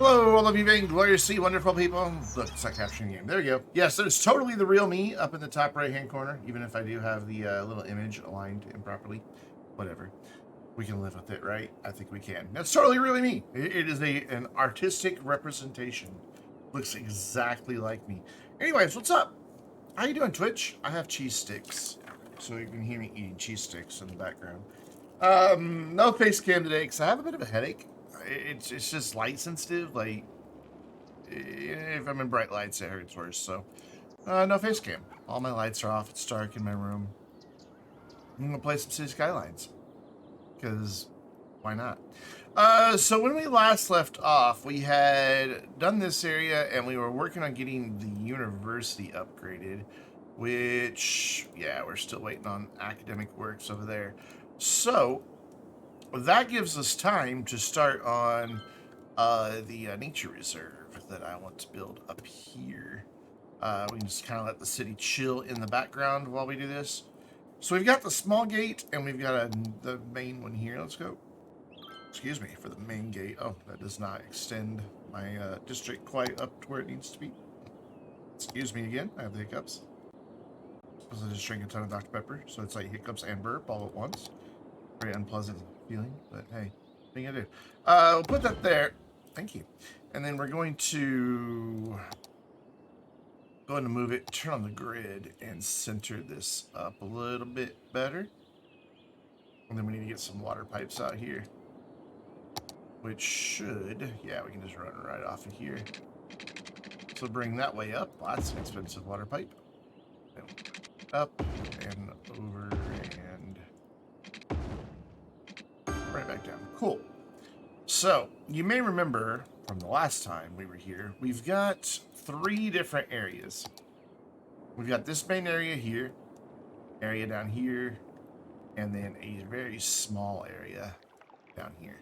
Hello, all of you Vaingloriously wonderful people. Look, it's not capturing the game. There we go. Yes, there's totally the real me up in the top right-hand corner, even if I do have the little image aligned improperly. Whatever. We can live with it, right? I think we can. That's totally really me. It is an artistic representation. Looks exactly like me. Anyways, what's up? How you doing, Twitch? I have cheese sticks, so you can hear me eating cheese sticks in the background. No face cam today because I have a bit of a headache. It's just light sensitive. Like if I'm in bright lights, it hurts worse. So no face cam. All my lights are off. It's dark in my room. I'm gonna play some Cities Skylines because why not? So when we last left off, we had done this area and we were working on getting the university upgraded. Which, yeah, we're still waiting on academic works over there. So that gives us time to start on the nature reserve that I want to build up here. We can just kind of let the city chill in the background while we do this. So we've got the small gate and we've got the main one here. Let's go. Excuse me for the main gate. Oh, that does not extend my district quite up to where it needs to be. Excuse me again. I have the hiccups. Because I just drank a ton of Dr. Pepper, so it's like hiccups and burp all at once. Very unpleasant feeling, but hey, what are you gonna do? We'll put that there. Thank you. And then we're going to go ahead and move it, turn on the grid, and center this up a little bit better. And then we need to get some water pipes out here, which should, yeah, we can just run right off of here. So bring that way up. Well, that's an expensive water pipe. Up and over and right back down. Cool. So you may remember from the last time we were here, we've got 3 different areas. We've got this main area here, area down here, and then a very small area down here.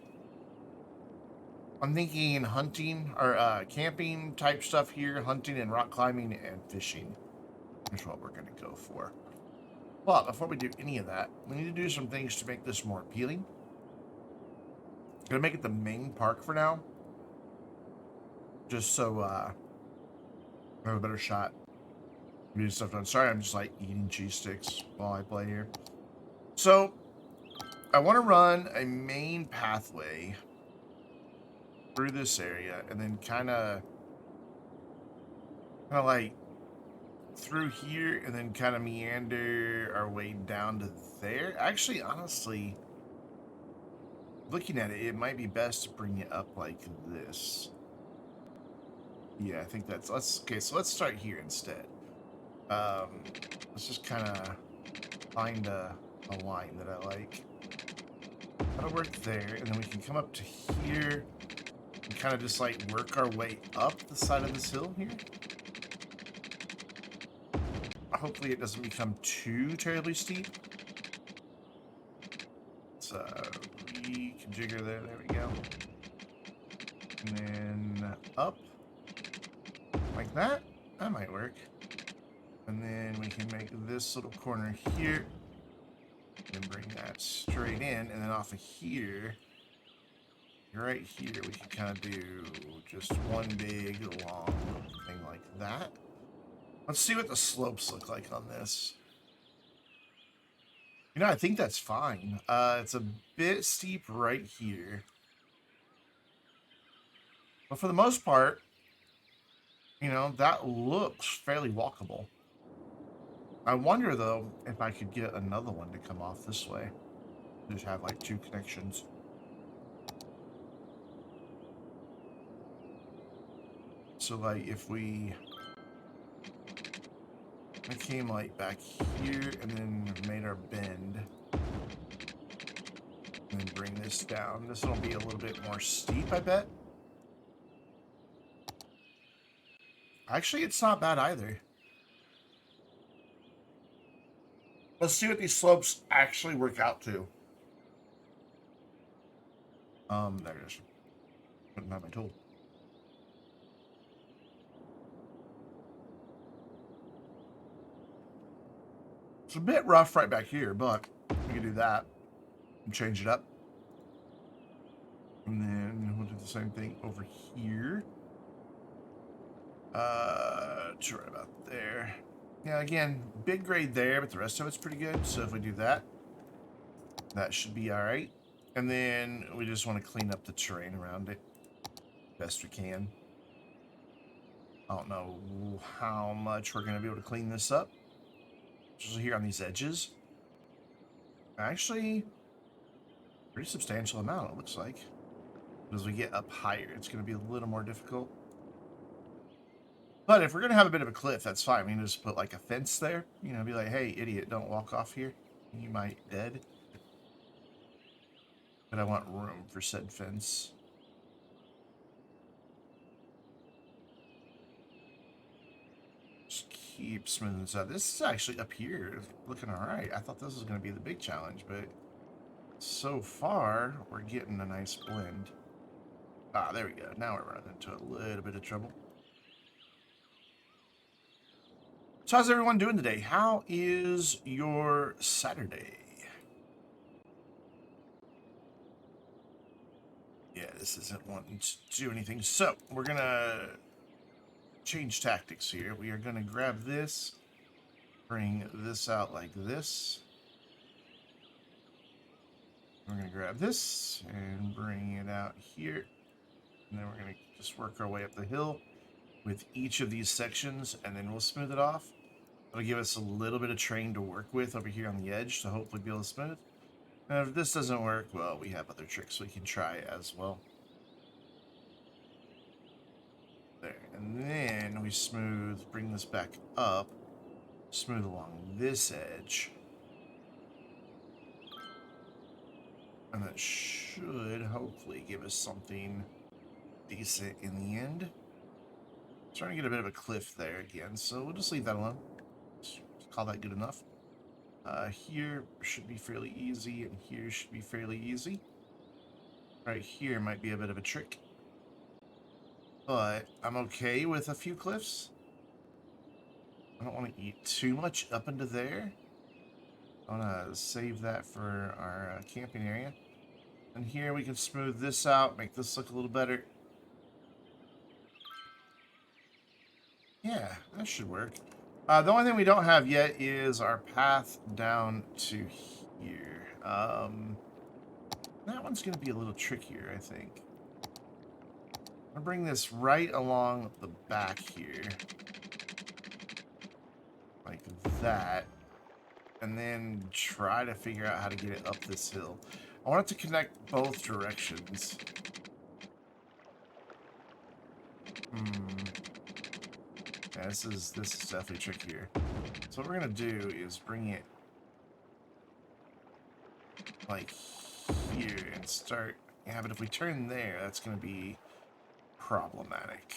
I'm thinking hunting or camping type stuff here, hunting and rock climbing and fishing. Here's what we're going to go for. But before we do any of that, we need to do some things to make this more appealing. I'm going to make it the main park for now. Just so I have a better shot. Getting stuff done. Sorry, I'm just like eating cheese sticks while I play here. So, I want to run a main pathway through this area and then kind of like through here and then kind of meander our way down to there. Actually, honestly, looking at it, it might be best to bring it up like this. Yeah, I think that's okay. So let's start here instead. Let's just kind of find a line that I like. That'll work there, and then we can come up to here and kind of just like work our way up the side of this hill here. Hopefully it doesn't become too terribly steep. So reconfigure there. There we go. And then up like that. That might work. And then we can make this little corner here. And bring that straight in. And then off of here, right here, we can kind of do just one big long thing like that. Let's see what the slopes look like on this. You know, I think that's fine. It's a bit steep right here. But for the most part, you know, that looks fairly walkable. I wonder, though, if I could get another one to come off this way. Just have, like, 2 connections. So, like, if I came like back here and then made our bend and then bring this down. This will be a little bit more steep, I bet. Actually, it's not bad either. Let's see what these slopes actually work out to. There it is. Couldn't have my tool. It's a bit rough right back here, but we can do that and change it up. And then we'll do the same thing over here. Right about there. Yeah, again, big grade there, but the rest of it's pretty good. So if we do that, that should be all right. And then we just want to clean up the terrain around it best we can. I don't know how much we're going to be able to clean this up. Just here on these edges. Actually, pretty substantial amount, it looks like. But as we get up higher, it's going to be a little more difficult. But if we're going to have a bit of a cliff, that's fine. We can just put like a fence there. You know, be like, hey, idiot, don't walk off here. You might dead. But I want room for said fence. Just keep smoothing this out. This is actually up here looking all right. I thought this was going to be the big challenge, but so far, we're getting a nice blend. Ah, there we go. Now we're running into a little bit of trouble. So how's everyone doing today? How is your Saturday? Yeah, this isn't wanting to do anything. So we're going to change tactics here. We are going to grab this, bring this out like this. We're going to grab this and bring it out here. And then we're going to just work our way up the hill with each of these sections, and then we'll smooth it off. It'll give us a little bit of terrain to work with over here on the edge to hopefully be able to smooth. And if this doesn't work, well, we have other tricks we can try as well. There. And then we smooth, bring this back up, smooth along this edge. And that should hopefully give us something decent in the end. Starting to get a bit of a cliff there again, so we'll just leave that alone. Just call that good enough. Here should be fairly easy, and here should be fairly easy. Right here might be a bit of a trick. But I'm okay with a few cliffs. I don't want to eat too much up into there. I want to save that for our camping area. And here we can smooth this out, make this look a little better. Yeah, that should work. The only thing we don't have yet is our path down to here. That one's going to be a little trickier, I think. I'm going to bring this right along the back here. Like that. And then try to figure out how to get it up this hill. I want it to connect both directions. Yeah, this is definitely trickier. So what we're gonna do is bring it like here and start. Yeah, but if we turn there, that's gonna be problematic.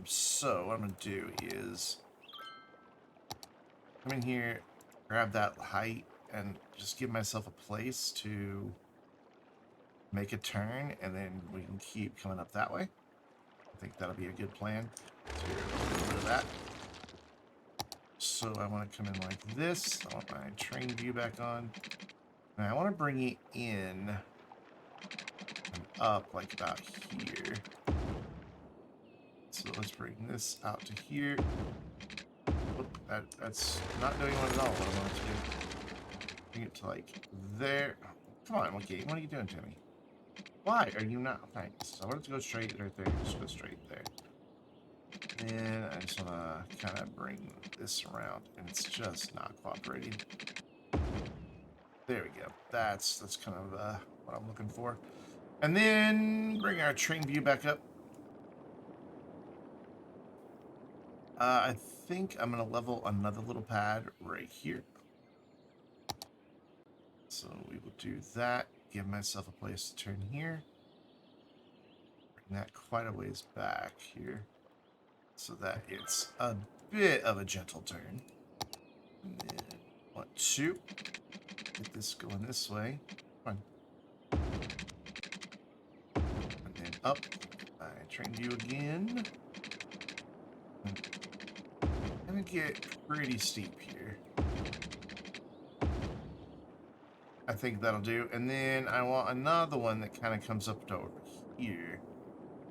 So what I'm gonna do is come in here, grab that height, and just give myself a place to make a turn, and then we can keep coming up that way. I think that'll be a good plan. So get a little bit of that. So I want to come in like this. I want my train view back on. And I want to bring it in and up like about here. So let's bring this out to here. Oop, that's not doing one at all what I want it to do. Bring it to like there. Come on, what game? What are you doing to me? Why are you not? Thanks. I want it to go straight right there. Just go straight there. And I just want to kind of bring this around, and it's just not cooperating. There we go. That's kind of what I'm looking for. And then bring our train view back up. I think I'm going to level another little pad right here. So we will do that. Give myself a place to turn here. Bring that quite a ways back here, so that it's a bit of a gentle turn. And then 1, 2. Get this going this way. Come on. And then up. I trained you again. I'm gonna get pretty steep here. I think that'll do. And then I want another one that kind of comes up to over here.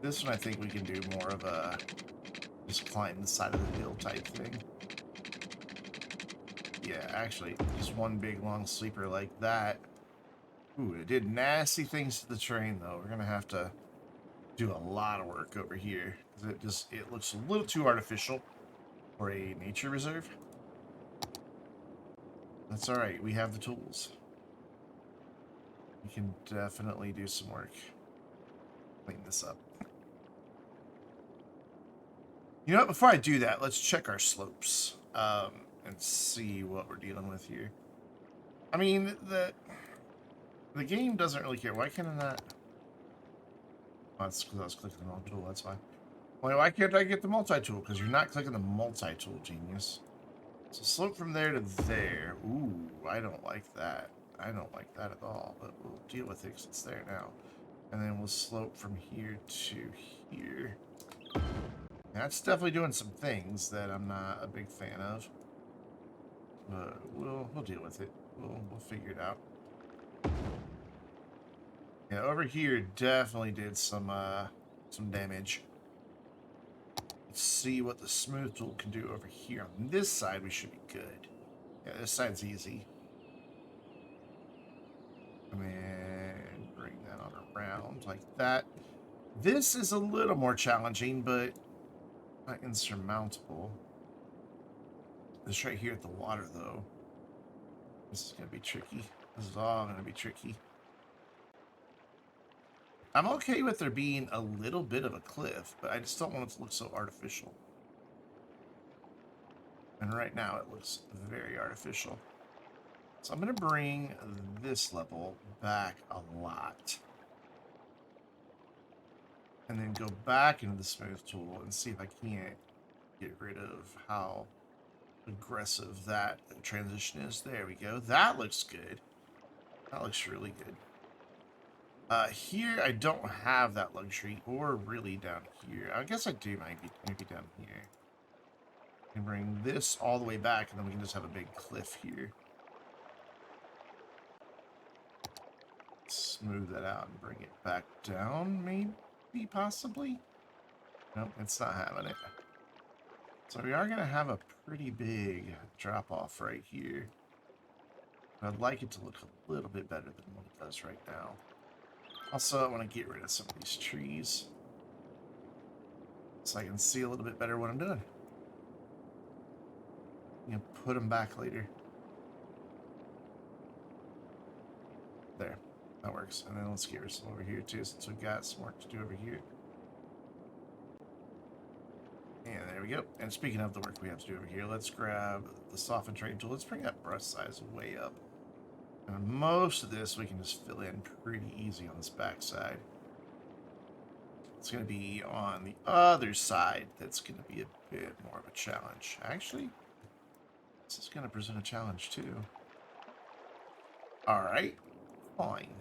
This one I think we can do more of a just climb the side of the hill type thing. Yeah, actually, just one big long sleeper like that. Ooh, it did nasty things to the terrain though. We're gonna have to do a lot of work over here. It looks a little too artificial for a nature reserve. That's alright, we have the tools. We can definitely do some work. Clean this up. You know what, before I do that, let's check our slopes. And see what we're dealing with here. I mean, the game doesn't really care. Why can't I not? Oh, that's because I was clicking the wrong tool, that's why. Why can't I get the multi-tool? Because you're not clicking the multi-tool, genius. So slope from there to there. Ooh, I don't like that. I don't like that at all, but we'll deal with it because it's there now. And then we'll slope from here to here. That's definitely doing some things that I'm not a big fan of. But we'll deal with it. We'll figure it out. Yeah, over here definitely did some damage. Let's see what the smooth tool can do over here. On this side, we should be good. Yeah, this side's easy. And then bring that on around like that. This is a little more challenging, but not insurmountable. This right here at the water, though. This is going to be tricky. This is all going to be tricky. I'm okay with there being a little bit of a cliff, but I just don't want it to look so artificial. And right now it looks very artificial. So I'm going to bring this level back a lot. And then go back into the smooth tool and see if I can't get rid of how aggressive that transition is. There we go. That looks good. That looks really good. Here I don't have that luxury, or really down here. I guess I do maybe down here. And bring this all the way back, and then we can just have a big cliff here. Smooth that out and bring it back down, maybe, possibly? Nope, it's not having it. So we are going to have a pretty big drop-off right here. I'd like it to look a little bit better than what it does right now. Also, I want to get rid of some of these trees so I can see a little bit better what I'm doing. You can put them back later. There. That works. And then let's get rid of some over here too, since we've got some work to do over here. And there we go. And speaking of the work we have to do over here, let's grab the soften terrain tool. Let's bring that brush size way up. And most of this we can just fill in pretty easy on this back side. It's going to be on the other side that's going to be a bit more of a challenge. Actually, this is going to present a challenge too. Alright, fine.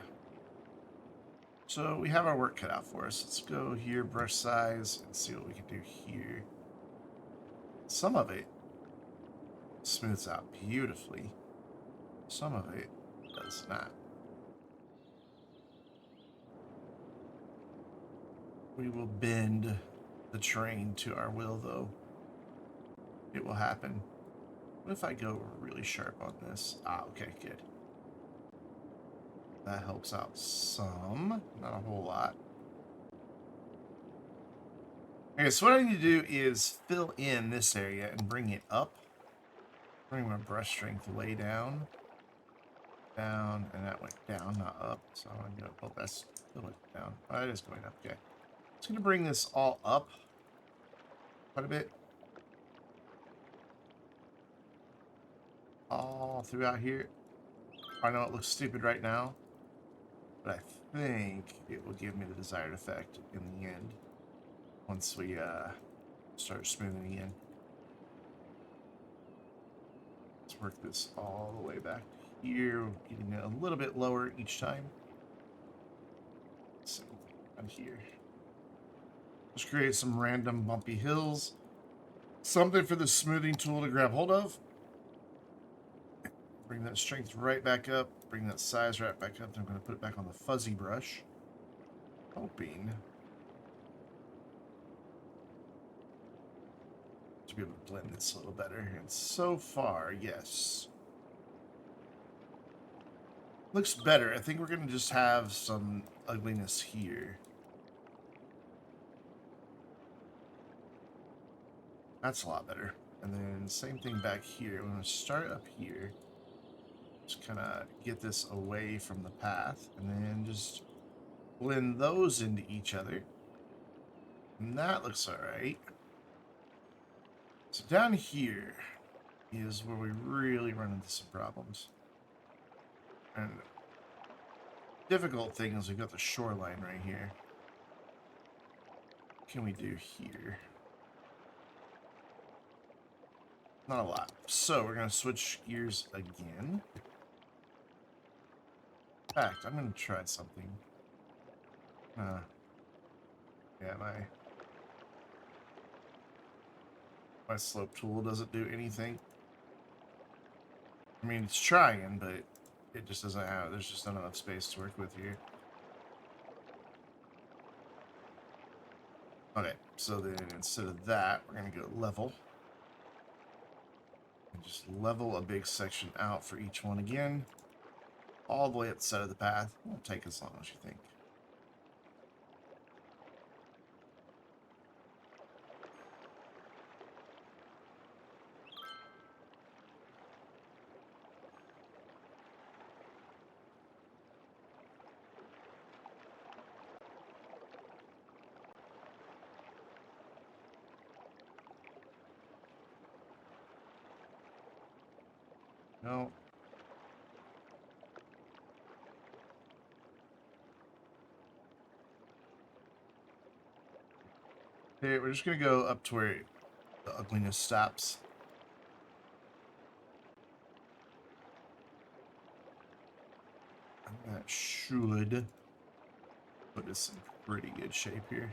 So we have our work cut out for us. Let's go here, brush size, and see what we can do here. Some of it smooths out beautifully. Some of it does not. We will bend the terrain to our will, though. It will happen. What if I go really sharp on this? Ah, okay, good. That helps out some, not a whole lot. Okay, so what I need to do is fill in this area and bring it up. Bring my brush strength way down. Down, and that went down, not up. So I'm going to go, oh, that's still down. Oh, it is going up, okay. Just going to bring this all up quite a bit. All throughout here. I know it looks stupid right now, but I think it will give me the desired effect in the end once we start smoothing in. Let's work this all the way back here, getting it a little bit lower each time. Same thing on here. Just create some random bumpy hills. Something for the smoothing tool to grab hold of. Bring that strength right back up. Bring that size right back up. I'm going to put it back on the fuzzy brush. Hoping to be able to blend this a little better. And so far, yes. Looks better. I think we're going to just have some ugliness here. That's a lot better. And then same thing back here. I'm going to start up here. Just kind of get this away from the path. And then just blend those into each other. And that looks alright. So down here is where we really run into some problems. And difficult thing is we've got the shoreline right here. What can we do here? Not a lot. So we're going to switch gears again. In fact, I'm going to try something. Yeah, my slope tool doesn't do anything. I mean, it's trying, but it just doesn't have, there's just not enough space to work with here. Okay, so then instead of that, we're going to go level. And just level a big section out for each one again. All the way up the side of the path. It won't take as long as you think. No. Okay, we're just going to go up to where the ugliness stops. And that should put us in pretty good shape here.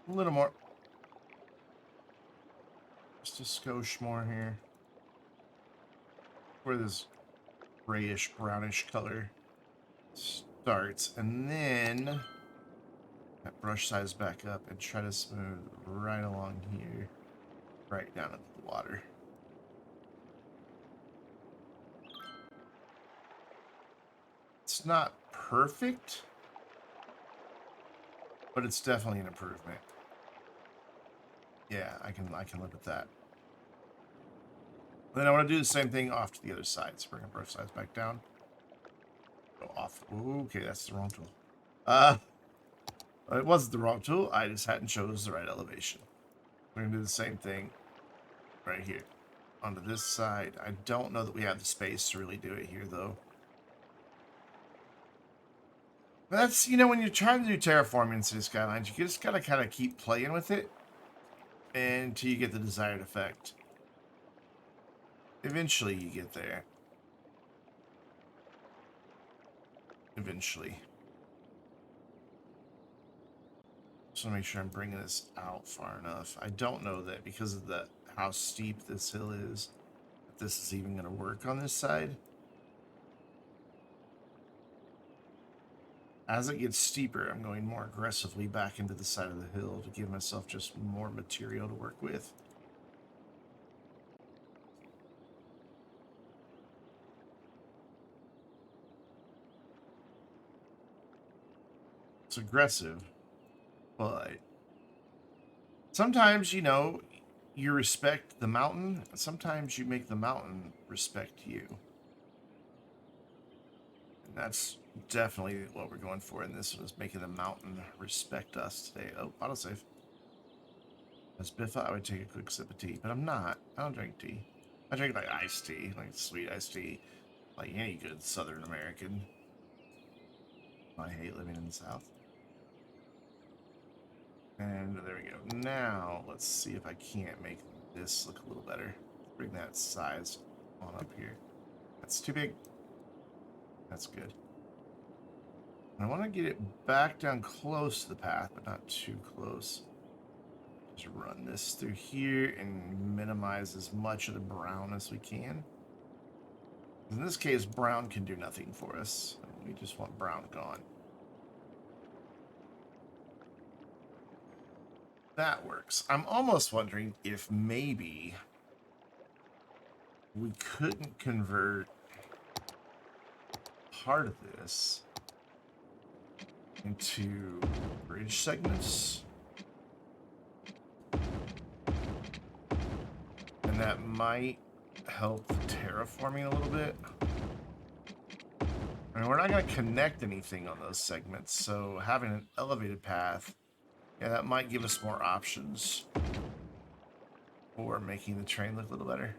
A little more. Just a skosh more here. Where this grayish, brownish color starts. And then that brush size back up and try to smooth right along here. Right down into the water. It's not perfect, but it's definitely an improvement. Yeah, I can live with that. Then I want to do the same thing off to the other side. So bring the brush size back down. Go off. Okay, that's the wrong tool. It wasn't the wrong tool. I just hadn't chose the right elevation. We're gonna do the same thing right here onto this side. I don't know that we have the space to really do it here, though. That's, you know, when you're trying to do terraforming in Cities Skylines, you just gotta kind of keep playing with it until you get the desired effect. Eventually, you get there. Eventually. Just want to make sure I'm bringing this out far enough. I don't know that because of how steep this hill is, that this is even going to work on this side. As it gets steeper, I'm going more aggressively back into the side of the hill to give myself just more material to work with. It's aggressive, but sometimes, you know, you respect the mountain, and sometimes you make the mountain respect you. And that's definitely what we're going for in this one, is making the mountain respect us today. Oh, autosave. As Biffa, I would take a quick sip of tea, but I'm not. I don't drink tea. I drink like iced tea, like sweet iced tea, like any good Southern American. I hate living in the South. And there we go. Now, let's see if I can't make this look a little better. Bring that size on up here. That's too big. That's good. I want to get it back down close to the path, but not too close. Just run this through here and minimize as much of the brown as we can. In this case, brown can do nothing for us. We just want brown gone. That works. I'm almost wondering if maybe we couldn't convert part of this into bridge segments. And that might help the terraforming a little bit. I mean, we're not going to connect anything on those segments, so having an elevated path, yeah, that might give us more options for making the train look a little better.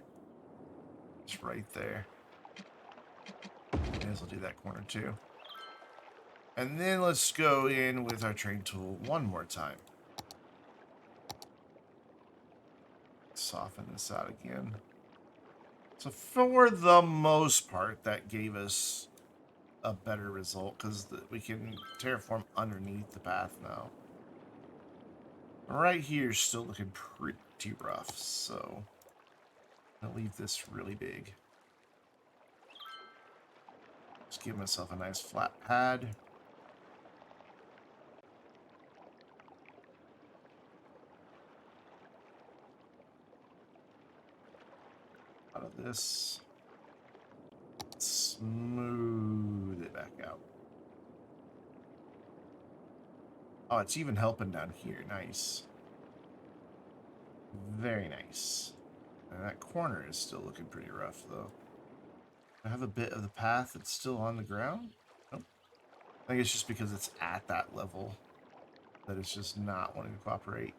It's right there. May as well do that corner too. And then let's go in with our train tool one more time. Soften this out again. So for the most part, that gave us a better result because we can terraform underneath the path now. Right here is still looking pretty rough, so I'll leave this really big. Just give myself a nice flat pad. Out of this. Smooth it back out. Oh, it's even helping down here. Nice. Very nice. And that corner is still looking pretty rough, though. I have a bit of the path that's still on the ground. Nope. I think it's just because it's at that level that it's just not wanting to cooperate.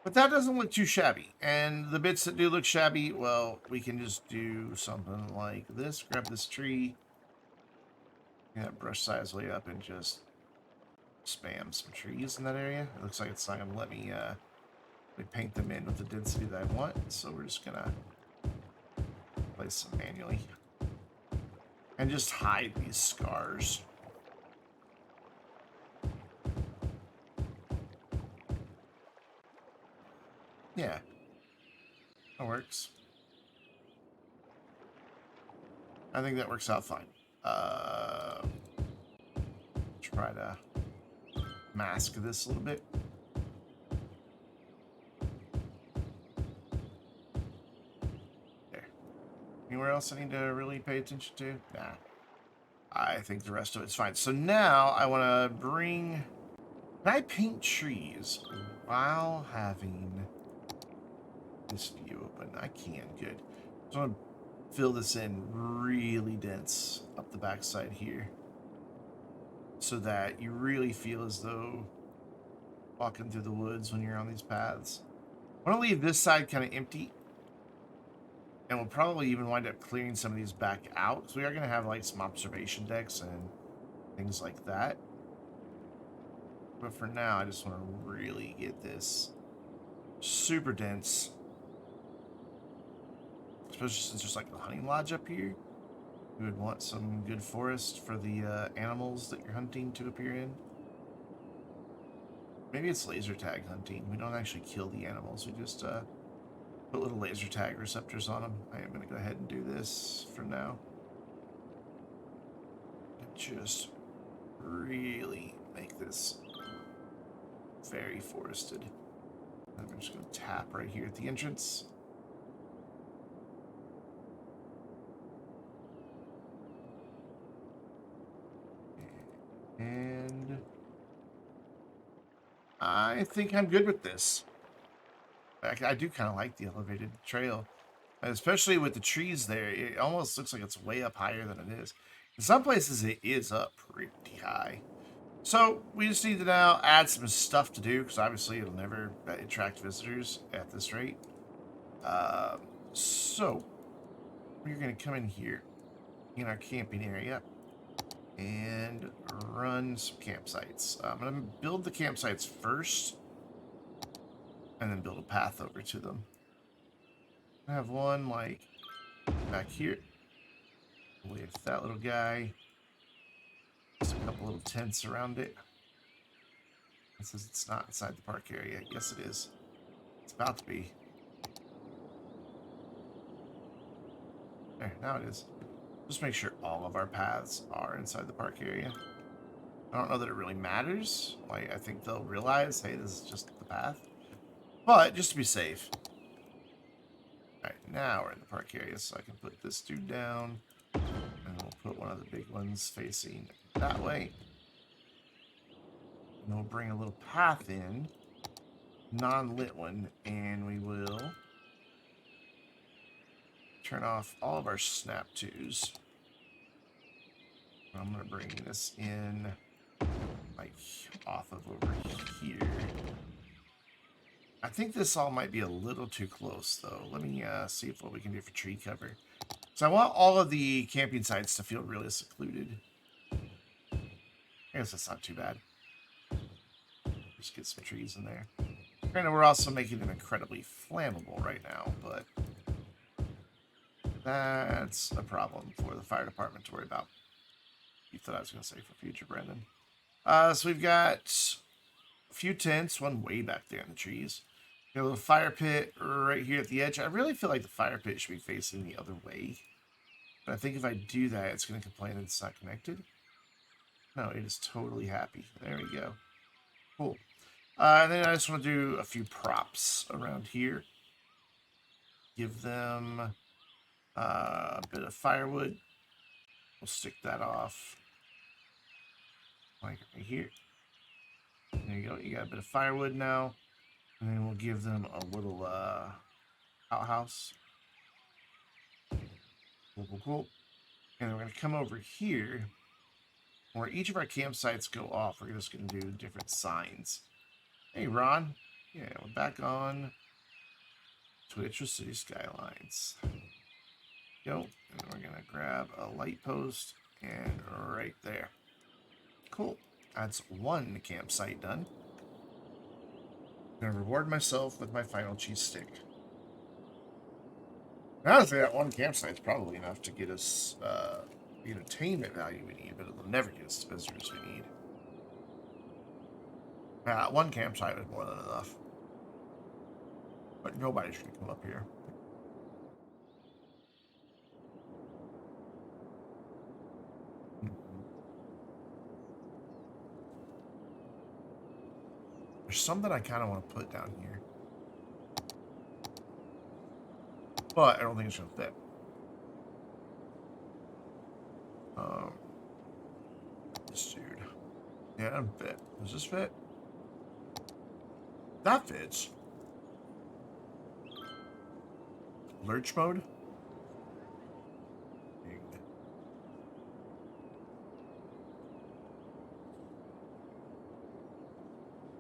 But that doesn't look too shabby. And the bits that do look shabby, well, we can just do something like this. Grab this tree. That brush size way up and just spam some trees in that area. It looks like it's not going to let me paint them in with the density that I want. So we're just going to place them manually. And just hide these scars. Yeah. That works. I think that works out fine. Try to mask this a little bit. There. Anywhere else I need to really pay attention to? Nah. I think the rest of it's fine. So now I want to bring... Can I paint trees while having this view open? I can. Good. So I want to fill this in really dense up the backside here, so that you really feel as though walking through the woods when you're on these paths. I want to leave this side kind of empty, and we'll probably even wind up clearing some of these back out, because we are going to have like some observation decks and things like that. But for now, I just want to really get this super dense, especially since there's like a hunting lodge up here. You would want some good forest for the animals that you're hunting to appear in. Maybe it's laser tag hunting. We don't actually kill the animals. We just put little laser tag receptors on them. I am going to go ahead and do this for now. And just really make this very forested. I'm just going to tap right here at the entrance. And I think I'm good with this. I do kind of like the elevated trail, especially with the trees there. It almost looks like it's way up higher than it is. In some places, it is up pretty high. So we just need to now add some stuff to do, because obviously it'll never attract visitors at this rate. So we're going to come in here in our camping area and run some campsites. I'm going to build the campsites first, and then build a path over to them. I have one like back here with that little guy. Just a couple little tents around it. It says it's not inside the park area. Yes, it is. It's about to be. There, now it is. Just make sure all of our paths are inside the park area. I don't know that it really matters. Like, I think they'll realize, hey, this is just the path. But just to be safe. All right, now we're in the park area, so I can put this dude down. And we'll put one of the big ones facing that way. And we'll bring a little path in. Non-lit one. And we will turn off all of our snap twos. I'm going to bring this in like off of over here. I think this all might be a little too close, though. Let me see what we can do for tree cover. So I want all of the camping sites to feel really secluded. I guess that's not too bad. Just get some trees in there. Granted, we're also making them incredibly flammable right now, but that's a problem for the fire department to worry about. You thought I was going to say for future, Brendan. So we've got a few tents, one way back there in the trees. Got a little fire pit right here at the edge. I really feel like the fire pit should be facing the other way. But I think if I do that, it's going to complain that it's not connected. No, it is totally happy. There we go. Cool. And then I just want to do a few props around here. Give them a bit of firewood. We'll stick that off. Like right here. There you go. You got a bit of firewood now. And then we'll give them a little outhouse. Cool. And then we're going to come over here. Where each of our campsites go off, we're just going to do different signs. Hey, Ron. Yeah, we're back on Twitch with Cities Skylines. Go. And then we're going to grab a light post and right there. Cool. That's one campsite done. I'm going to reward myself with my final cheese stick. Honestly, that one campsite's probably enough to get us the entertainment value we need, but it'll never get us the visitors we need. One campsite is more than enough. But nobody should come up here. There's some that I kind of want to put down here. But I don't think it's going to fit. This dude. Yeah, it doesn't fit. Does this fit? That fits. Lurch mode?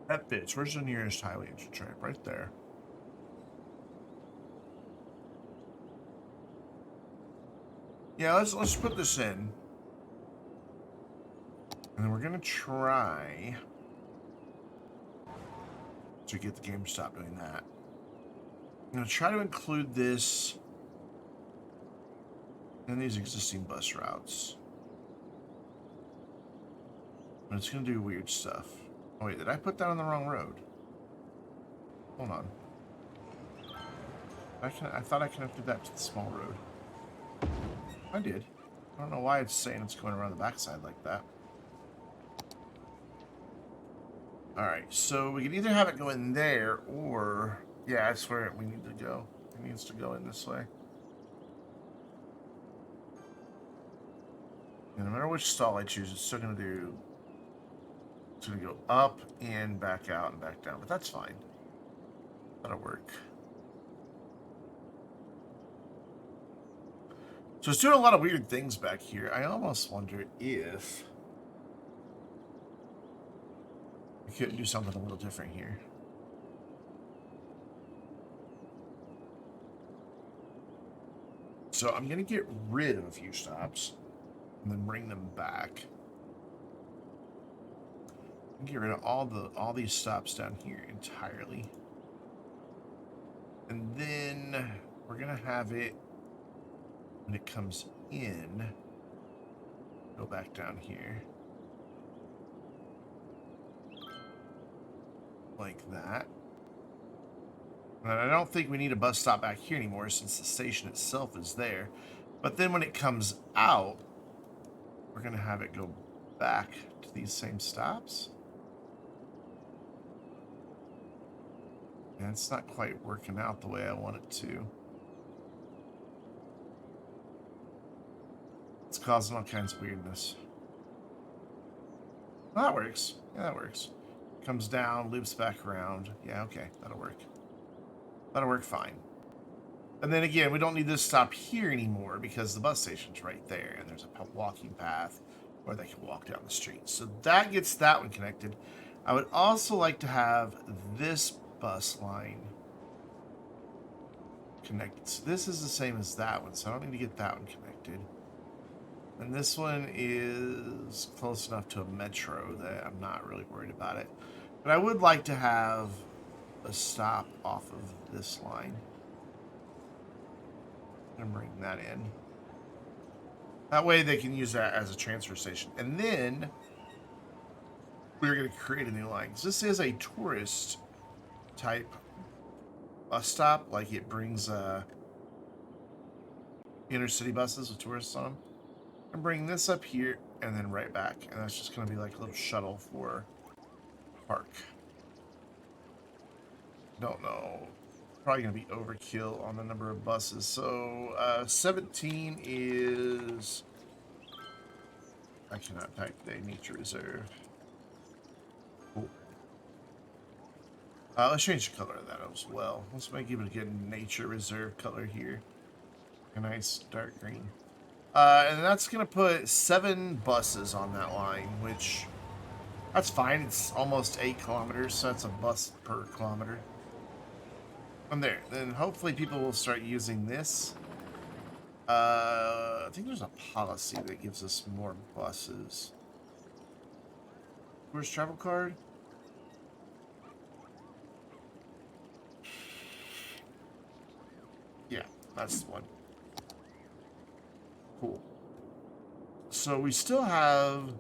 That fits. Where's the nearest highway engine trap? Right there. Yeah, let's put this in. And then we're gonna try to get the game to stop doing that. I'm gonna try to include this in these existing bus routes. But it's gonna do weird stuff. Oh wait, did I put that on the wrong road? Hold on. I thought I connected that to the small road. I did. I don't know why it's saying it's going around the backside like that. Alright, so we can either have it go in there, or... Yeah, that's where we need to go. It needs to go in this way. And no matter which stall I choose, it's still going to do... It's going to go up and back out and back down, but that's fine. That'll work. So it's doing a lot of weird things back here. I almost wonder if... we couldn't do something a little different here. So I'm going to get rid of a few stops and then bring them back. Get rid of all these stops down here entirely. And then we're going to have it, when it comes in, go back down here. Like that. And I don't think we need a bus stop back here anymore since the station itself is there. But then when it comes out, we're going to have it go back to these same stops. And it's not quite working out the way I want it to. It's causing all kinds of weirdness. Well, that works. Yeah, that works. Comes down, loops back around. Yeah, okay, that'll work. That'll work fine. And then again, we don't need this stop here anymore because the bus station's right there and there's a walking path where they can walk down the street. So that gets that one connected. I would also like to have this bus line connected. So this is the same as that one, so I don't need to get that one connected. And this one is close enough to a metro that I'm not really worried about it. But I would like to have a stop off of this line. And bring that in. That way they can use that as a transfer station. And then we're going to create a new line. So this is a tourist type bus stop. Like it brings inner city buses with tourists on them. And bring this up here and then right back. And that's just going to be like a little shuttle for park. Don't know. Probably going to be overkill on the number of buses. So 17 is... I cannot type the nature reserve. Cool. Let's change the color of that as well. Let's make it a good nature reserve color here. A nice dark green. And that's going to put 7 buses on that line, which... That's fine. It's almost 8 kilometers, so that's a bus per kilometer. From there, then hopefully people will start using this. I think there's a policy that gives us more buses. Where's travel card? Yeah, that's the one. Cool. So we still have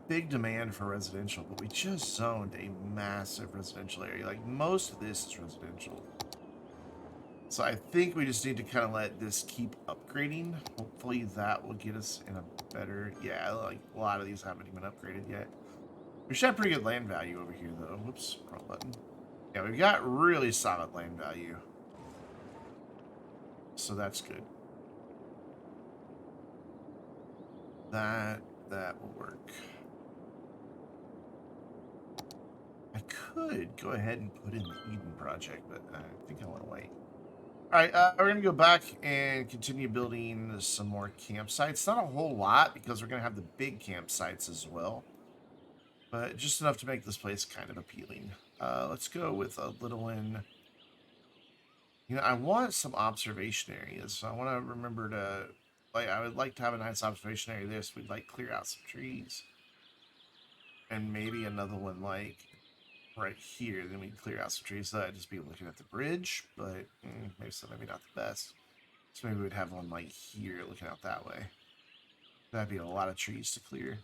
big demand for residential, but we just zoned a massive residential area. Like most of this is residential. So I think we just need to kind of let this keep upgrading. Hopefully that will get us in a better... Yeah, like a lot of these haven't even upgraded yet. We should have pretty good land value over here, though. Whoops, wrong button. Yeah, we've got really solid land value. So that's good. That will work. I could go ahead and put in the Eden project, but I think I want to wait. All right, we're going to go back and continue building some more campsites. Not a whole lot, because we're going to have the big campsites as well. But just enough to make this place kind of appealing. Let's go with a little one. You know, I want some observation areas. So I want to remember to... Like, I would like to have a nice observation area there, so we'd like clear out some trees. And maybe another one like right here. Then we can clear out some trees so I'd just be looking at the bridge. But maybe so, maybe not the best. So maybe we'd have one like here looking out that way. That'd be a lot of trees to clear.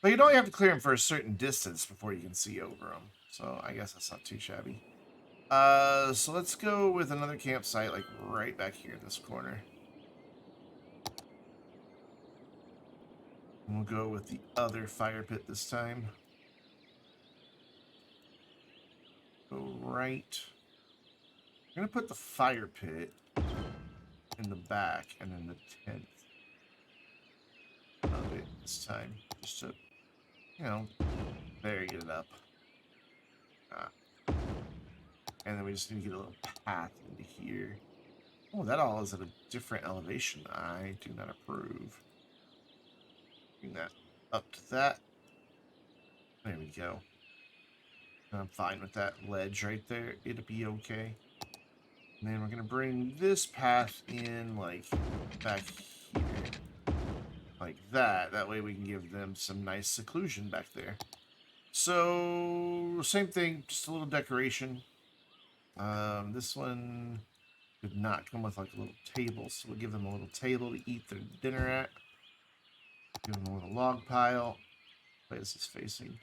But you'd only have to clear them for a certain distance before you can see over them. So I guess that's not too shabby. So let's go with another campsite like right back here in this corner. And we'll go with the other fire pit this time. Go right. I'm going to put the fire pit in the back and then the tent of it this time. Just to, you know, there, get it up. And then we just need to get a little path into here. Oh, that all is at a different elevation. I do not approve. Bring that up to that. There we go. I'm fine with that ledge right there. It'll be okay. And then we're going to bring this path in, like, back here. Like that. That way we can give them some nice seclusion back there. So, same thing, just a little decoration. This one did not come with, like, a little table, so we'll give them a little table to eat their dinner at. Give them a little log pile. What is this facing?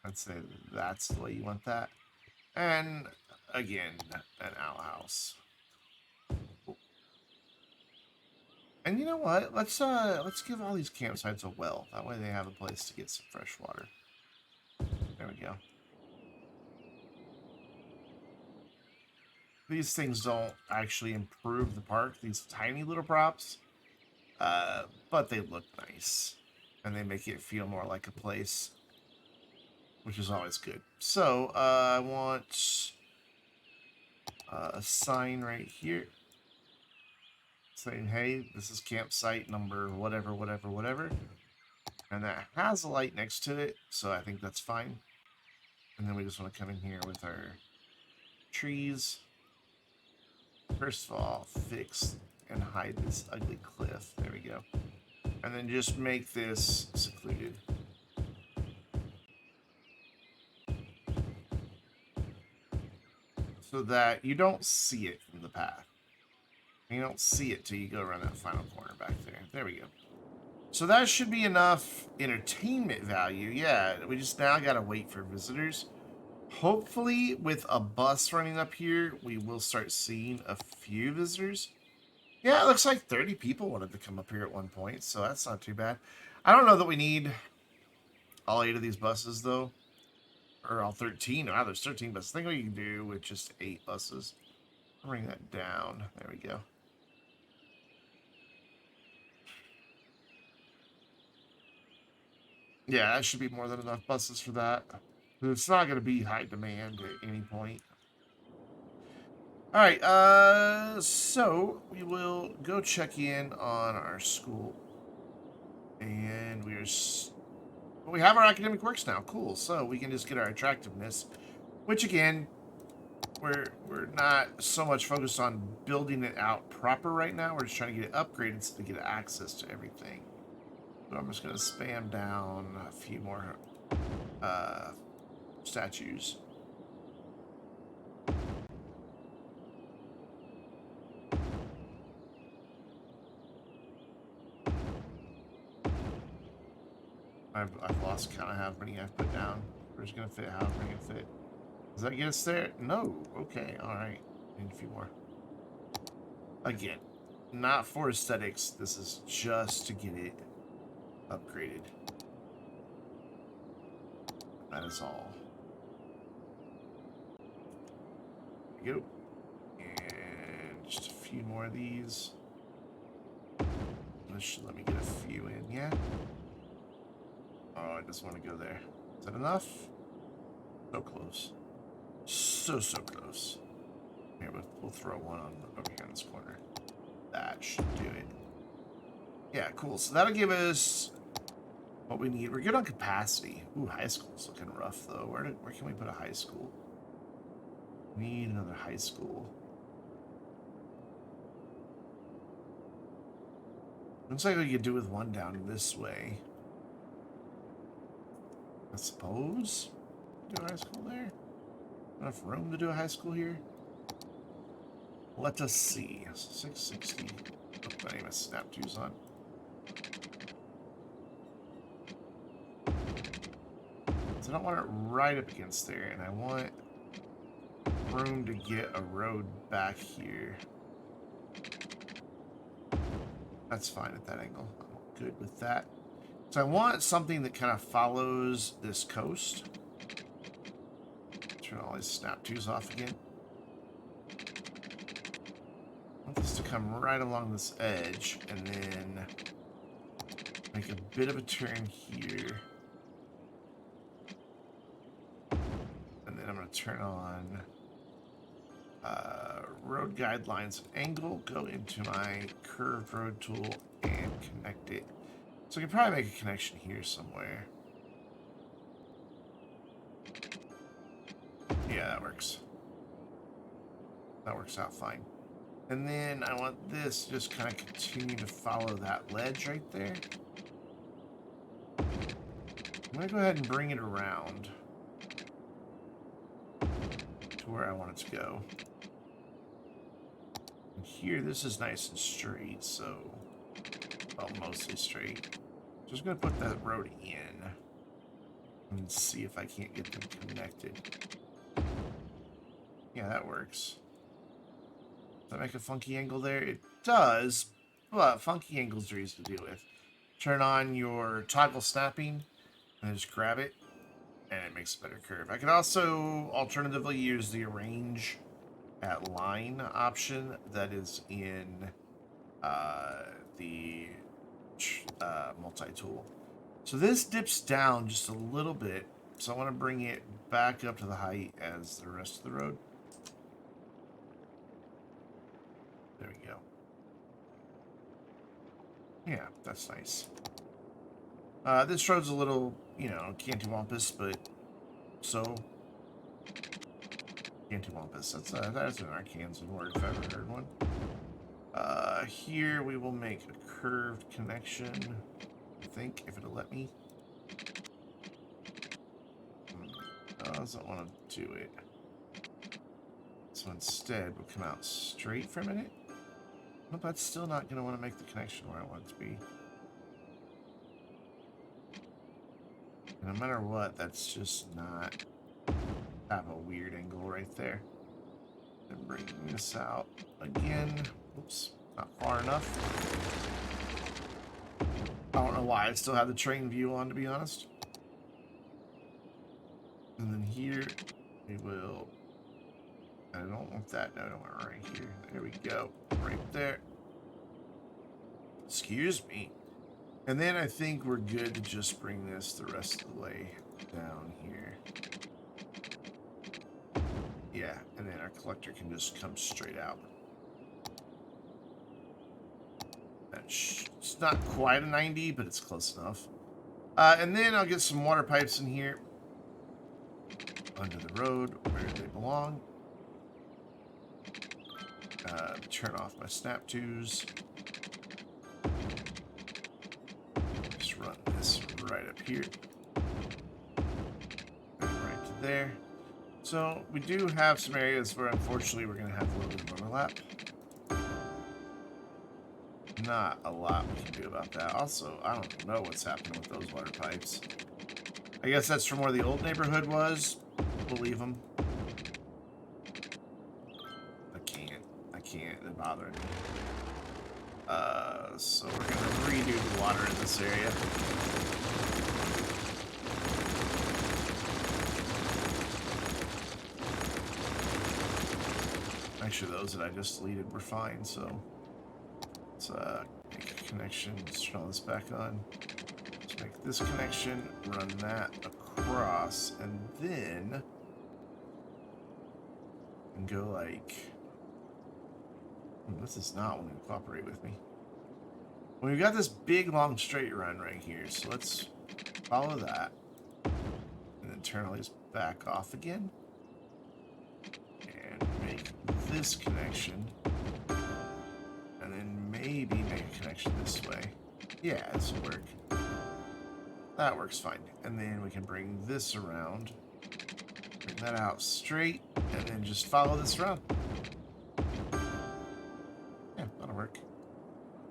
I'd say that's the way you want that. And again, an outhouse. And you know what? Let's give all these campsites a well. That way they have a place to get some fresh water. There we go. These things don't actually improve the park, these tiny little props, but they look nice. And they make it feel more like a place, which is always good. So, I want a sign right here saying, hey, this is campsite number whatever, whatever, whatever. And that has a light next to it, so I think that's fine. And then we just want to come in here with our trees. First of all, fix and hide this ugly cliff. There we go. And then just make this secluded. So that you don't see it from the path. You don't see it till you go around that final corner back there. There we go. So that should be enough entertainment value. Yeah, we just now got to wait for visitors. Hopefully, with a bus running up here, we will start seeing a few visitors. Yeah, it looks like 30 people wanted to come up here at one point, so that's not too bad. I don't know that we need all 8 of these buses, though. Or all 13. Wow, there's 13 buses. I think we can do with just 8 buses. Bring that down. There we go. Yeah, that should be more than enough buses for that. It's not going to be high demand at any point. All right, so we will go check in on our school. And we have our academic works now. Cool. So we can just get our attractiveness, which again, we're not so much focused on building it out proper right now. We're just trying to get it upgraded so to get access to everything. So I'm just going to spam down a few more statues. I've lost count of how many I've put down. We're just going to fit however many can fit. Does that get us there? No. Okay. All right. Need a few more. Again, not for aesthetics. This is just to get it upgraded. That is all. There we go. And just a few more of these. This should let me get a few in, yeah? Oh, I just want to go there. Is that enough? So close. So close. Here, we'll throw one on over here in this corner. That should do it. Yeah, cool. So that'll give us what we need. We're good on capacity. Ooh, high school's looking rough, though. Where can we put a high school? We need another high school. Looks like we could do with one down this way. I suppose. Do a high school there? Enough room to do a high school here? Let us see. 660. Oh, I need my snap twos on. So I don't want it right up against there, and I want room to get a road back here. That's fine at that angle. I'm good with that. So I want something that kind of follows this coast. Turn all these snap twos off again. I want this to come right along this edge and then make a bit of a turn here. And then I'm going to turn on road guidelines angle, go into my curved road tool and connect it. So I can probably make a connection here somewhere. Yeah, that works. That works out fine. And then I want this to just kind of continue to follow that ledge right there. I'm going to go ahead and bring it around to where I want it to go. And here, this is nice and straight, so, well, mostly straight. Just going to put that road in and see if I can't get them connected. Yeah, that works. Does that make a funky angle there? It does, funky angles are easy to deal with. Turn on your toggle snapping and just grab it, and it makes a better curve. I could also alternatively use the arrange at line option that is in the multi-tool. So this dips down just a little bit, so I want to bring it back up to the height as the rest of the road. There we go. Yeah, that's nice. This road's a little, cantywampus, but so cantywampus. That's an Arkansas word if I ever heard one. Here we will make a curved connection. I think if it'll let me. Doesn't want to do it. So instead, we'll come out straight for a minute. Nope, that's still not going to want to make the connection where I want it to be. No matter what, that's just not have a weird angle right there. And bringing this out again. Oops, not far enough. I don't know why I still have the train view on, to be honest. And then here we will. I don't want that. No, I don't want it right here. There we go. Right there. Excuse me. And then I think we're good to just bring this the rest of the way down here. Yeah, and then our collector can just come straight out. It's not quite a 90, but it's close enough. And then I'll get some water pipes in here. Under the road, where they belong. Turn off my snap twos. Just run this right up here. And right to there. So we do have some areas where unfortunately we're going to have a little bit of overlap. Not a lot we can do about that. Also, I don't know what's happening with those water pipes. I guess that's from where the old neighborhood was. We'll leave them. I can't. They're bothering me. So we're going to redo the water in this area. Actually, those that I just deleted were fine, so let's make a connection. Let's turn all this back on. Let's make this connection, run that across, and then go like... This is not wanting to cooperate with me. Well, we've got this big, long, straight run right here, so let's follow that. And then turn all these back off again. And make this connection. And then maybe make a connection this way. Yeah, this will work. That works fine. And then we can bring this around. Bring that out straight. And then just follow this around. Yeah, that'll work.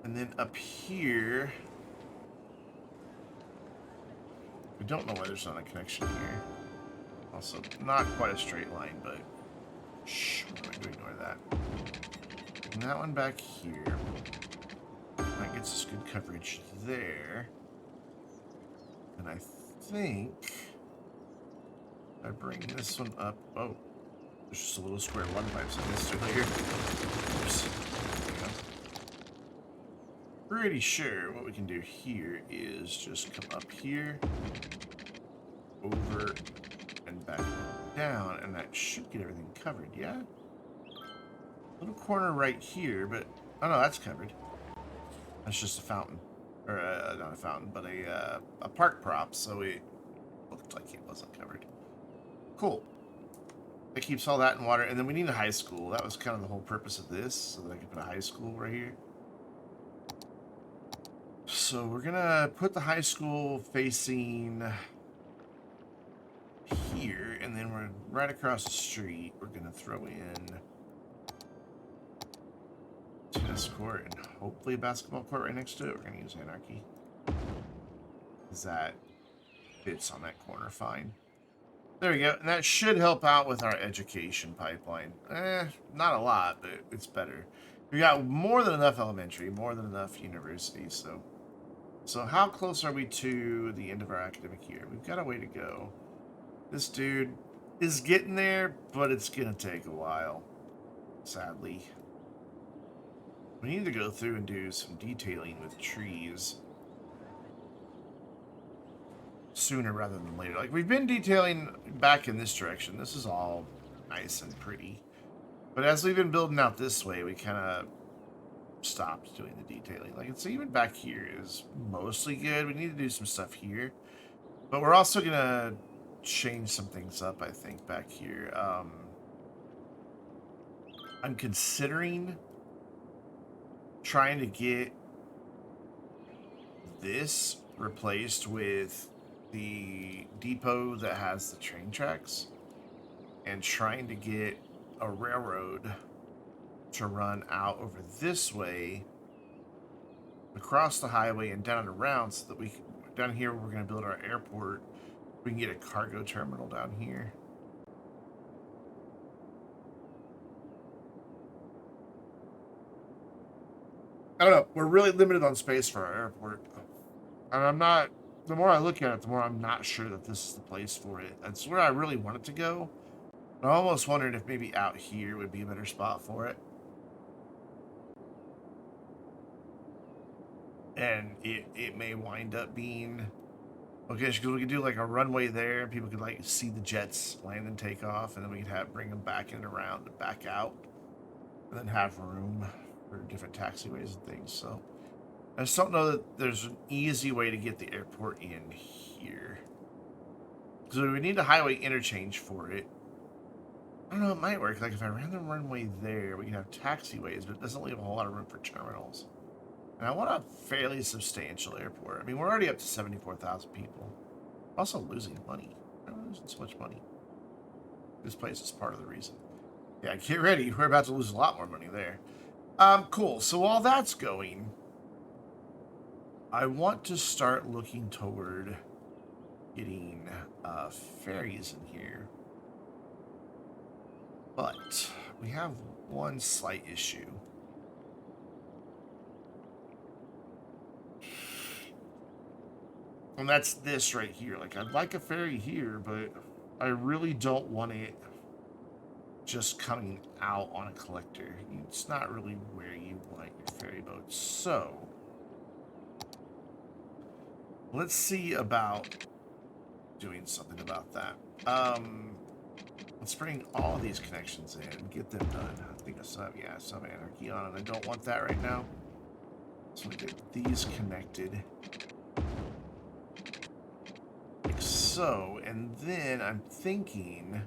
And then up here... We don't know why there's not a connection here. Also, not quite a straight line, but... Shh, we're going to ignore that. And that one back here. That gets us good coverage there. And I think... I bring this one up... Oh, there's just a little square water pipes I missed earlier. Oops. There we go. Pretty sure what we can do here is just come up here, over, and back down, and that should get everything covered, yeah? Little corner right here, but... Oh no, that's covered. That's just a fountain. Or, not a fountain, but a park prop, so it looked like it wasn't covered. Cool. It keeps all that in water, and then we need a high school. That was kind of the whole purpose of this, so that I could put a high school right here. So we're gonna put the high school facing here, and then we're right across the street. We're gonna throw in tennis court and hopefully a basketball court right next to it. We're gonna use Anarchy, because that fits on that corner fine. There we go, and that should help out with our education pipeline. Not a lot, but it's better. We got more than enough elementary, more than enough university. So how close are we to the end of our academic year? We've got a way to go. This dude is getting there, but it's gonna take a while, sadly. We need to go through and do some detailing with trees sooner rather than later. Like, we've been detailing back in this direction. This is all nice and pretty. But as we've been building out this way, we kind of stopped doing the detailing. Like, it's even back here is mostly good. We need to do some stuff here. But we're also going to change some things up, I think, back here. I'm considering trying to get this replaced with the depot that has the train tracks and trying to get a railroad to run out over this way across the highway and down and around so that we can, down here where we're going to build our airport, we can get a cargo terminal down here. I don't know. We're really limited on space for our airport. And I'm not, the more I look at it, the more I'm not sure that this is the place for it. That's where I really want it to go. I almost wondered if maybe out here would be a better spot for it. And it may wind up being, okay, because we could do like a runway there. People could like see the jets land and take off. And then we could bring them back in and around and back out. And then have room for different taxiways and things. So I just don't know that there's an easy way to get the airport in here. So we would need a highway interchange for it. I don't know, it might work. Like if I ran the runway there, we can have taxiways, but it doesn't leave a whole lot of room for terminals. And I want a fairly substantial airport. I mean, we're already up to 74,000 people. Also losing money. I'm losing so much money. This place is part of the reason. Yeah, get ready. We're about to lose a lot more money there. Cool. So while that's going, I want to start looking toward getting ferries in here. But we have one slight issue. And that's this right here. Like, I'd like a ferry here, but I really don't want it just coming out on a collector. It's not really where you want your ferry boat. So let's see about doing something about that. Let's bring all of these connections in and get them done. I think I still have, yeah, some anarchy on, and I don't want that right now. So we get these connected. Like so, and then I'm thinking,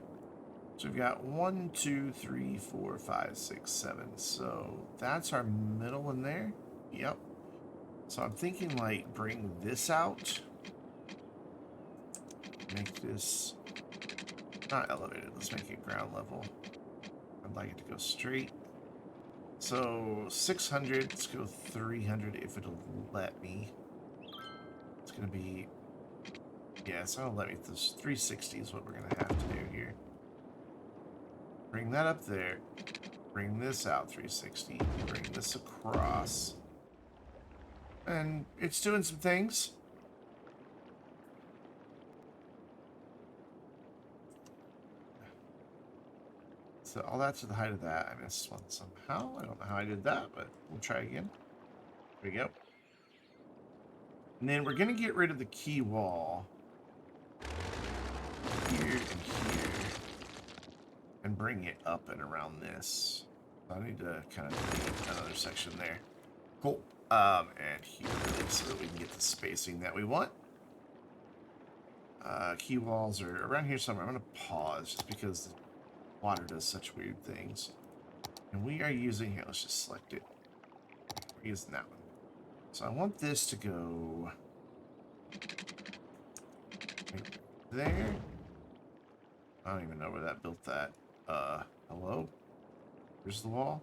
so we've got 1, 2, 3, 4, 5, 6, 7. So that's our middle one there. Yep. So I'm thinking like bring this out. Make this not elevated. Let's make it ground level. I'd like it to go straight. So 600. Let's go 300 if it'll let me. It's going to be, yeah, it's going to let me. This 360 is what we're going to have to do here. Bring that up there. Bring this out 360. Bring this across. And it's doing some things. So all that's to the height of that. I missed one somehow. I don't know how I did that, but we'll try again. There we go. And then we're going to get rid of the key wall. Here and here. And bring it up and around this. So I need to kind of delete another section there. Cool. And here so that we can get the spacing that we want. Key walls are around here somewhere. I'm going to pause just because the water does such weird things. And we are using, here, let's just select it. We're using that one. So I want this to go right there. I don't even know where that built that. Hello? There's the wall.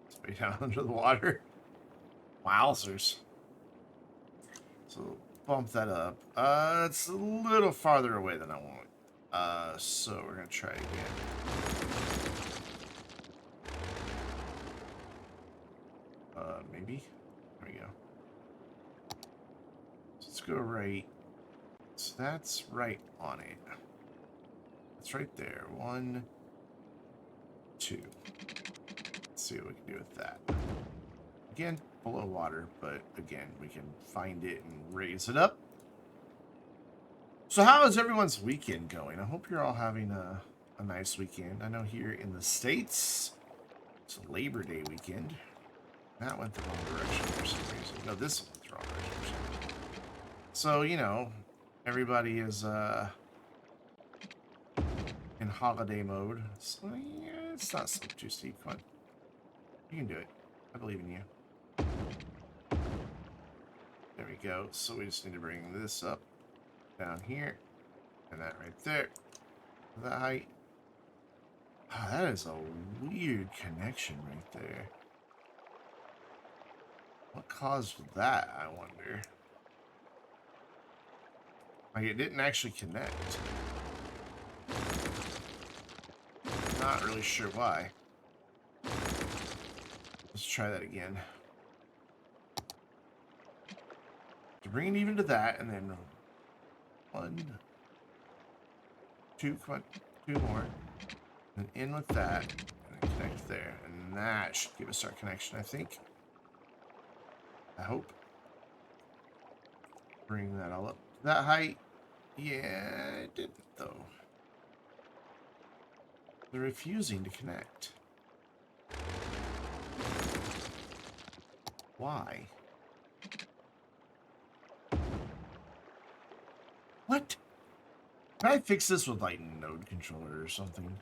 It's way down under the water. Wowzers. So bump that up. It's a little farther away than I want. So we're gonna try again. Maybe. There we go. So let's go right. So that's right on it. It's right there. 1, 2. Let's see what we can do with that. Again, below water, but again, we can find it and raise it up. So how is everyone's weekend going? I hope you're all having a nice weekend. I know here in the States, it's a Labor Day weekend. That went the wrong direction for some reason. No, this went the wrong direction for some reason. So, you know, everybody is in holiday mode. So, yeah, it's not so too steep. Come on. You can do it. I believe in you. There we go. So we just need to bring this up down here. And that right there. That height. Oh, that is a weird connection right there. What caused that, I wonder? Like, it didn't actually connect. Not really sure why. Let's try that again. To bring it even to that, and then 1, 2, come on, 2 more. And in with that, and then connect there. And that should give us our connection, I think. I hope. Bring that all up to that height. Yeah, it didn't, though. They're refusing to connect. Why? What? Can I fix this with, like, node controller or something?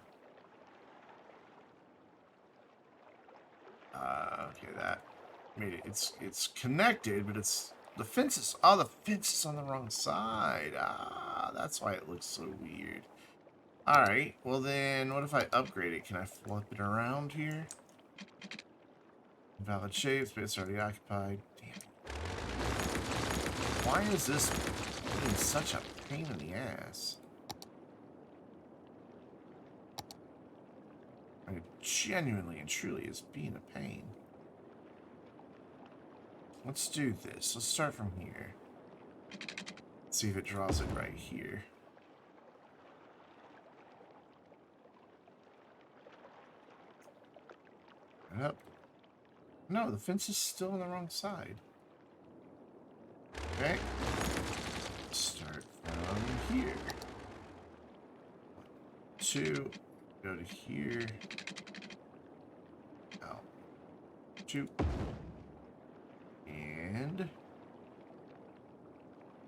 Okay, that made it. It's connected, but it's the fence is. Oh, the fence is on the wrong side. Ah, that's why it looks so weird. All right. Well, then, what if I upgrade it? Can I flip it around here? Invalid shape. Space already occupied. Damn it. Why is this being such a pain in the ass? I mean, genuinely and truly is being a pain. Let's do this. Let's start from here. Let's see if it draws it right here. Yep. No, the fence is still on the wrong side. Okay. Start from here. 2. Go to here. Out. 2. And...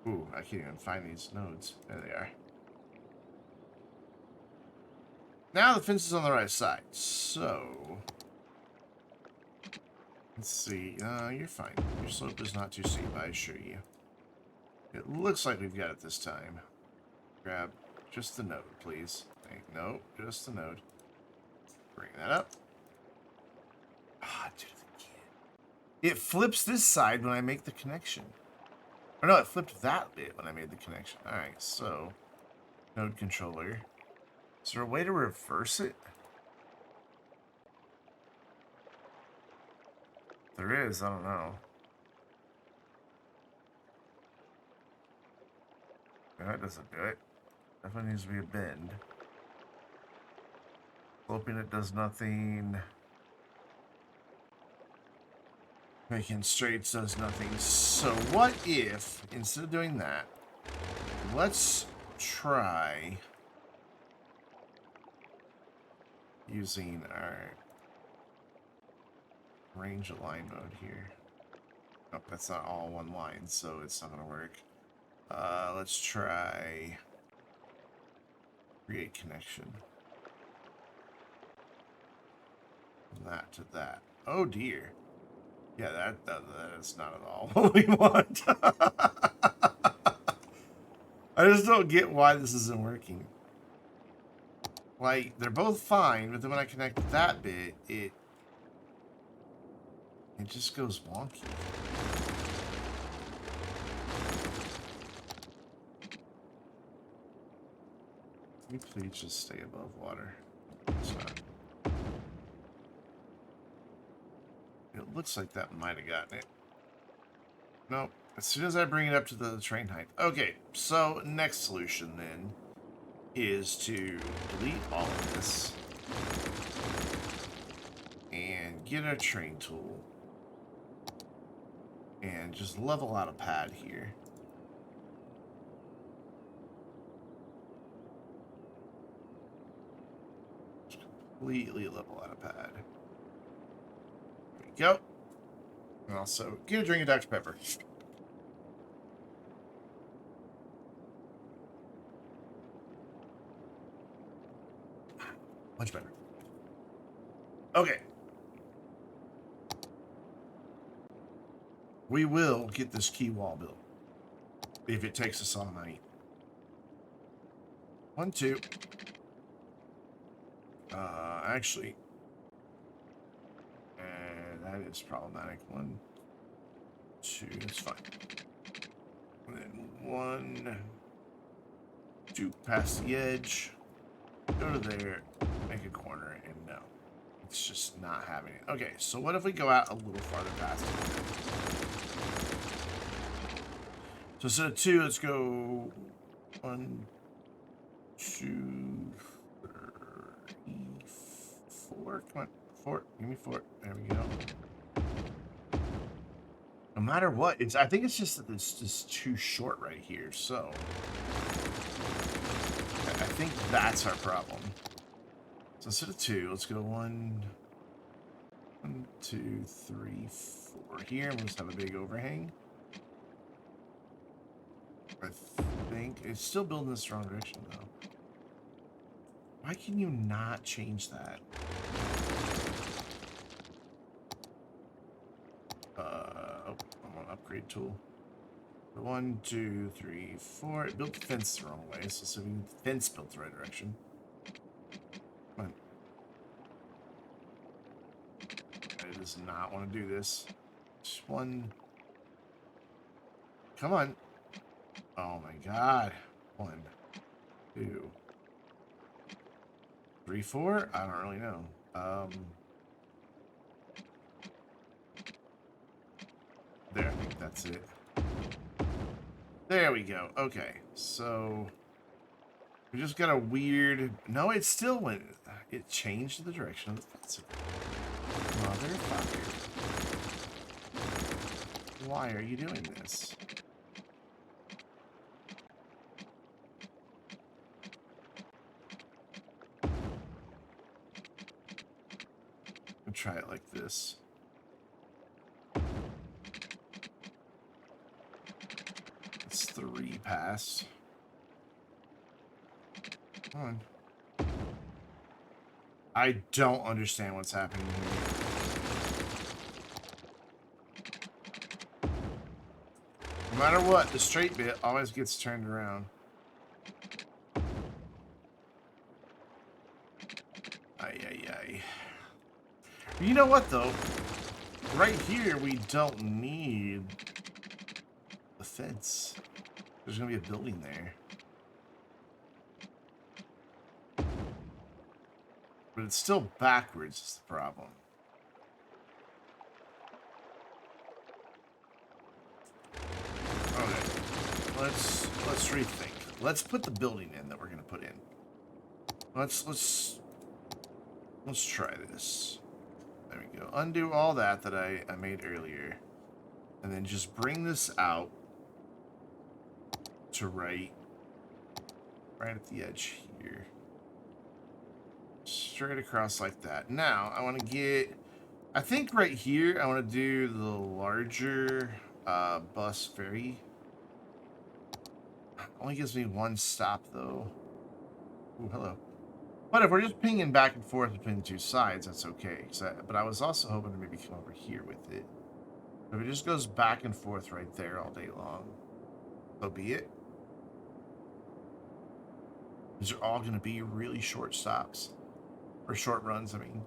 Ooh, I can't even find these nodes. There they are. Now the fence is on the right side. So... Let's see. You're fine. Your slope is not too steep, I assure you. It looks like we've got it this time. Grab just the node, please. No, just the node. Bring that up. Ah, dude, it flips this side when I make the connection. Or no, it flipped that bit when I made the connection. Alright, so... Node controller. Is there a way to reverse it? There is, I don't know. That doesn't do it. Definitely needs to be a bend. Sloping it does nothing. Making straights does nothing. So what if, instead of doing that, let's try using our range align mode here. Oh, that's not all one line, so it's not going to work. Let's try create connection. From that to that. Oh dear. Yeah, that is not at all what we want. I just don't get why this isn't working. Like, they're both fine, but then when I connect that bit, it just goes wonky. Can you please just stay above water? It's not. It It looks like that might have gotten it. Nope. As soon as I bring it up to the train height. Okay, so next solution then is to delete all of this and get a train tool and just level out a pad here. Just completely level out a pad. There we go. And also get a drink of Dr. Pepper. Much better. Okay. We will get this key wall built. If it takes us all night. 1, 2. Actually. That is problematic. 1, 2. That's fine. And then 1. 2 past the edge. Go to there. Make a corner. And no. It's just not having it. Okay, so what if we go out a little farther past it? So instead of 2, let's go 1, 2, 3, 4. Come on, 4. Give me 4. There we go. No matter what, I think it's just that it's just too short right here. So I think that's our problem. So instead of 2, let's go 1, 2, 3, 4 here. We'll just have a big overhang. I think it's still building this wrong direction though. Why can you not change that? Oh, I'm on upgrade tool. 1, 2, 3, 4. It built the fence the wrong way, so we need the fence built the right direction. Come on. It does not want to do this. Just 1. Come on. Oh my god. 1, 2, 3, 4? I don't really know. There, I think that's it. There we go. Okay, so we just got a weird... No, it still went... It changed the direction of the fence. Motherfucker. Why are you doing this? Try it like this. It's 3 pass. Come on. I don't understand what's happening here. No matter what, the straight bit always gets turned around. Ay, ay, ay. You know what, though? Right here, we don't need the fence. There's going to be a building there. But it's still backwards is the problem. Okay. Let's rethink. Let's put the building in that we're going to put in. Let's try this. There we go. Undo all that I made earlier. And then just bring this out to right at the edge here. Straight across like that. Now, I want to get... I think right here, I want to do the larger bus ferry. Only gives me 1 stop, though. Ooh, hello. But if we're just pinging back and forth between the 2 sides, that's okay. But I was also hoping to maybe come over here with it. If it just goes back and forth right there all day long, so be it. These are all going to be really short stops. Or short runs, I mean.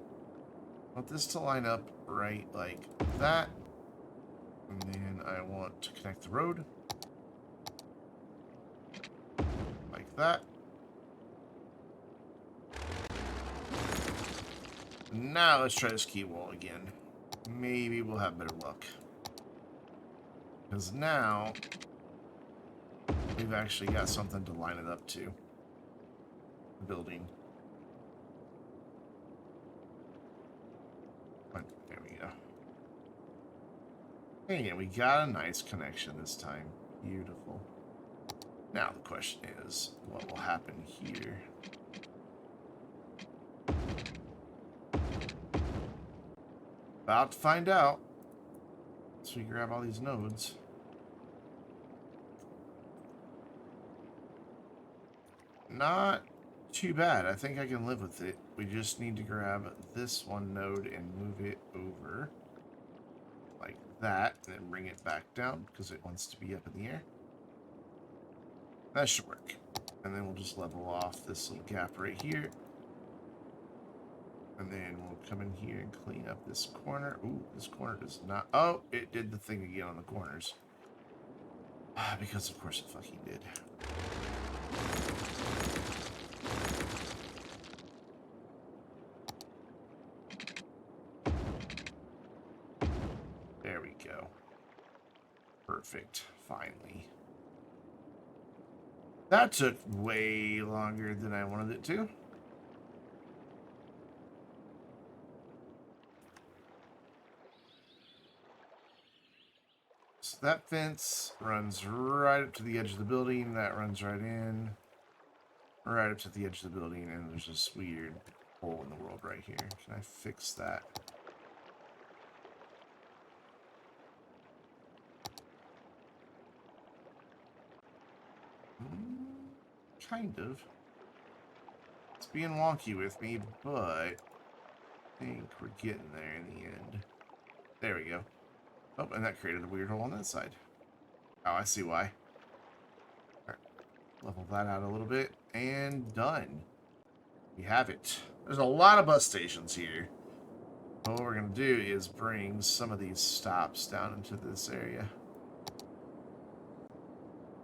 I want this to line up right like that. And then I want to connect the road. Like that. Now let's try this key wall again. maybe we'll have better luck. Because now we've actually got something to line it up to. The building. There we go. Hey, we got a nice connection this time. Beautiful. Now the question is, what will happen here? About to find out. So we grab all these nodes. Not too bad. I think I can live with it. We just need to grab this one node and move it over like that, and then bring it back down because it wants to be up in the air. That should work. And then we'll just level off this little gap right here. And then we'll come in here and clean up this corner. Ooh, this corner does not... Oh, it did the thing again on the corners. Because of course it fucking did. There we go. Perfect. Finally. That took way longer than I wanted it to. So that fence runs right up to the edge of the building. That runs right in. Right up to the edge of the building. And there's this weird hole in the world right here. Can I fix that? Kind of. It's being wonky with me, but I think we're getting there in the end. There we go. Oh, and that created a weird hole on that side. Oh, I see why. All right. Level that out a little bit, and done. We have it. There's a lot of bus stations here. What we're going to do is bring some of these stops down into this area.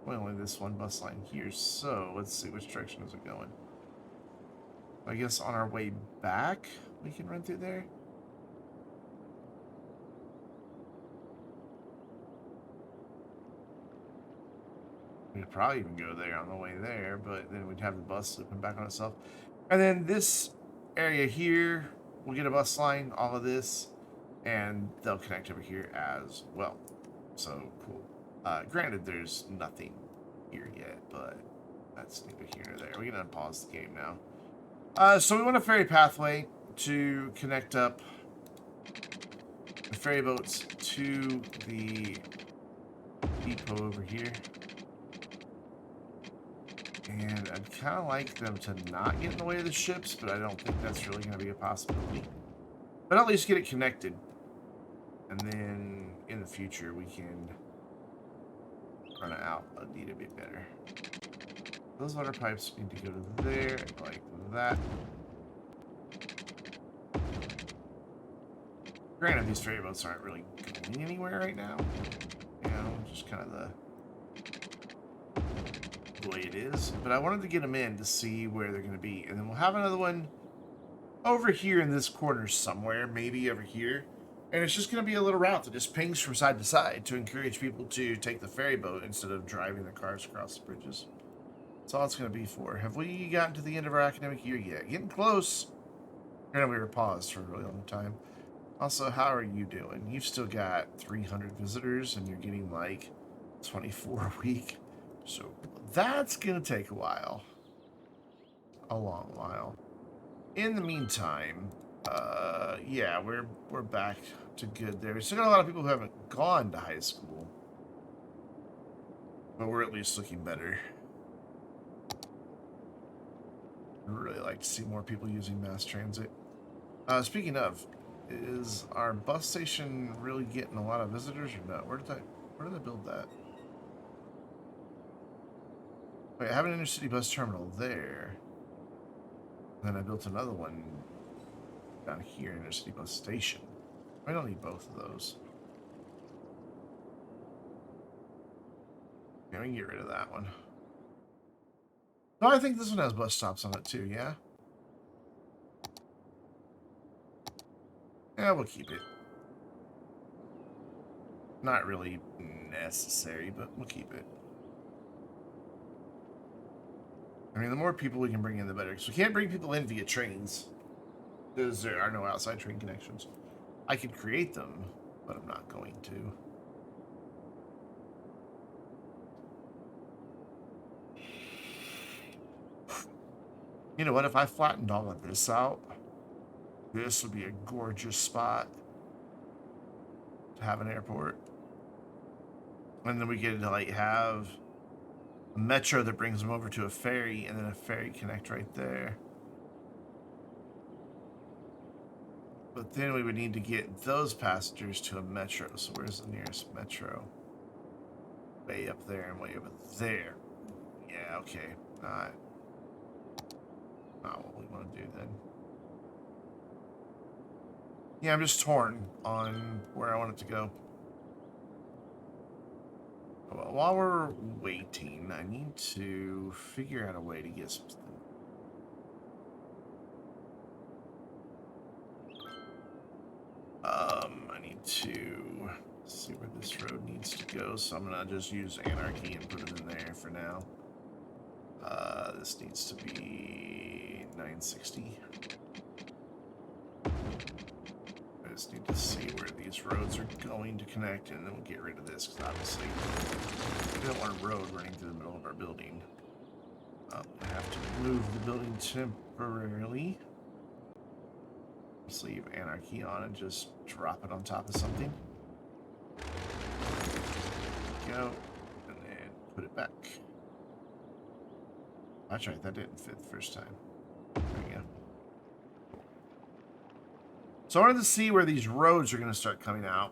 Well, only this one bus line here, so let's see which direction is it going. I guess on our way back, we can run through there. We could probably even go there on the way there, but then we'd have the bus looping back on itself. And then this area here, we'll get a bus line, all of this, and they'll connect over here as well. So, cool. Granted, there's nothing here yet, but that's neither here nor there. We're going to unpause the game now. So we want a ferry pathway to connect up the ferry boats to the depot over here. And I'd kind of like them to not get in the way of the ships, but I don't think that's really going to be a possibility. But at least get it connected. And then in the future, we can run it out a bit better. Those water pipes need to go to there, like that. Granted, these ferry boats aren't really going anywhere right now. You know, just kind of the way it is. But I wanted to get them in to see where they're going to be. And then we'll have another one over here in this corner somewhere, maybe over here. And it's just going to be a little route that just pings from side to side to encourage people to take the ferry boat instead of driving their cars across the bridges. That's all it's going to be for. Have we gotten to the end of our academic year yet? Getting close. Granted, we were paused for a really long time. Also, how are you doing? You've still got 300 visitors, and you're getting like 24 a week. So that's going to take a while. A long while. In the meantime, yeah, we're back to good there. We still got a lot of people who haven't gone to high school. But we're at least looking better. I'd really like to see more people using mass transit. Speaking of, is our bus station really getting a lot of visitors or not? Where did I build that? Wait, I have an intercity bus terminal there. Then I built another one down here, intercity bus station. I don't need both of those. Yeah, we can get rid of that one. No, I think this one has bus stops on it too, yeah? Yeah, we'll keep it. Not really necessary, but we'll keep it. I mean, the more people we can bring in, the better. Because we can't bring people in via trains. Because there are no outside train connections. I could create them, but I'm not going to. You know what? If I flattened all of this out, this would be a gorgeous spot to have an airport. And then we could like have a metro that brings them over to a ferry, and then a ferry connect right there. But then we would need to get those passengers to a metro. So where's the nearest metro? Way up there and way over there. Yeah, okay. Not what we want to do then. Yeah, I'm just torn on where I want it to go. Well, while we're waiting, I need to figure out a way to get something. I need to see where this road needs to go, so I'm gonna just use anarchy and put it in there for now. This needs to be 960. I just need to see where these roads are going to connect, and then we'll get rid of this, because obviously we don't want a road running through the middle of our building. I have to move the building temporarily. Let's leave anarchy on and just drop it on top of something. Go, and then put it back. That's right, that didn't fit the first time. There we go. So I wanted to see where these roads are going to start coming out.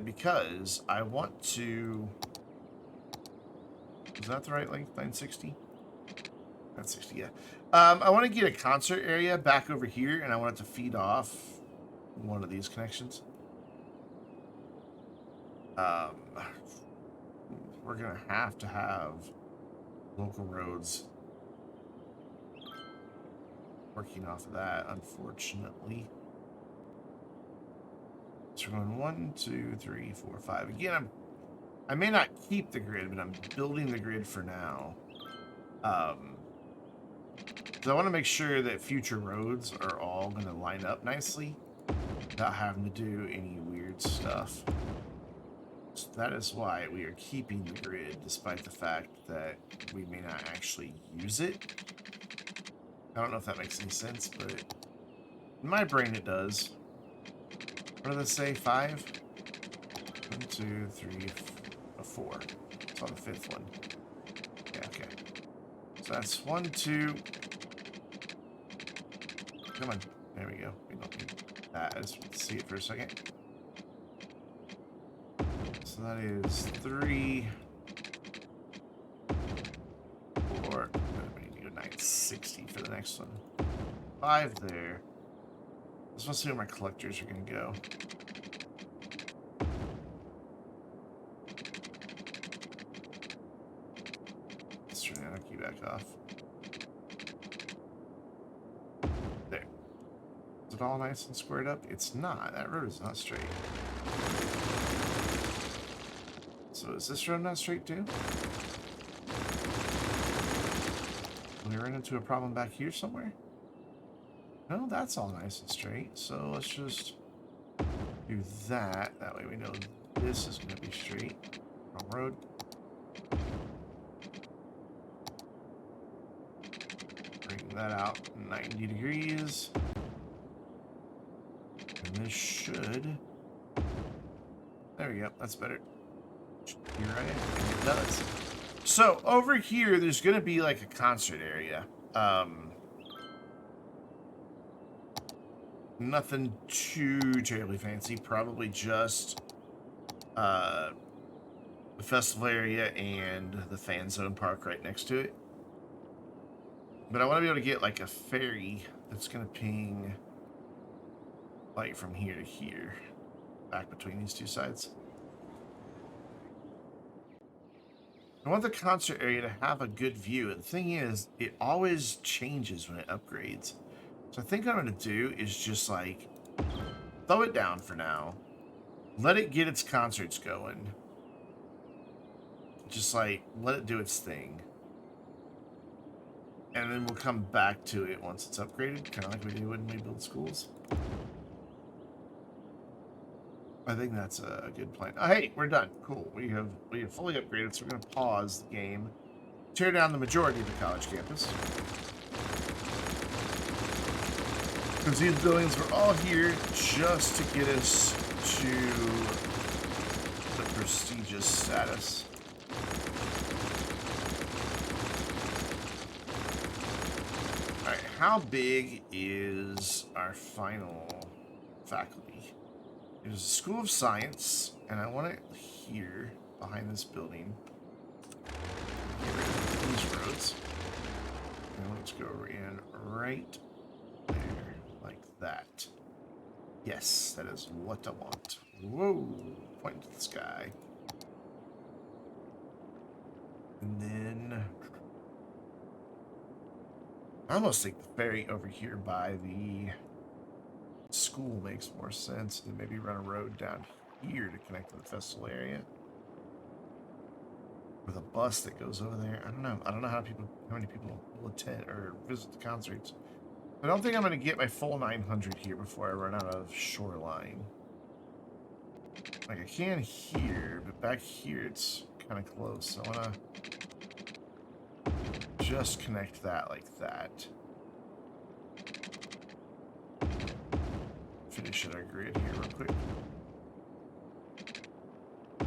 Because I want to... Is that the right length? 960? 960, yeah. I want to get a concert area back over here, and I want it to feed off one of these connections. We're going to have local roads working off of that, unfortunately. So we're going 1, 2, 3, 4, 5. Again, I may not keep the grid, but I'm building the grid for now. So I want to make sure that future roads are all going to line up nicely without having to do any weird stuff. So that is why we are keeping the grid, despite the fact that we may not actually use it. I don't know if that makes any sense, but in my brain it does. What do they say? 5? 1, 2, 3, 4. It's on the 5th one. Yeah, okay. So that's 1, 2. Come on. There we go. We don't need that. I just want to see it for a second. So that is 3, 4. We need to go 960 for the next one. 5 there. I just want to see where my collectors are going to go. Let's turn anarchy back off. There. Is it all nice and squared up? It's not. That road is not straight. So is this road not straight too? Will we run into a problem back here somewhere? No, that's all nice and straight. So let's just do that. That way we know this is going to be straight. Wrong road. Bring that out 90 degrees. And this should... There we go. That's better. You're right. And it does. So over here, there's going to be like a concert area. Nothing too terribly fancy. Probably just the festival area and the fan zone park right next to it. But I want to be able to get like a ferry that's going to ping like from here to here, back between these two sides. I want the concert area to have a good view. And the thing is, it always changes when it upgrades. So I think what I'm going to do is just like throw it down for now. Let it get its concerts going. Just like, let it do its thing. And then we'll come back to it once it's upgraded, kind of like we do when we build schools. I think that's a good plan. Oh, hey, we're done. Cool. We have fully upgraded, so we're going to pause the game. Tear down the majority of the college campus. Because these buildings were all here just to get us to the prestigious status. Alright, how big is our final faculty? It is a School of Science, and I want it here, behind this building. Get rid of these roads. And let's go in right there, like that. Yes, that is what I want. Whoa, point to the sky. And then I almost think the ferry over here by the school makes more sense than maybe run a road down here to connect to the festival area. With a bus that goes over there. I don't know. I don't know how many people will attend or visit the concerts. I don't think I'm going to get my full 900 here before I run out of shoreline. Like I can here, but back here it's kind of close. I want to just connect that like that. Finish our grid here real quick.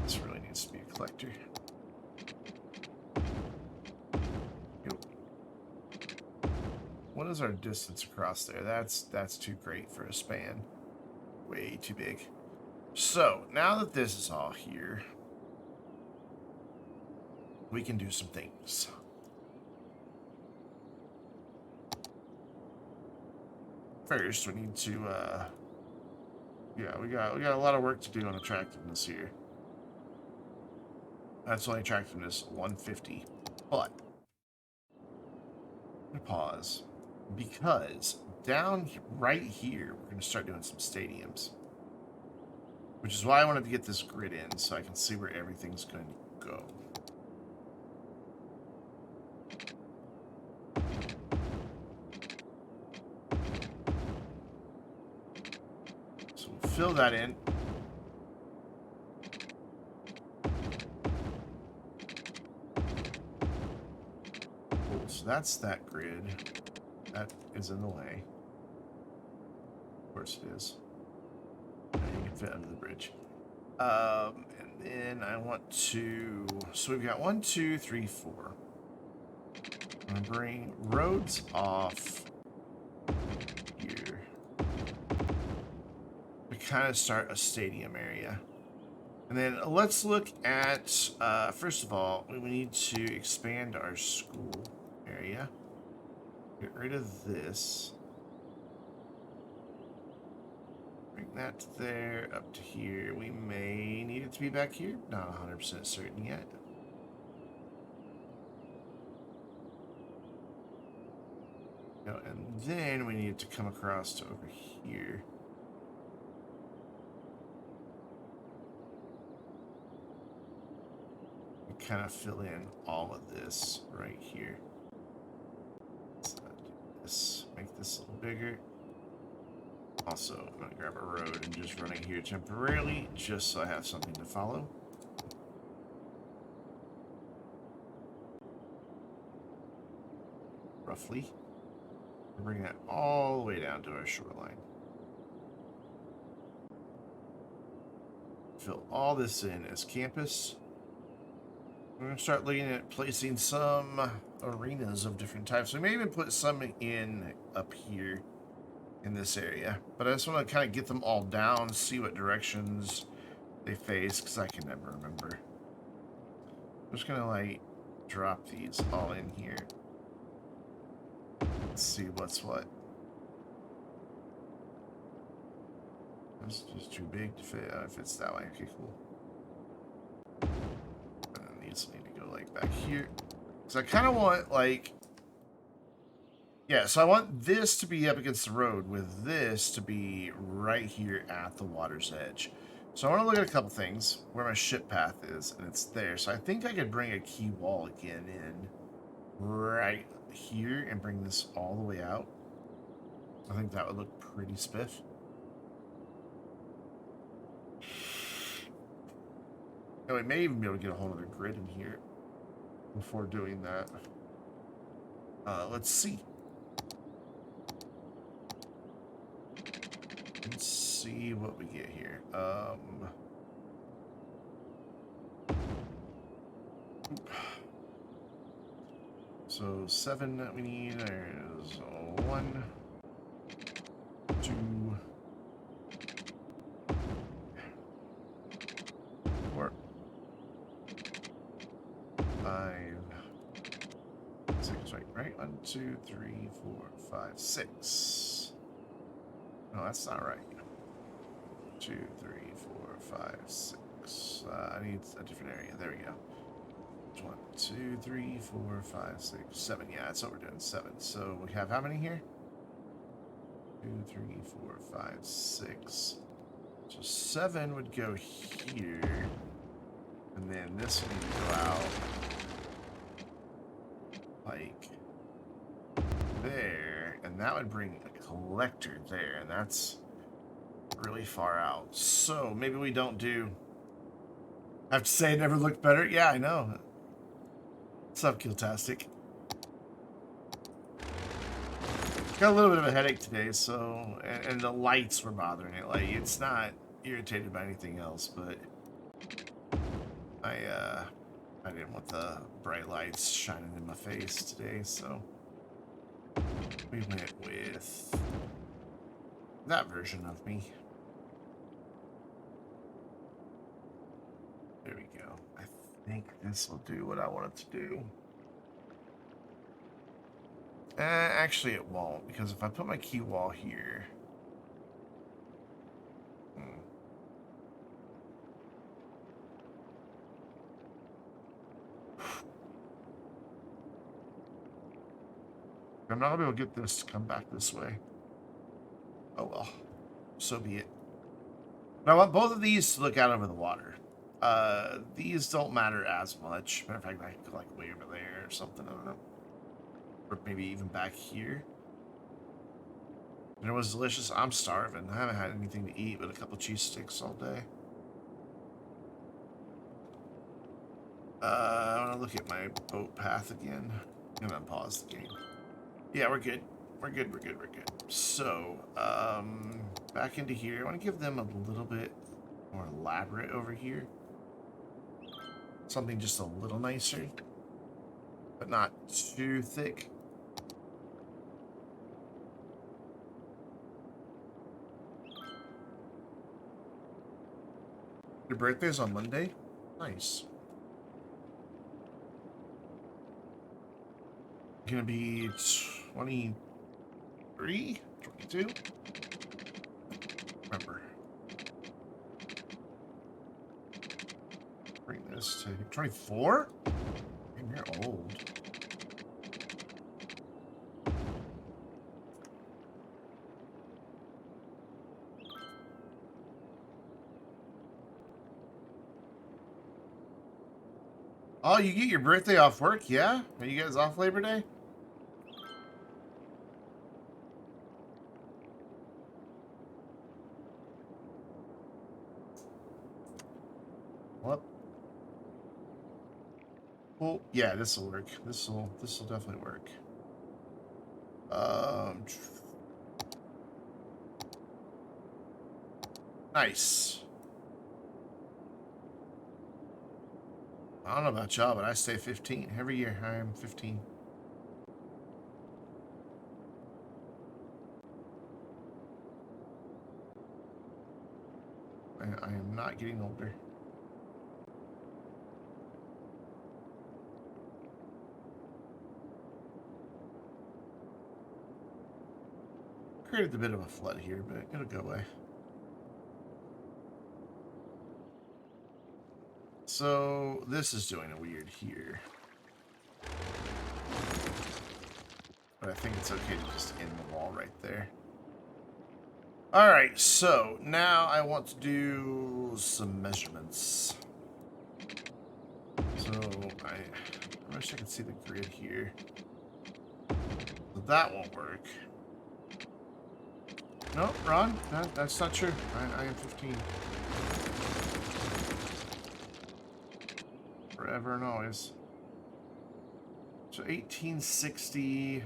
This really needs to be a collector. What is our distance across there? That's too great for a span. Way too big. So, now that this is all here, we can do some things. First, we need to, yeah, we got a lot of work to do on attractiveness here. That's only attractiveness 150, but I'm gonna pause because down right here we're gonna start doing some stadiums, which is why I wanted to get this grid in so I can see where everything's going to go. So we'll fill that in. Cool, so that's that grid. That is in the way. Of course it is. You can fit under the bridge. And then I want to... So we've got 1, 2, 3, 4. I'm going to bring roads off here. We kind of start a stadium area. And then let's look at... first of all, we need to expand our school area. Get rid of this. Bring that to there, up to here. We may need it to be back here. Not 100% certain yet. No, and then we need it to come across to over here. And kind of fill in all of this right here. Make this a little bigger. Also, I'm going to grab a road and just run it here temporarily, just so I have something to follow. Roughly. Bring that all the way down to our shoreline. Fill all this in as campus. We're going to start looking at placing some arenas of different types. We may even put some in up here in this area. But I just want to kind of get them all down, see what directions they face, because I can never remember. I'm just going to, like, drop these all in here. Let's see what's what. That's just too big to fit. If it's that way, okay, cool. And then these need to go, like, back here. So I kind of want, like... Yeah, so I want this to be up against the road with this to be right here at the water's edge. So I want to look at a couple things. Where my ship path is, and it's there. So I think I could bring a key wall again in right here and bring this all the way out. I think that would look pretty spiff. And we may even be able to get a whole other grid in here before doing that. Let's see. Let's see what we get here. So 7 that we need. There's 1, 2, 4, 5, 6. Right? 1, 2, 3, 4, 5, 6. No, that's not right. 2, 3, 4, 5, 6. I need a different area. There we go. 1, 2, 3, 4, 5, 6, 7. Yeah, that's what we're doing. 7. So we have how many here? 2, 3, 4, 5, 6. So 7 would go here. And then this would need to go out like there. And that would bring a collector there. And that's really far out. So maybe we don't do... I have to say it never looked better. Yeah, I know. What's up, Killtastic? Got a little bit of a headache today, so... And the lights were bothering it. Like, it's not irritated by anything else, but... I didn't want the bright lights shining in my face today, so... We went with... that version of me. There we go. I think this will do what I want it to do. Actually, it won't, because if I put my key wall here... I'm not going to be able to get this to come back this way. Oh well. So be it. But I want both of these to look out over the water. These don't matter as much. Matter of fact, I could go like way over there or something. I don't know. Or maybe even back here. Dinner was delicious. I'm starving. I haven't had anything to eat but a couple cheese sticks all day. I want to look at my boat path again. And then pause the game. Yeah, we're good. We're good. So, back into here. I want to give them a little bit more elaborate over here. Something just a little nicer, but not too thick. Your birthday's on Monday? Nice. Gonna be 23? 22? Remember. Bring this to 24? Man, you're old. Oh, you get your birthday off work? Yeah? Are you guys off Labor Day? What? Well, yeah, this will work. This will definitely work. Nice. I don't know about y'all, but I stay 15 every year. I am 15. I am not getting older. Created a bit of a flood here, but it'll go away. So this is doing a weird here. But I think it's okay to just end the wall right there. All right, so now I want to do some measurements. So I wish I could see the grid here. So that won't work. No, Ron, that's not true. I am 15. Forever and always. So 1860,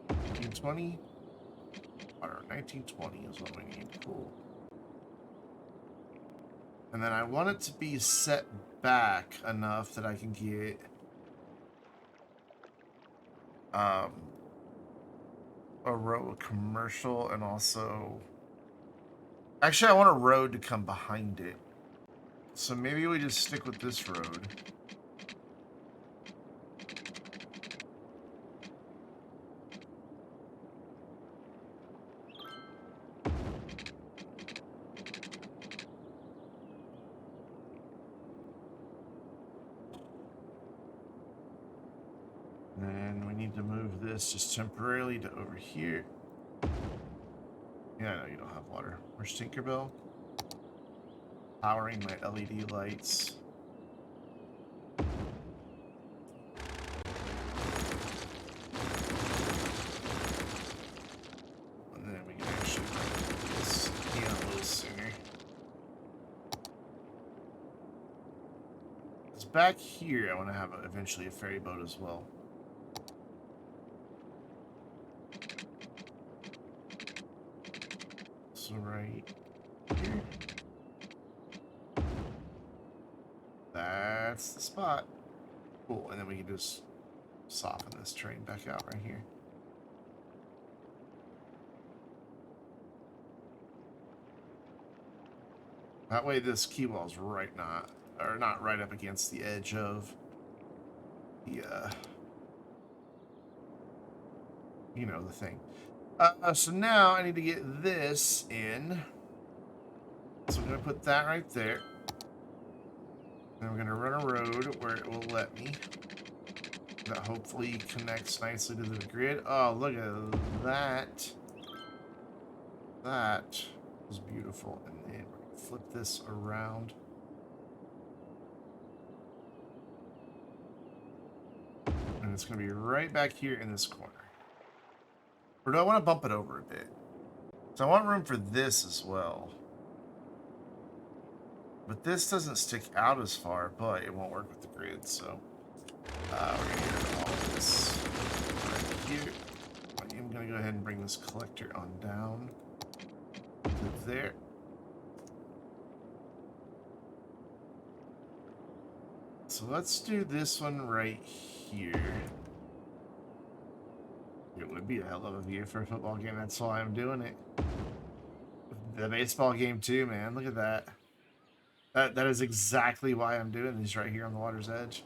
1920, or 1920 is what we need. Cool. And then I want it to be set back enough that I can get a row of commercial and also... Actually, I want a road to come behind it. So maybe we just stick with this road. And we need to move this just temporarily to over here. Yeah, I know you don't have water. Where's Tinkerbell? Powering my LED lights. And then we can actually do this a little sooner. Because back here, I want to have eventually a ferry boat as well. So right here. That's the spot. Cool, and then we can just soften this train back out right here. That way this key wall's not right up against the edge of the you know, the thing. So now I need to get this in. So I'm gonna put that right there. Then we're gonna run a road where it will let me. That hopefully connects nicely to the grid. Oh, look at that. That was beautiful. And then we're gonna flip this around. And it's gonna be right back here in this corner. Or do I want to bump it over a bit? So I want room for this as well. But this doesn't stick out as far, but it won't work with the grid, so we're gonna get all this right here. I'm gonna go ahead and bring this collector on down to there. So let's do this one right here. It would be a hell of a view for a football game. That's why I'm doing it. The baseball game too, man. Look at that. That is exactly why I'm doing these right here on the water's edge.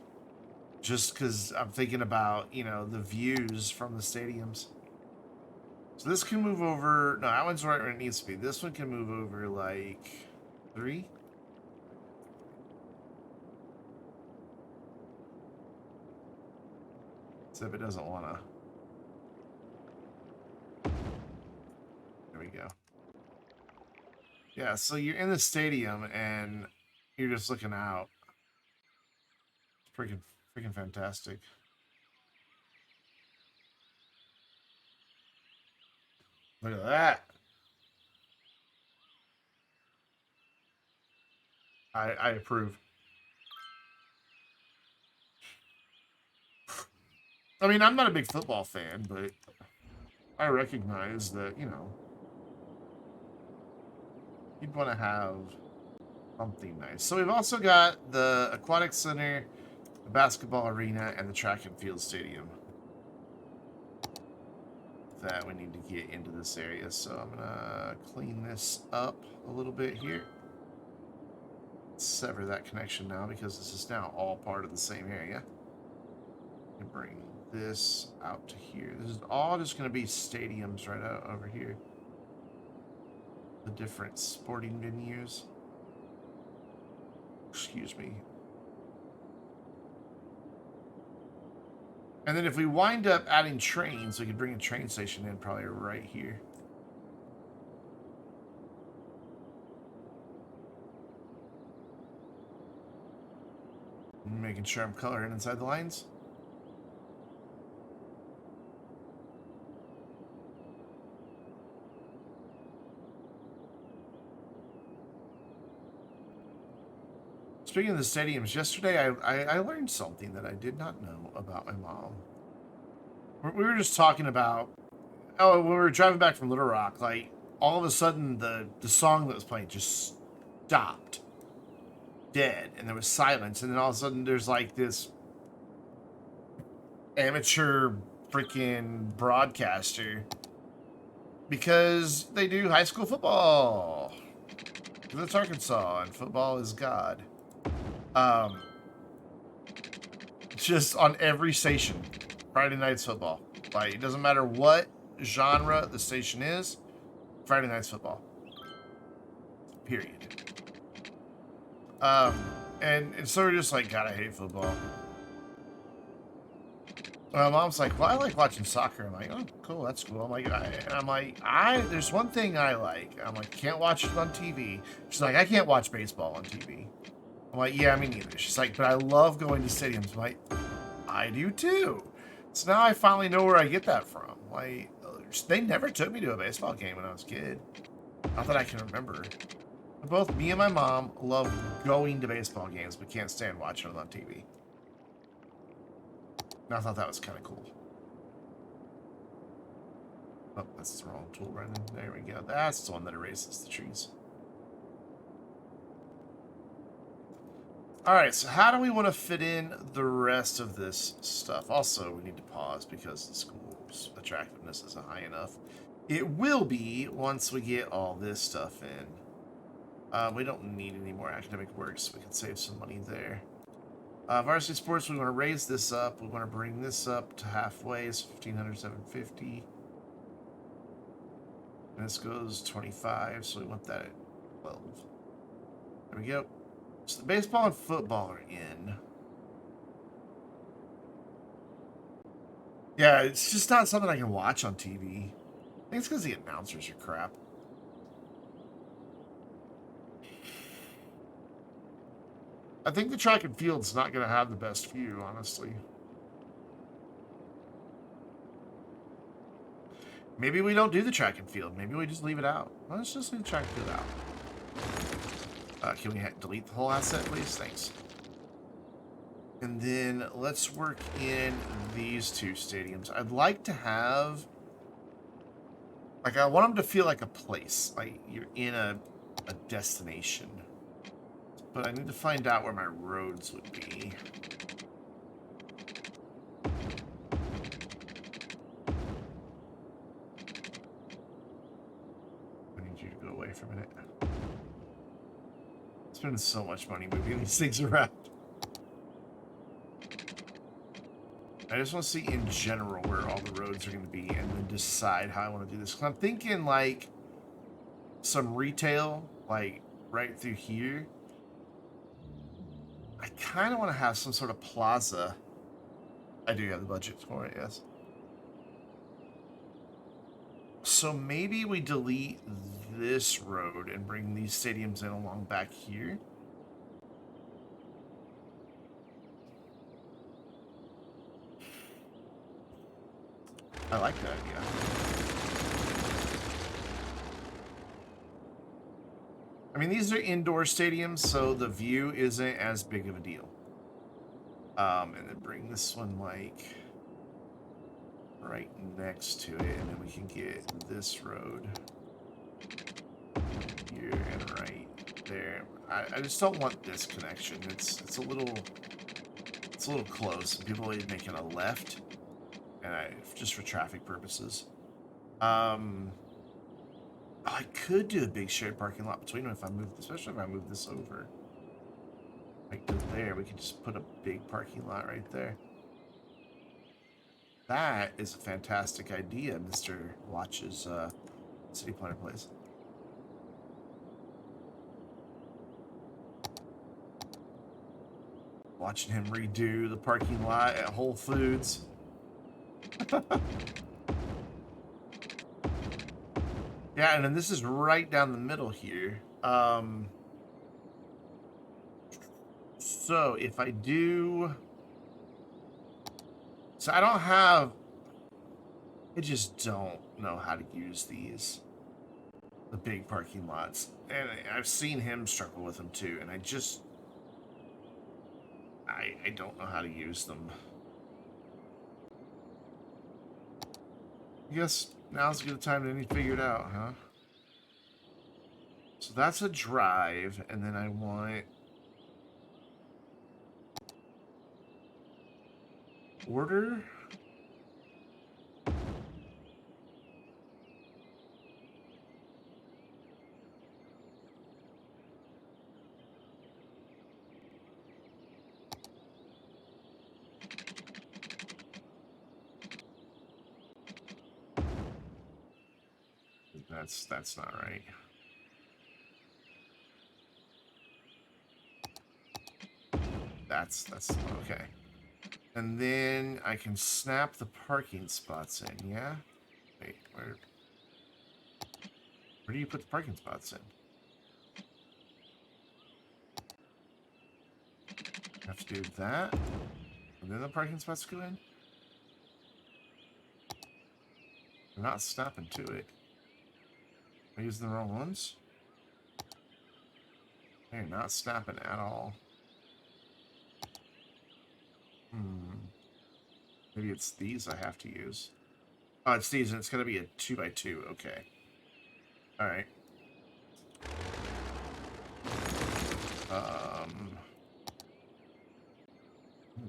Just because I'm thinking about, you know, the views from the stadiums. So this can move over... No, that one's right where it needs to be. This one can move over, like, 3. Except it doesn't want to... There we go. Yeah, so you're in the stadium, and you're just looking out. It's freaking fantastic. Look at that. I approve. I mean, I'm not a big football fan, but I recognize that, you know, you'd want to have something nice. So we've also got the aquatic center, the basketball arena, and the track and field stadium that we need to get into this area. So I'm gonna clean this up a little bit here. Sever that connection now because this is now all part of the same area. And bring this out to here. This is all just going to be stadiums right out over here. The different sporting venues. Excuse me. And then if we wind up adding trains, we could bring a train station in probably right here. Making sure I'm coloring inside the lines. Speaking of the stadiums, yesterday I learned something that I did not know about my mom. We were just talking about, oh, when we were driving back from Little Rock, like, all of a sudden the song that was playing just stopped. Dead. And there was silence. And then all of a sudden there's like this amateur freaking broadcaster. Because they do high school football. Because it's Arkansas and football is God. Just on every station, Friday night's football. Like, it doesn't matter what genre the station is, Friday night's football. Period. And so we're just like, God, I hate football. My mom's like, well, I like watching soccer. I'm like, oh, cool, that's cool. I'm like, there's one thing I like. I'm like, can't watch it on TV. She's like, I can't watch baseball on TV. I'm like, yeah, me neither. She's like, but I love going to stadiums. I'm like, I do too. So now I finally know where I get that from. Like, they never took me to a baseball game when I was a kid. Not that I can remember. But both me and my mom love going to baseball games, but can't stand watching them on TV. And I thought that was kind of cool. Oh, that's the wrong tool right there. There we go. That's the one that erases the trees. Alright, so how do we want to fit in the rest of this stuff? Also, we need to pause because the school's attractiveness isn't high enough. It will be once we get all this stuff in. We don't need any more academic work, so we can save some money there. Varsity sports, we want to raise this up. We want to bring this up to halfway, so 1,500, 750. And this goes 25, so we want that at 12. There we go. So the baseball and football are in. Yeah, it's just not something I can watch on TV. I think it's because the announcers are crap. I think the track and field's not going to have the best view, honestly. Maybe we don't do the track and field. Maybe we just leave it out. Let's just leave the track and field out. Can we delete the whole asset, please? Thanks. And then let's work in these two stadiums. I'd like to have... Like, I want them to feel like a place. Like, you're in a destination. But I need to find out where my roads would be. I need you to go away for a minute. Spending so much money moving these things around. I just want to see in general where all the roads are going to be and then decide how I want to do this. 'Cause I'm thinking like some retail, like right through here. I kind of want to have some sort of plaza. I do have the budget for it, yes. So maybe we delete this road and bring these stadiums in along back here. I like that idea. I mean, these are indoor stadiums, so the view isn't as big of a deal. And then bring this one, like, right next to it, and then we can get this road here and right there. I just don't want this connection. It's a little close. People are making a left, and just for traffic purposes. I could do a big shared parking lot between them if I move, especially if I move this over. Like to there, we could just put a big parking lot right there. That is a fantastic idea, Mr. Watch's City Planner Place. Watching him redo the parking lot at Whole Foods. Yeah, and then this is right down the middle here. So if I do... So I don't have... I just don't know how to use these. The big parking lots. And I've seen him struggle with them too. And I just... I don't know how to use them. I guess now's a good time to figure it out, huh? So that's a drive, and then I want... Order? That's not right. That's okay. And then I can snap the parking spots in, yeah? Wait, where do you put the parking spots in? I have to do that, and then the parking spots go in? I'm not snapping to it. Am I using the wrong ones? They're not snapping at all. Maybe it's these I have to use. Oh, it's these, and it's going to be a 2x2. Okay. All right.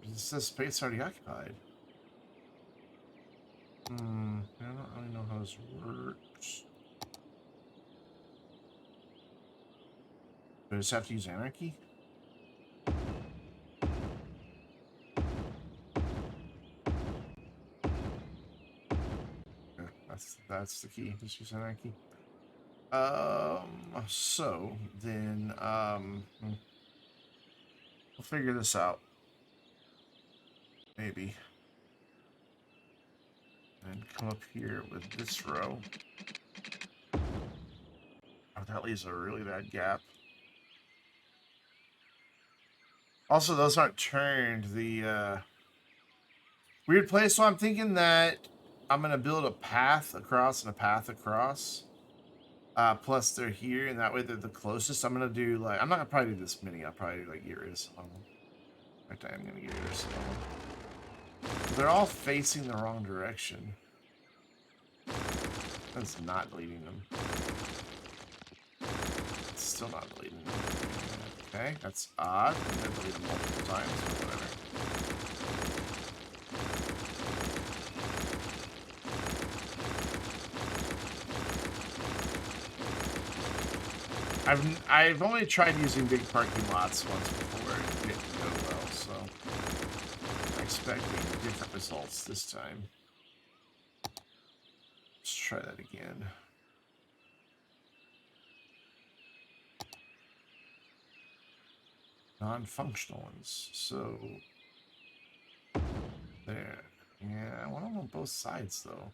It says space already occupied. I don't really know how this works. Do I just have to use anarchy? Yeah, that's the key. Just use anarchy. So then we'll figure this out. Maybe. And come up here with this row. Oh, that leaves a really bad gap. Also, those aren't turned. The weird place. So I'm thinking that I'm gonna build a path across and a path across. Plus they're here, and that way they're the closest. I'm gonna do like I'm not gonna probably do this many. I'll probably do, like get rid of some of them. In fact, I'm gonna get rid of some of them. They're all facing the wrong direction. That's not deleting them. It's still not deleting them. Okay, that's odd. I'm gonna delete them multiple times, but whatever. I've only tried using big parking lots once before. It didn't go well, so I'm expecting different results this time. Let's try that again. Non-functional ones. So there. Yeah, I want them on both sides though.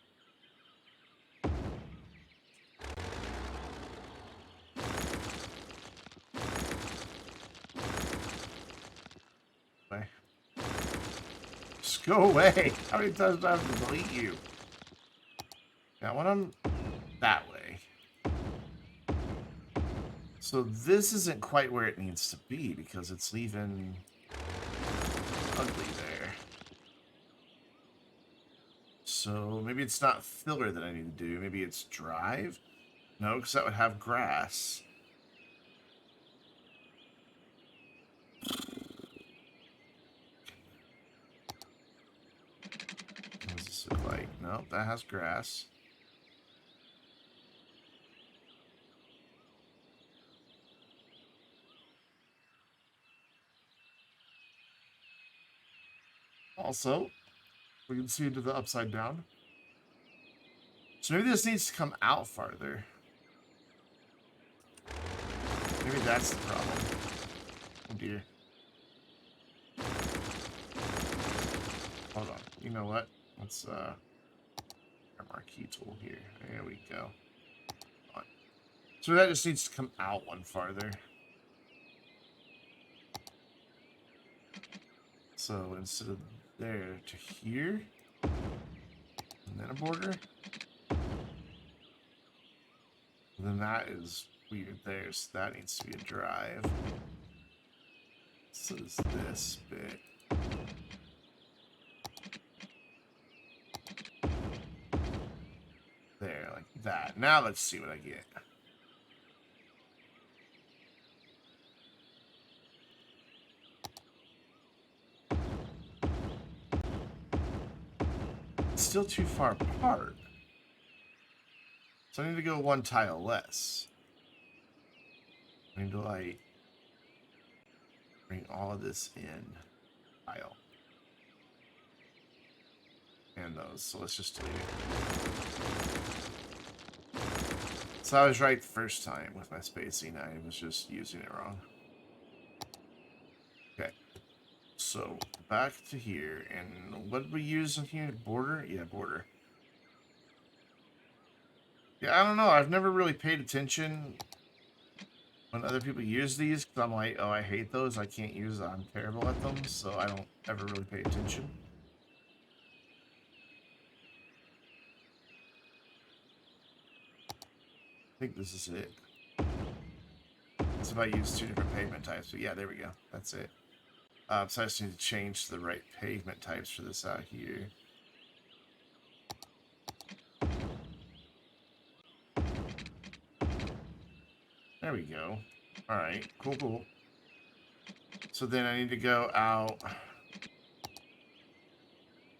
Just go away. How many times do I have to delete you? Yeah, I want them that way. So this isn't quite where it needs to be because it's leaving ugly there. So maybe it's not filler that I need to do. Maybe it's drive? No, because that would have grass. What does this look like? Nope, that has grass. Also, we can see into the upside down. So maybe this needs to come out farther. Maybe that's the problem. Oh dear. Hold on. You know what? Let's our marquee tool here. There we go. So that just needs to come out one farther. So instead of there to here, and then a border, and then that is weird there, so that needs to be a drive. So is this bit. There, like that. Now let's see what I get. It's still too far apart. So I need to go one tile less. I need to, like, bring all of this in. Tile. And those. So let's just delete it. So I was right the first time with my spacing. I was just using it wrong. Okay. So back to here. And what did we use in here? Border? Yeah, border. Yeah, I don't know. I've never really paid attention when other people use these, because I'm like, oh, I hate those. I can't use them. I'm terrible at them, so I don't ever really pay attention. I think this is it. So if I use two different pavement types, but yeah, there we go. That's it. So I just need to change the right pavement types for this out here. There we go. All right, cool, cool. So then I need to go out.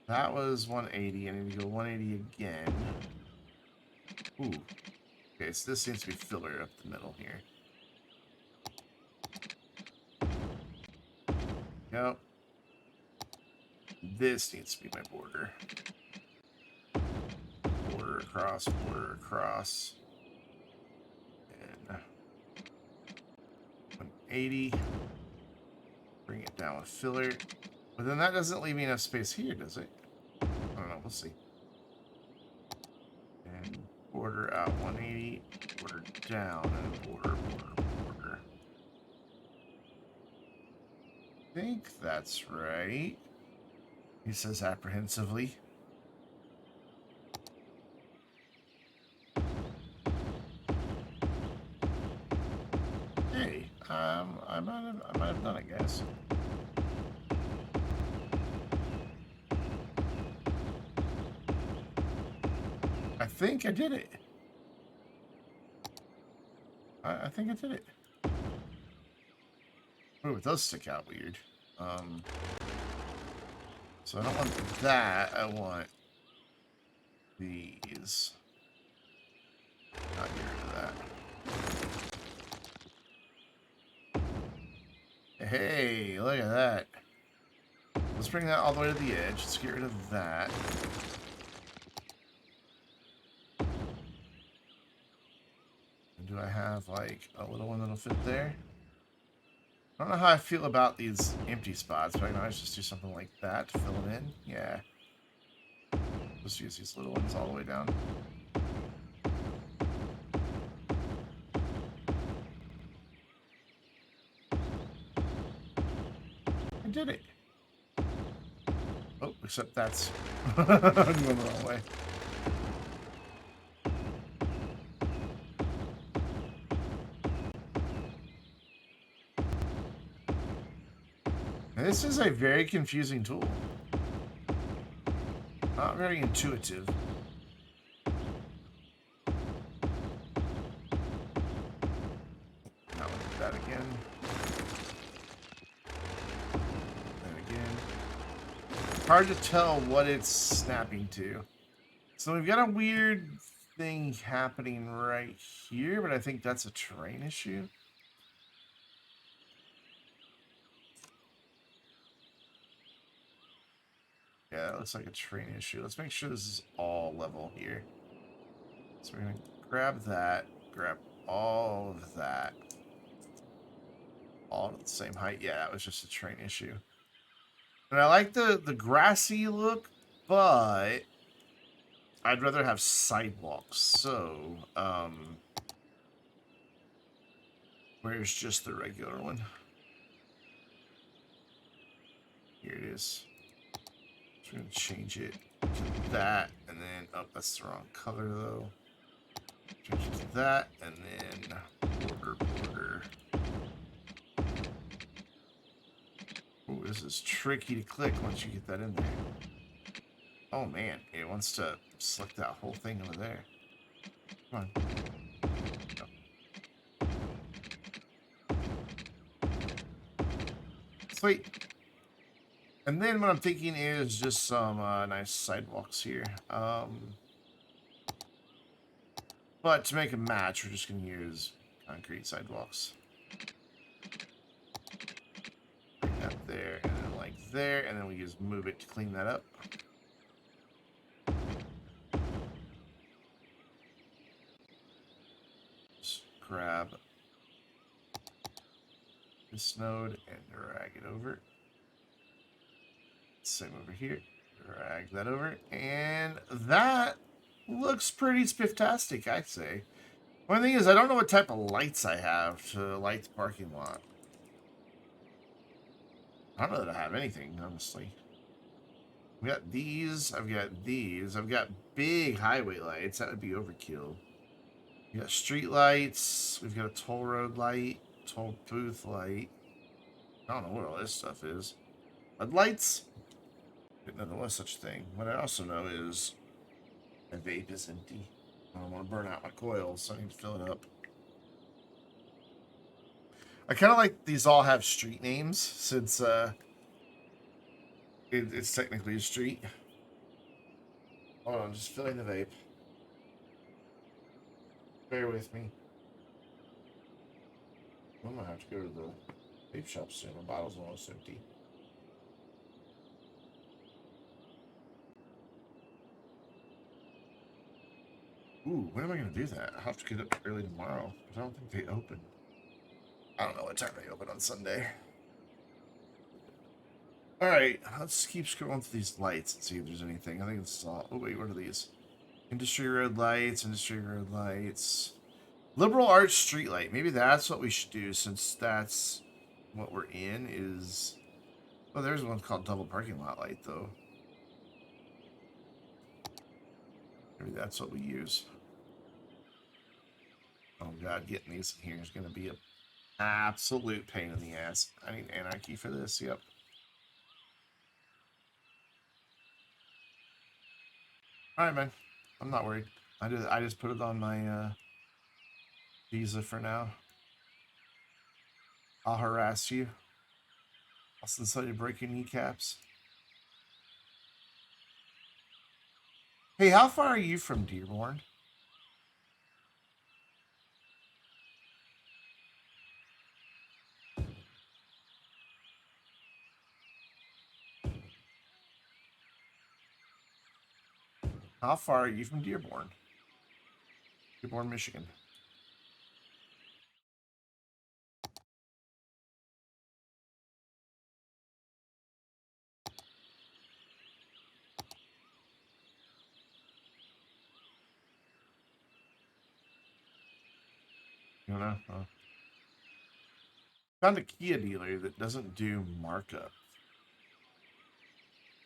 That was 180. I need to go 180 again. Ooh. Okay, so this seems to be filler up the middle here. Yep. This needs to be my border. Border across, border across. And 180. Bring it down with filler. But then that doesn't leave me enough space here, does it? I don't know. We'll see. And border out 180. Border down and border. I think that's right. He says apprehensively. Hey, I might have done it, guys. I think I did it. I think I did it. Oh, it does stick out weird. So I don't want that. I want these. Not get rid of that. Hey, look at that. Let's bring that all the way to the edge. Let's get rid of that. And do I have, like, a little one that'll fit there? I don't know how I feel about these empty spots, but I can always just do something like that to fill it in. Yeah. Just use these little ones all the way down. I did it. Oh, except that's going the wrong way. And this is a very confusing tool. Not very intuitive. Now we'll do that again. And again. Hard to tell what it's snapping to. So we've got a weird thing happening right here, but I think that's a terrain issue. Yeah, that looks like a terrain issue. Let's make sure this is all level here. So we're going to grab that, grab all of that. All at the same height. Yeah, that was just a terrain issue. And I like the grassy look, but I'd rather have sidewalks. So, where's just the regular one? Here it is. So we're going to change it to that, and then, oh, that's the wrong color, though. Change it to that, and then border. Oh, this is tricky to click once you get that in there. Oh, man, it wants to select that whole thing over there. Come on. Sweet. And then what I'm thinking is just some nice sidewalks here. But to make a match, we're just going to use concrete sidewalks. Like that there, and then like there, and then we just move it to clean that up. Just grab this node and drag it over. Same over here. Drag that over. And that looks pretty spifftastic, I'd say. One thing is, I don't know what type of lights I have to light the parking lot. I don't know that I have anything, honestly. We got these. I've got these. I've got big highway lights. That would be overkill. We got street lights. We've got a toll road light. Toll booth light. I don't know what all this stuff is. Lights. Didn't know there was such a thing. What I also know is my vape is empty. I don't want to burn out my coils, so I need to fill it up. I kind of like these all have street names, since it's technically a street. Hold on, just filling the vape. Bear with me. I'm gonna have to go to the vape shop soon. My bottle's almost empty. Ooh, when am I gonna do that? I'll have to get up early tomorrow. I don't think they open. I don't know what time they open on Sunday. Alright, let's keep scrolling through these lights and see if there's anything. I think it's all... Oh, wait, what are these? Industry road lights, industry road lights. Liberal arts street light. Maybe that's what we should do, since that's what we're in is... Oh, there's one called double parking lot light, though. Maybe that's what we use. Oh, God, getting these in here is going to be an absolute pain in the ass. I need anarchy for this, yep. Alright, man. I'm not worried. I just put it on my visa for now. I'll harass you. I'll send you break your kneecaps. Hey, how far are you from Dearborn? How far are you from Dearborn? Dearborn, Michigan. You know? Found a Kia dealer that doesn't do markup.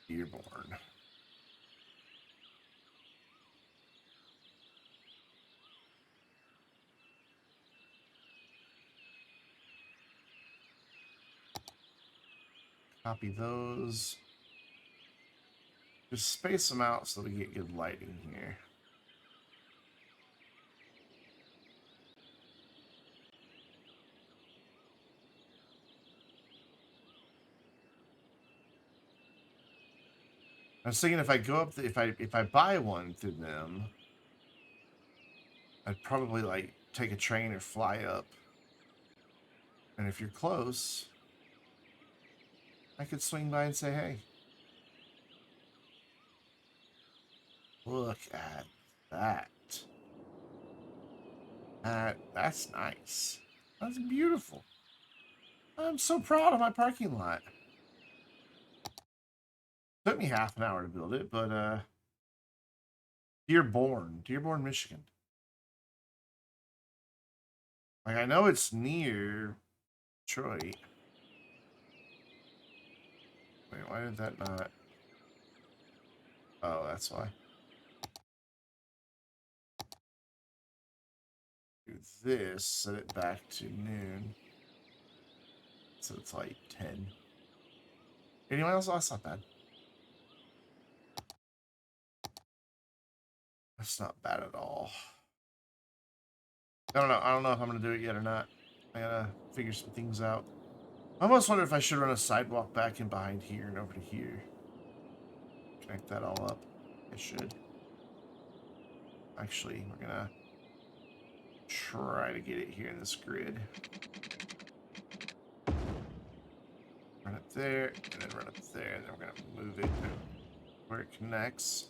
Dearborn. Copy those. Just space them out so we get good lighting here. I was thinking if I go up, if I buy one through them, I'd probably like take a train or fly up. And if you're close, I could swing by and say, hey. Look at that. That's nice. That's beautiful. I'm so proud of my parking lot. Took me half an hour to build it, but Dearborn, Michigan. Like, I know it's near Detroit. Wait, why did that not? Oh, that's why. Do this, set it back to noon. So it's like 10. Anyone else? Oh, that's not bad. That's not bad at all. I don't know. I don't know if I'm going to do it yet or not. I gotta figure some things out. I almost wonder if I should run a sidewalk back in behind here and over to here. Connect that all up. I should. Actually, we're gonna try to get it here in this grid. Run it there, and then run it there, and then we're gonna move it where it connects.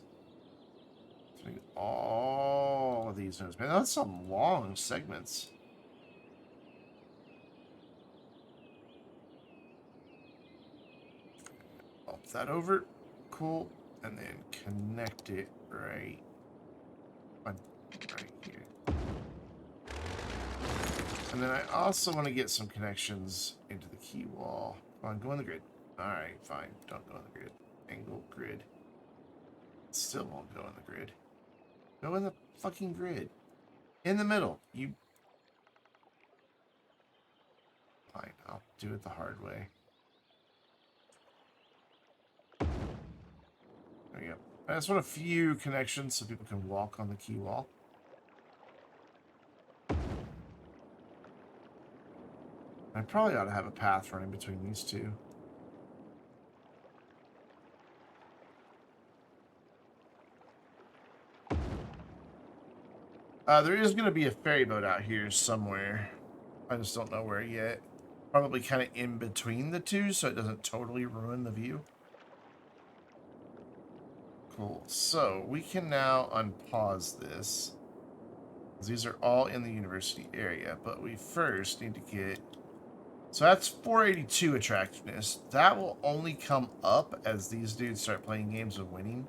So all of these nodes. Man, that's some long segments. Bump that over. Cool. And then connect it right here. And then I also want to get some connections into the key wall. Come on, go on the grid. Alright, fine. Don't go on the grid. Angle grid. Still won't go on the grid. Go in the fucking grid. In the middle. You... Fine, I'll do it the hard way. There we go. I just want a few connections so people can walk on the key wall. I probably ought to have a path running between these two. There is going to be a ferry boat out here somewhere. I just don't know where yet. Probably kind of in between the two so it doesn't totally ruin the view. Cool. So we can now unpause this. These are all in the university area, but we first need to get... So that's 482 attractiveness. That will only come up as these dudes start playing games of winning.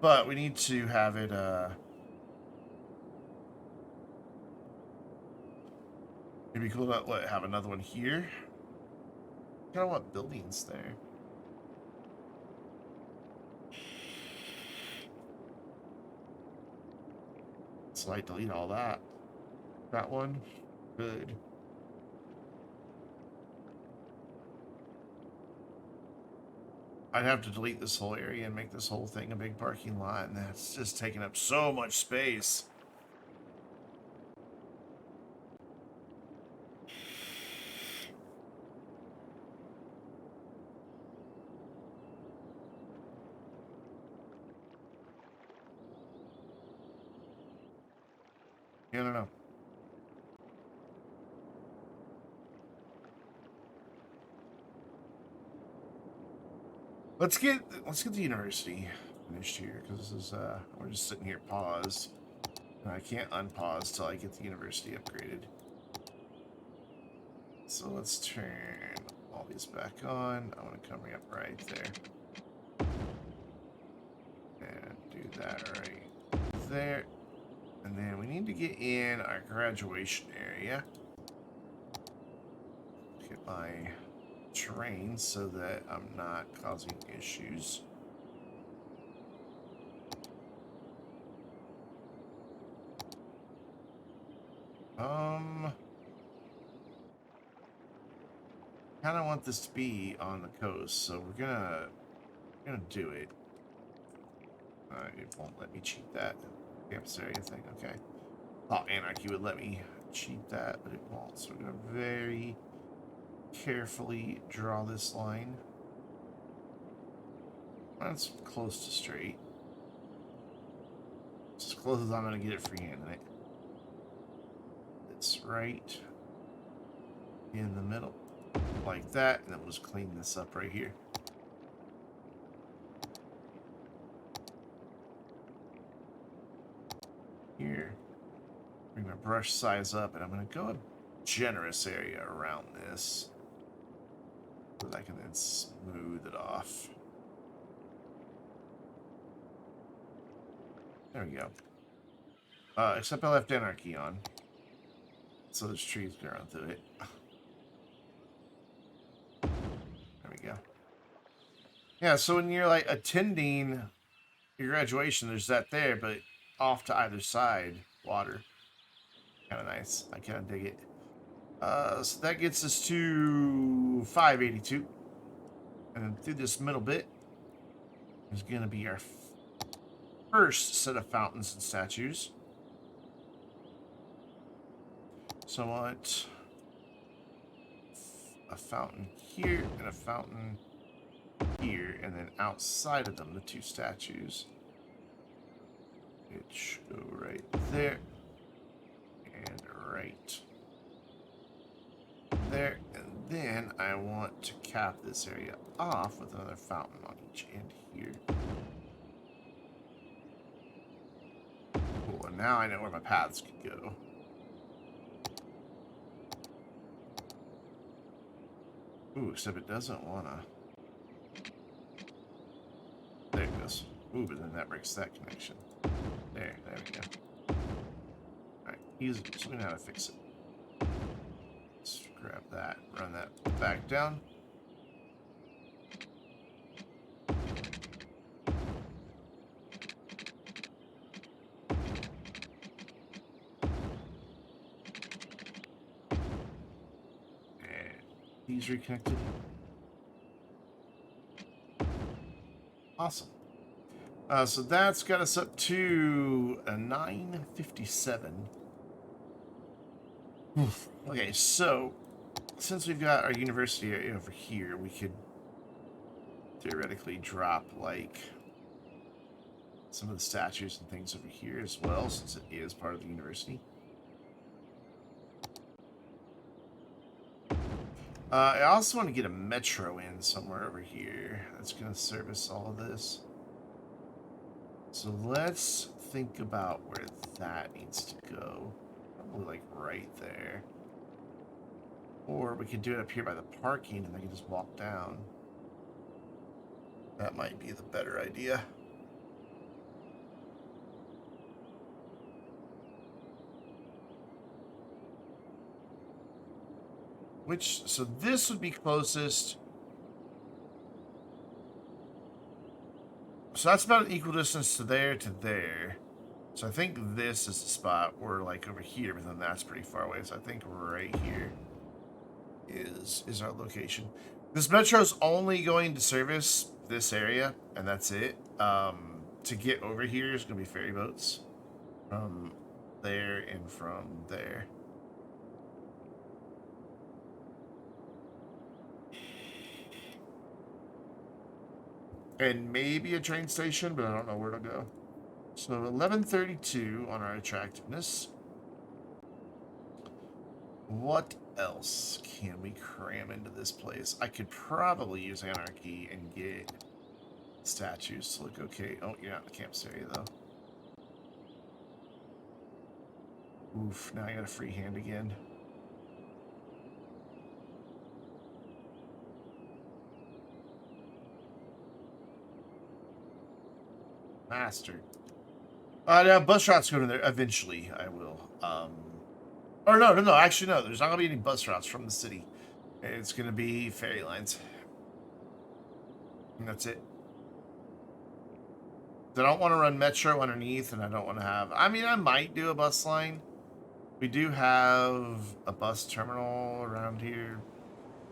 But we need to have it, it'd be cool to have another one here. I kind of want buildings there. So I delete all that. That one. Good. I'd have to delete this whole area and make this whole thing a big parking lot, and that's just taking up so much space. I don't know. Let's get the university finished here, because this is we're just sitting here paused. And I can't unpause till I get the university upgraded. So let's turn all these back on. I want to come up right there. And do that right there. And then we need to get in our graduation area. Get my terrain so that I'm not causing issues. Kind of want this to be on the coast, so we're gonna do it. It won't let me cheat that campus area thing. Okay. Thought Anarchy would let me cheat that, but it won't. So we're gonna very carefully draw this line. That's close to straight. It's as close as I'm gonna get it freehanding it. It's right in the middle. Like that, and then we'll just clean this up right here. Here. Bring my brush size up, and I'm going to go a generous area around this. So that I can then smooth it off. There we go. Except I left Anarchy on. So there's trees going through it. There we go. Yeah, so when you're like attending your graduation, there's that there, but off to either side, water. Kind of nice. I kind of dig it. So that gets us to 582. And then through this middle bit is going to be our first set of fountains and statues. So I want a fountain here and a fountain here, and then outside of them, the two statues. It should go right there and right there. And then I want to cap this area off with another fountain on each end here. Cool, and now I know where my paths could go. Ooh, except it doesn't want to. There it goes. Ooh, but then that breaks that connection. There we go. Alright, easy. So we know how to fix it. Let's grab that, run that back down. And these reconnected. Awesome. So that's got us up to a 957. Okay, so since we've got our university area over here, we could theoretically drop like some of the statues and things over here as well, since it is part of the university. I also want to get a metro in somewhere over here that's going to service all of this. So let's think about where that needs to go. Probably like right there. Or we could do it up here by the parking and they can just walk down. That might be the better idea. So this would be closest. So that's about an equal distance to there to there. So I think this is the spot where, like, over here, but then that's pretty far away. So I think right here is our location. This metro's only going to service this area, and that's it. To get over here is going to be ferry boats from there and from there. And maybe a train station, but I don't know where to go. So 1132 on our attractiveness. What else can we cram into this place? I could probably use anarchy and get statues to look okay. Oh, you're not in the campus area, though. Oof, now I got a free hand again. Master. Yeah, bus routes go to there. Eventually, I will. Or no. Actually, no. There's not going to be any bus routes from the city. It's going to be ferry lines. And that's it. I don't want to run metro underneath, and I don't want to have... I mean, I might do a bus line. We do have a bus terminal around here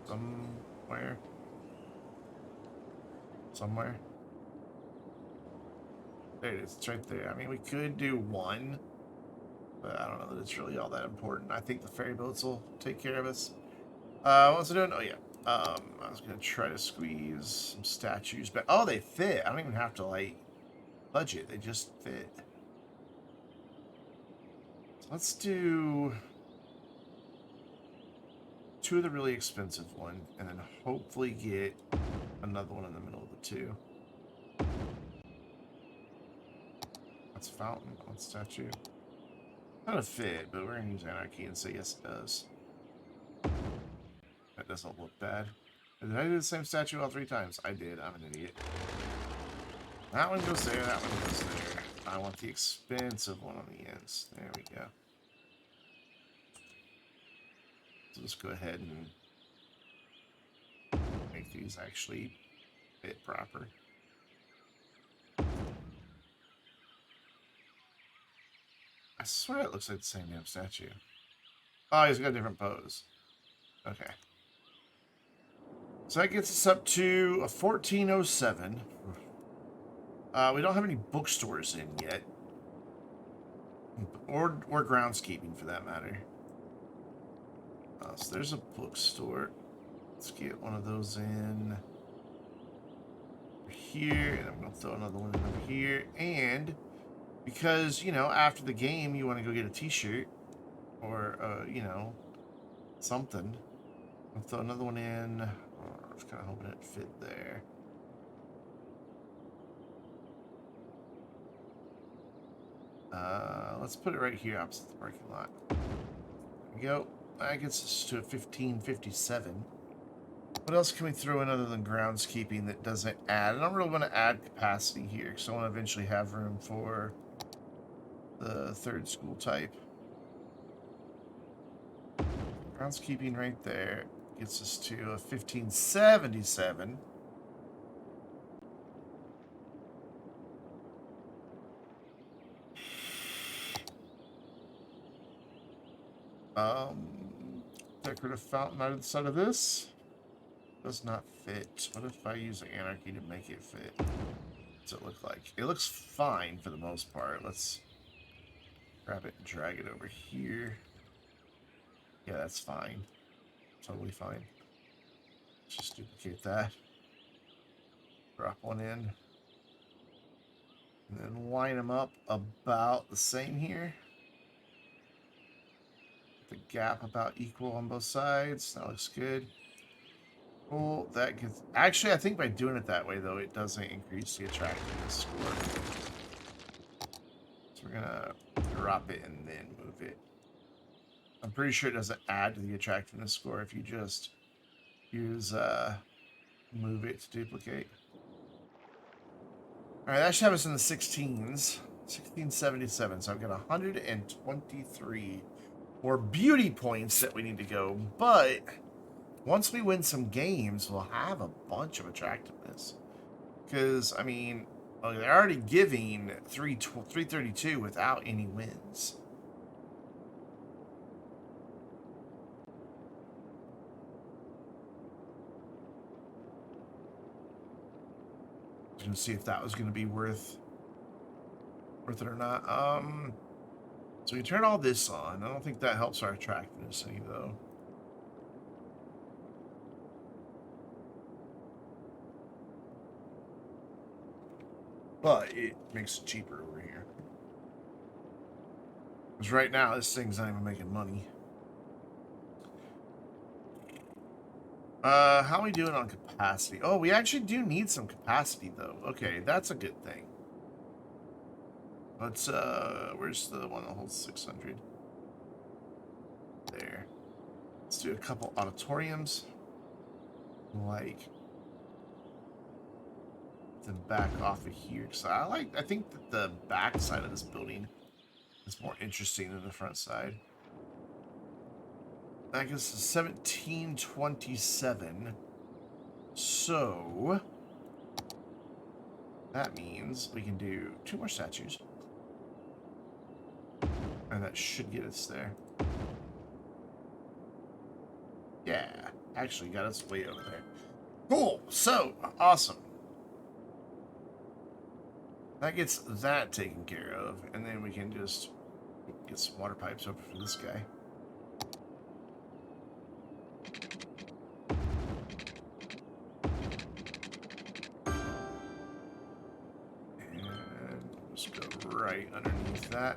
somewhere. There it is. It's right there. I mean, we could do one, but I don't know that it's really all that important. I think the ferry boats will take care of us. What was I doing? Oh, yeah. I was going to try to squeeze some statues, but oh, they fit. I don't even have to, like, budget. They just fit. So let's do two of the really expensive one, and then hopefully get another one in the middle of the two. That's fountain on statue. Not a fit, but we're gonna use anarchy and say yes, it does. That doesn't look bad. Did I do the same statue all 3 times? I did. I'm an idiot. That one goes there. That one goes there. I want the expensive one on the ends. There we go. So let's go ahead and make these actually fit proper. I swear it looks like the same damn statue. Oh, he's got a different pose. Okay. So that gets us up to a 1407. We don't have any bookstores in yet. Or groundskeeping, for that matter. So there's a bookstore. Let's get one of those in here. And I'm going to throw another one in over here. And because, you know, after the game, you want to go get a t-shirt. Or, you know, something. I'll throw another one in. Oh, I was kind of hoping it fit there. Let's put it right here opposite the parking lot. There we go. That gets us to a 1557. What else can we throw in other than groundskeeping that doesn't add? I don't really want to add capacity here because I want to eventually have room for the third school type. Groundskeeping right there gets us to a 1577. Decorative fountain out of the side of this does not fit. What if I use anarchy to make it fit? What's it look like? It looks fine for the most part. Let's grab it and drag it over here. Yeah, that's fine. Totally fine. Let's just duplicate that. Drop one in. And then line them up about the same here. The gap about equal on both sides. That looks good. Cool. That gets... Actually, I think by doing it that way, though, it doesn't increase the attractiveness score. So we're going to drop it and then move it. I'm pretty sure it doesn't add to the attractiveness score if you just use move it to duplicate. All right, that should have us in the 16s. 1677. So I've got 123 more beauty points that we need to go. But once we win some games, we'll have a bunch of attractiveness. Because, I mean, well, they're already giving 332 without any wins. And see if that was going to be worth it or not. So we turn all this on. I don't think that helps our attractiveness any, though. But it makes it cheaper over here. Because right now, this thing's not even making money. How are we doing on capacity? Oh, we actually do need some capacity, though. Okay, that's a good thing. Let's, where's the one that holds 600? There. Let's do a couple auditoriums. Like, then back off of here. Because I think that the back side of this building is more interesting than the front side. I guess 1727. So that means we can do 2 more statues. And that should get us there. Yeah, actually got us way over there. Cool. So awesome. That gets that taken care of. And then we can just get some water pipes over for this guy. Just go right underneath that.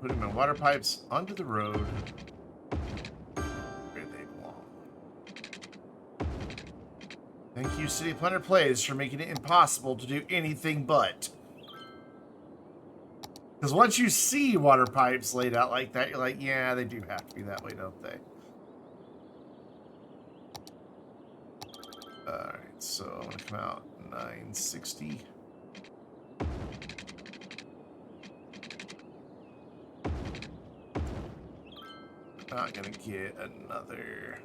Put him in water pipes under the road where they belong. Thank you, City Planner Plays, for making it impossible to do anything but. Because once you see water pipes laid out like that, you're like, yeah, they do have to be that way, don't they? Alright, so I'm going to come out 960. Not gonna get another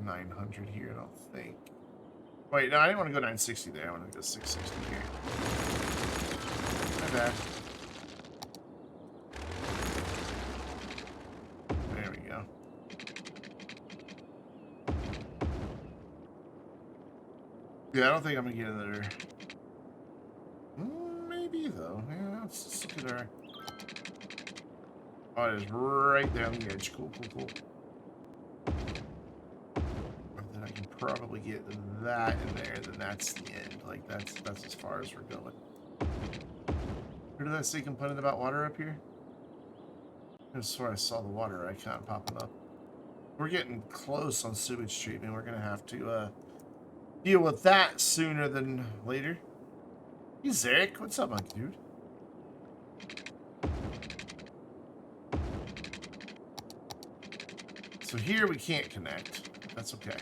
900 here, I don't think. Wait, no, I didn't want to go 960 there. I want to go 660 here. My bad. There we go. Yeah, I don't think I'm gonna get another. Maybe though. Yeah, let's look at our. Oh, it is right there on the edge. Cool, cool, cool. And then I can probably get that in there. Then that's the end. Like that's as far as we're going. Where did that say complaining about water up here? I swear I saw the water icon popping up. We're getting close on sewage treatment. We're gonna have to deal with that sooner than later. Hey, Zarek, what's up, monkey dude? So here we can't connect. That's okay.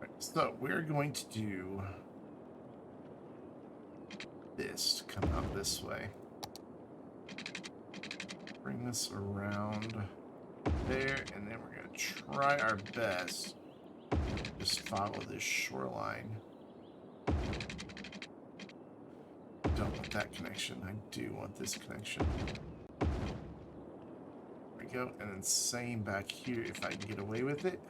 Right, so we're going to do this to come out this way. Bring this around there, and then we're going to try our best to just follow this shoreline. Don't want that connection. I do want this connection. There we go. And then same back here if I can get away with it.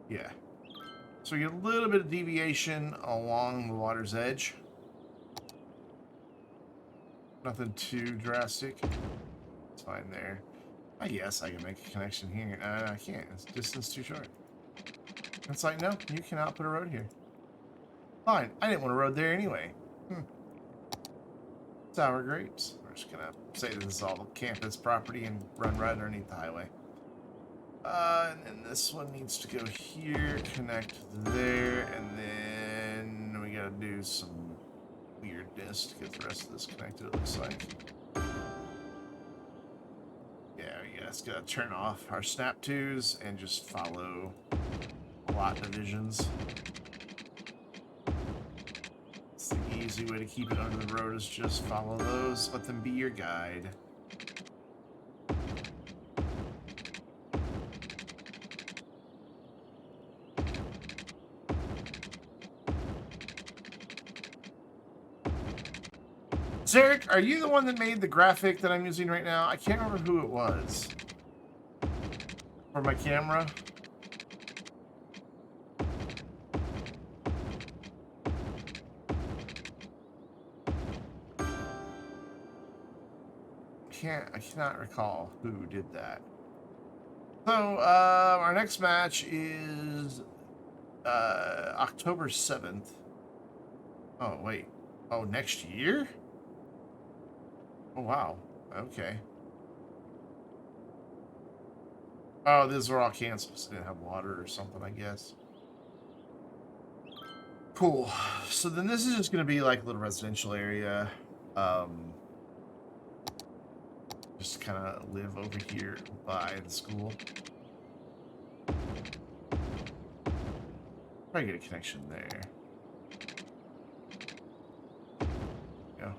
Yeah. So we get a little bit of deviation along the water's edge. Nothing too drastic. It's fine there. I guess I can make a connection here. I can't. It's distance too short. It's like, no, you cannot put a road here. Fine. I didn't want a road there anyway. Sour grapes. We're just gonna say this is all campus property and run right underneath the highway. And then this one needs to go here, connect there, and then we gotta do some weirdness to get the rest of this connected, it looks like. Yeah, it's gotta turn off our snap twos and just follow lot divisions. It's the easy way to keep it under the road is just follow those, let them be your guide. Zarek, are you the one that made the graphic that I'm using right now? I can't remember who it was. For my camera. I cannot recall who did that. So, our next match is October 7th. Oh, wait. Oh, next year? Oh, wow. Okay. Oh, these were all canceled because they didn't have water or something, I guess. Cool. So then this is just going to be like a little residential area. Just kind of live over here by the school. Probably get a connection there. Yeah.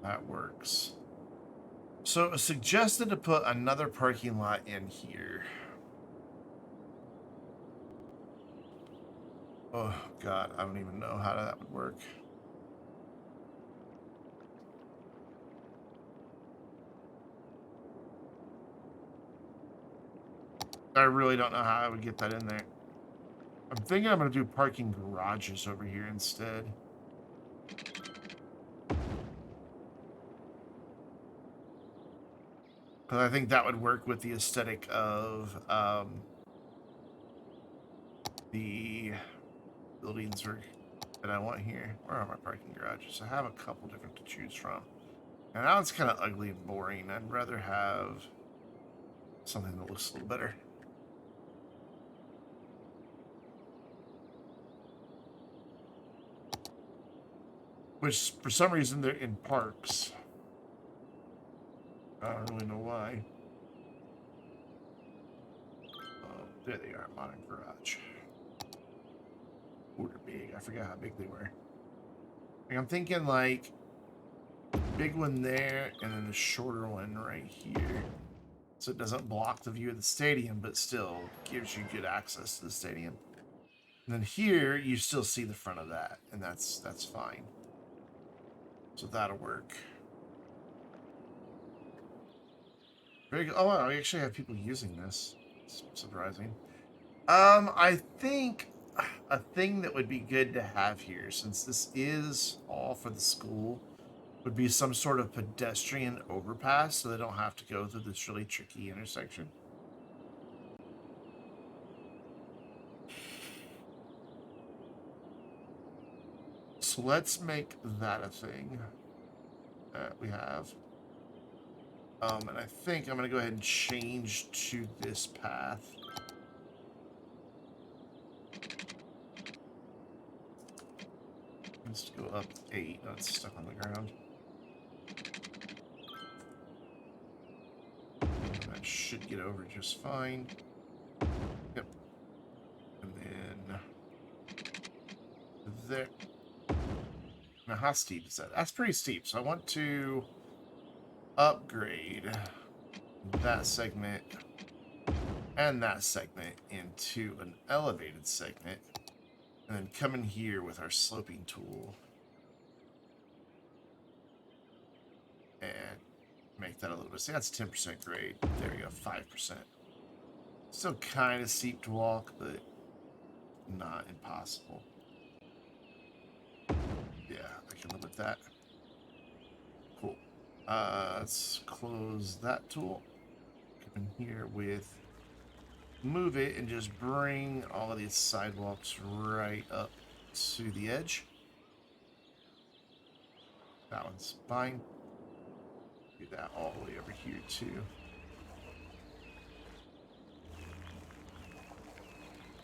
That works. So it was suggested to put another parking lot in here. Oh, God. I don't even know how that would work. I really don't know how I would get that in there. I'm thinking I'm going to do parking garages over here instead. Because I think that would work with the aesthetic of the buildings that I want here. Where are my parking garages? I have a couple different to choose from. And that one's kind of ugly and boring. I'd rather have something that looks a little better. which for some reason they're in parks. I don't really know why. Oh, there they are, modern garage. Ooh, they're big. I forgot how big they were. Like, I'm thinking like big one there and then the shorter one right here. So it doesn't block the view of the stadium, but still gives you good access to the stadium. And then here you still see the front of that, and that's fine. So that'll work. Very good. Oh wow, we actually have people using this. It's surprising. I think a thing that would be good to have here, since this is all for the school, would be some sort of pedestrian overpass so they don't have to go through this really tricky intersection. So let's make that a thing that we have. And I think I'm going to go ahead and change to this path. Let's go up 8. Oh, it's stuck on the ground. That should get over just fine. Yep. And then there. Now, how steep is that? That's pretty steep. So I want to upgrade that segment and that segment into an elevated segment. And then come in here with our sloping tool. And make that a little bit. See, that's 10% grade. There we go, 5%. Still kind of steep to walk, but not impossible. Yeah, I can live with that. Cool. Let's close that tool. Come in here with move it and just bring all of these sidewalks right up to the edge. That one's fine. Do that all the way over here too.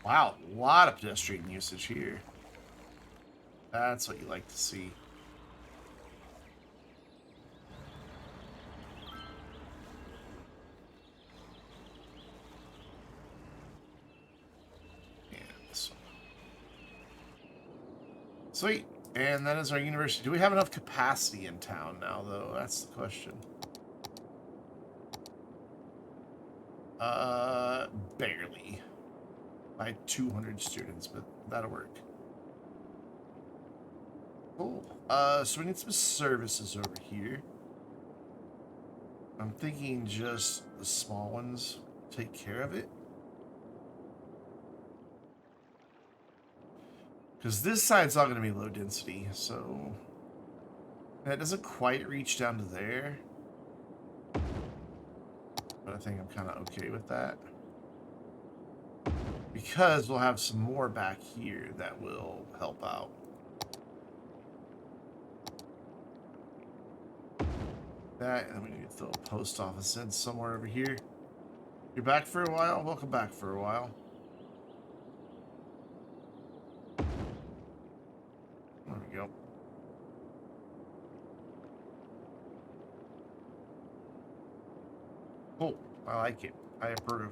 Wow, a lot of pedestrian usage here. That's what you like to see. And this one. Sweet. And that is our university. Do we have enough capacity in town now, though? That's the question. Barely. By 200 students, but that'll work. Cool. So we need some services over here. I'm thinking just the small ones take care of it. Because this side's not going to be low density, so... And it doesn't quite reach down to there. But I think I'm kind of okay with that. Because we'll have some more back here that will help out. That, and then we need to throw a post office in somewhere over here. You're back for a while? Welcome back for a while. There we go. Cool. I like it. I approve.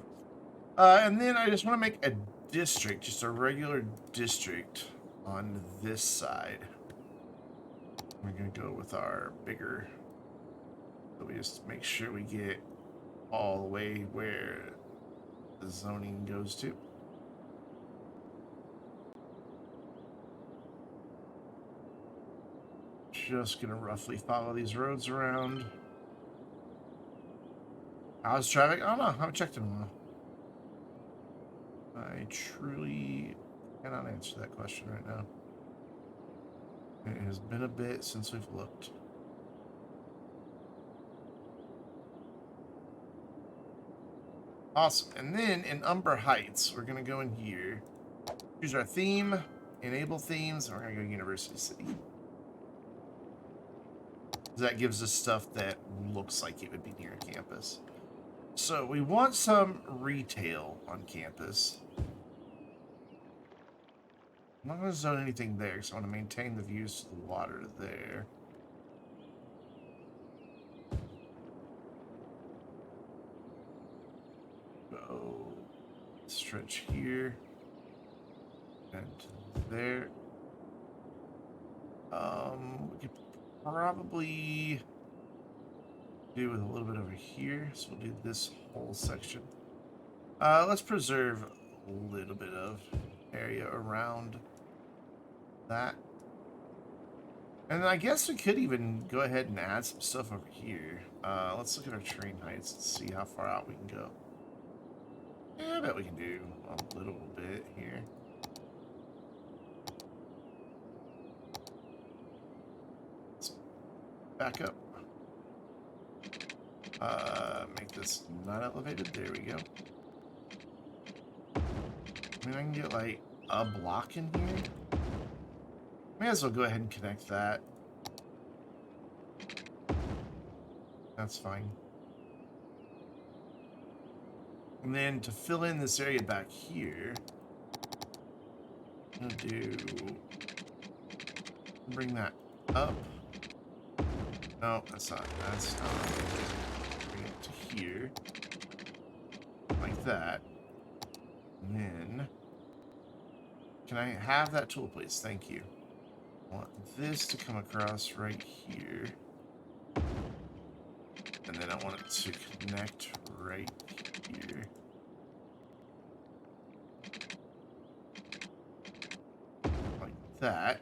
And then I just want to make a district, just a regular district on this side. We're going to go with our bigger... So we just make sure we get all the way where the zoning goes to. Just going to roughly follow these roads around. How's traffic? I don't know. I haven't checked in a while. I truly cannot answer that question right now. It has been a bit since we've looked. Awesome. And then in Umber Heights, we're going to go in here, choose our theme, enable themes, and we're going to go University City. That gives us stuff that looks like it would be near campus. So we want some retail on campus. I'm not going to zone anything there, because I want to maintain the views to the water there. Go stretch here and there. We could probably do with a little bit over here, so we'll do this whole section. Let's preserve a little bit of area around that. And then I guess we could even go ahead and add some stuff over here. Let's look at our train heights and see how far out we can go. Yeah, I bet we can do a little bit here. Let's back up. Make this not elevated. There we go. I mean, I can get like a block in here. May as well go ahead and connect that. That's fine. And then to fill in this area back here, I'm gonna bring that up. No, that's not. Bring it to here, like that. And then, can I have that tool, please? Thank you. I want this to come across right here. And then I want it to connect right here. Like that.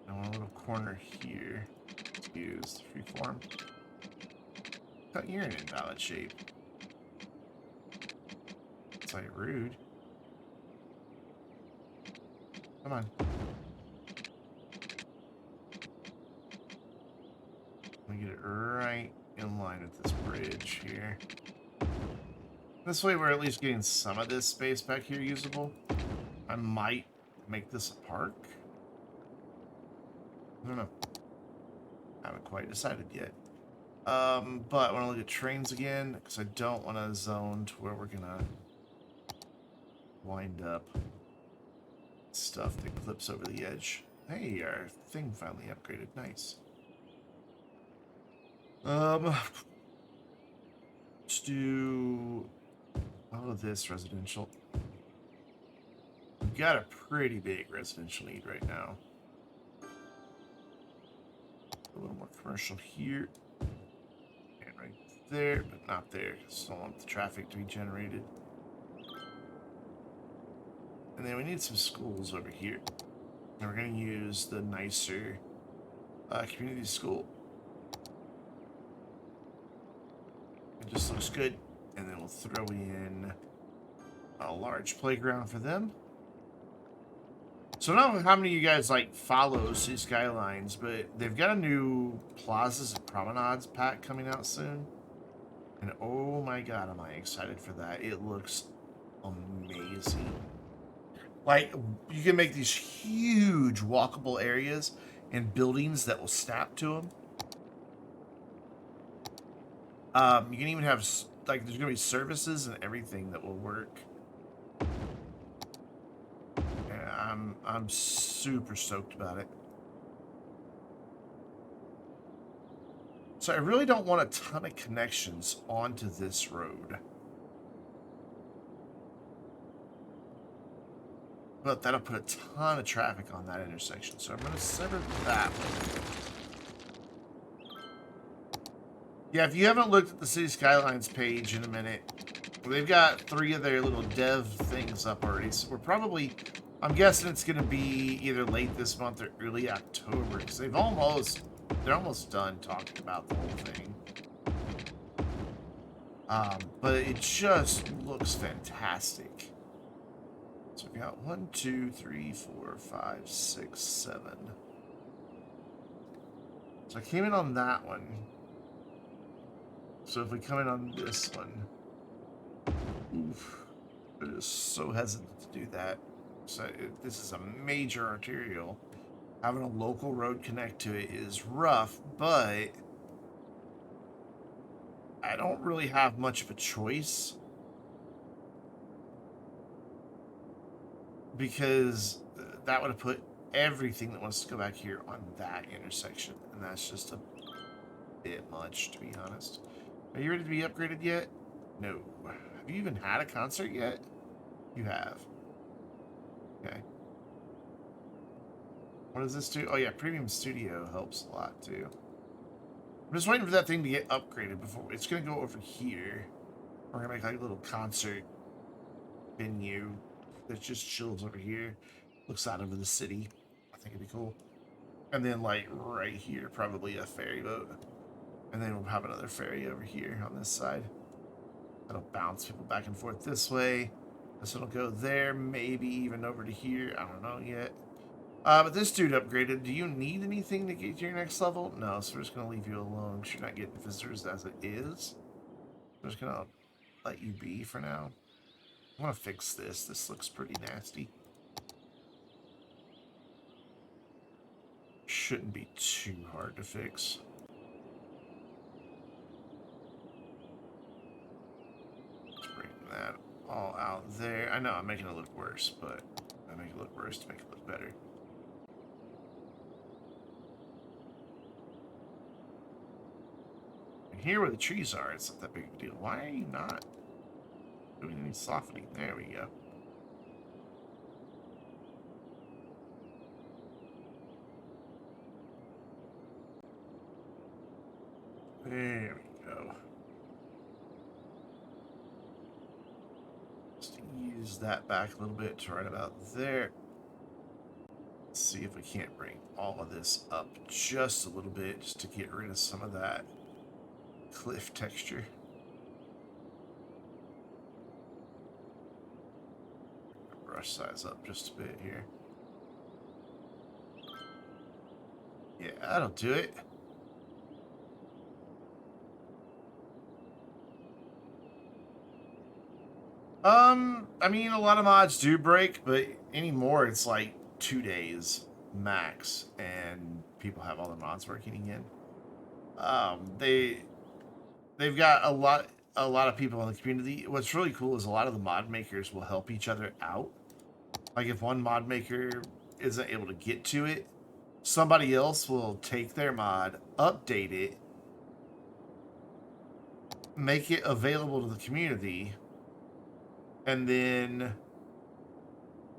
I want a little corner here to use the freeform. Cut, you're in invalid shape. It's like rude. Come on. Let me get it right in line with this bridge here. This way we're at least getting some of this space back here usable. I might make this a park. I don't know. I haven't quite decided yet. But I want to look at trains again, because I don't want to zone to where we're going to wind up stuff that clips over the edge. Hey, our thing finally upgraded. Nice. Let's do all of this residential. We've got a pretty big residential need right now. A little more commercial here. And right there, but not there, because I don't want the traffic to be generated. And then we need some schools over here. And we're going to use the nicer community school. It just looks good. And then we'll throw in a large playground for them. So I don't know how many of you guys like follow Cities Skylines, but they've got a new plazas and promenades pack coming out soon. And oh my god, am I excited for that. It looks amazing. Like, you can make these huge walkable areas and buildings that will snap to them. You can even have, like, there's going to be services and everything that will work. And I'm super stoked about it. So I really don't want a ton of connections onto this road. But that'll put a ton of traffic on that intersection. So I'm going to sever that one. Yeah, if you haven't looked at the Cities Skylines page in a minute, they've got 3 of their little dev things up already. So we're probably, I'm guessing it's going to be either late this month or early October. Because they're almost done talking about the whole thing. But it just looks fantastic. So we got 1, 2, 3, 4, 5, 6, 7. So I came in on that one. So if we come in on this one, oof, I'm just so hesitant to do that. So this is a major arterial. Having a local road connect to it is rough, but I don't really have much of a choice. because that would have put everything that wants to go back here on that intersection, and that's just a bit much, to be honest. Are you ready to be upgraded yet? No. Have you even had a concert yet? You have. Okay. What does this do? Oh yeah, Premium Studio helps a lot too. I'm just waiting for that thing to get upgraded before it's gonna go over here. We're gonna make like a little concert venue that just chills over here. Looks out over the city. I think it'd be cool. And then like right here, probably a ferry boat. And then we'll have another ferry over here on this side. That'll bounce people back and forth this way. This one will go there, maybe even over to here. I don't know yet. But this dude upgraded. Do you need anything to get to your next level? No, so we're just going to leave you alone because you're not getting visitors as it is. We're just going to let you be for now. I want to fix this. This looks pretty nasty. Shouldn't be too hard to fix. Let's bring that all out there. I know I'm making it look worse, but I make it look worse to make it look better. Here where the trees are, it's not that big of a deal. Why are you not doing any softening? There we go. There we go. Just ease that back a little bit to right about there. Let's see if we can't bring all of this up just a little bit just to get rid of some of that cliff texture. Brush size up just a bit here. Yeah, that'll do it. I mean, a lot of mods do break, but anymore it's like 2 days max, and people have all the mods working again. They've got a lot of people in the community. What's really cool is a lot of the mod makers will help each other out. Like if one mod maker isn't able to get to it, somebody else will take their mod, update it, make it available to the community, and then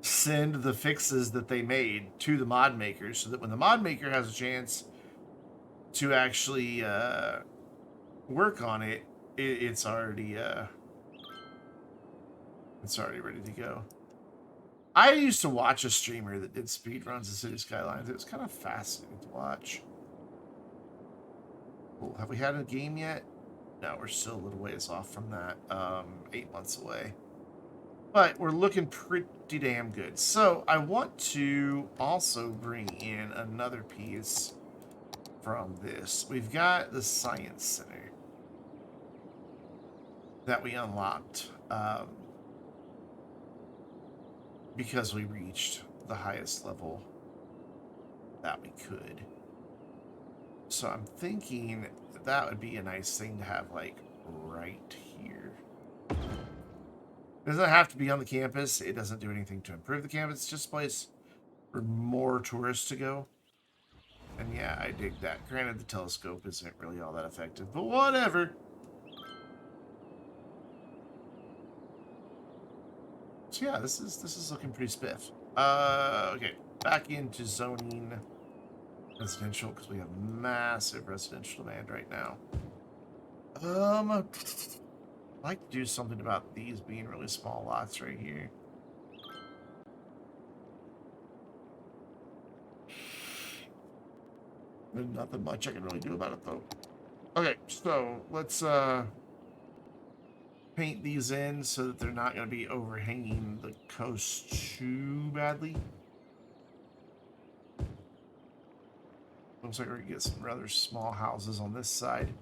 send the fixes that they made to the mod makers so that when the mod maker has a chance to actually work on it, it's already ready to go. I used to watch a streamer that did speedruns of Cities Skylines. It was kind of fascinating to watch. Cool. Have we had a game yet? No, we're still a little ways off from that. 8 months away. But we're looking pretty damn good. So I want to also bring in another piece from this. We've got the Science Center that we unlocked because we reached the highest level that we could. So I'm thinking that would be a nice thing to have like right here. It doesn't have to be on the campus. It doesn't do anything to improve the campus. It's just a place for more tourists to go. And yeah, I dig that. Granted, the telescope isn't really all that effective, but whatever. So yeah, this is looking pretty spiff. Okay, back into zoning residential because we have massive residential demand right now. I'd like to do something about these being really small lots right here. There's nothing much I can really do about it though. Okay, so let's paint these in so that they're not going to be overhanging the coast too badly. Looks like we're going to get some rather small houses on this side.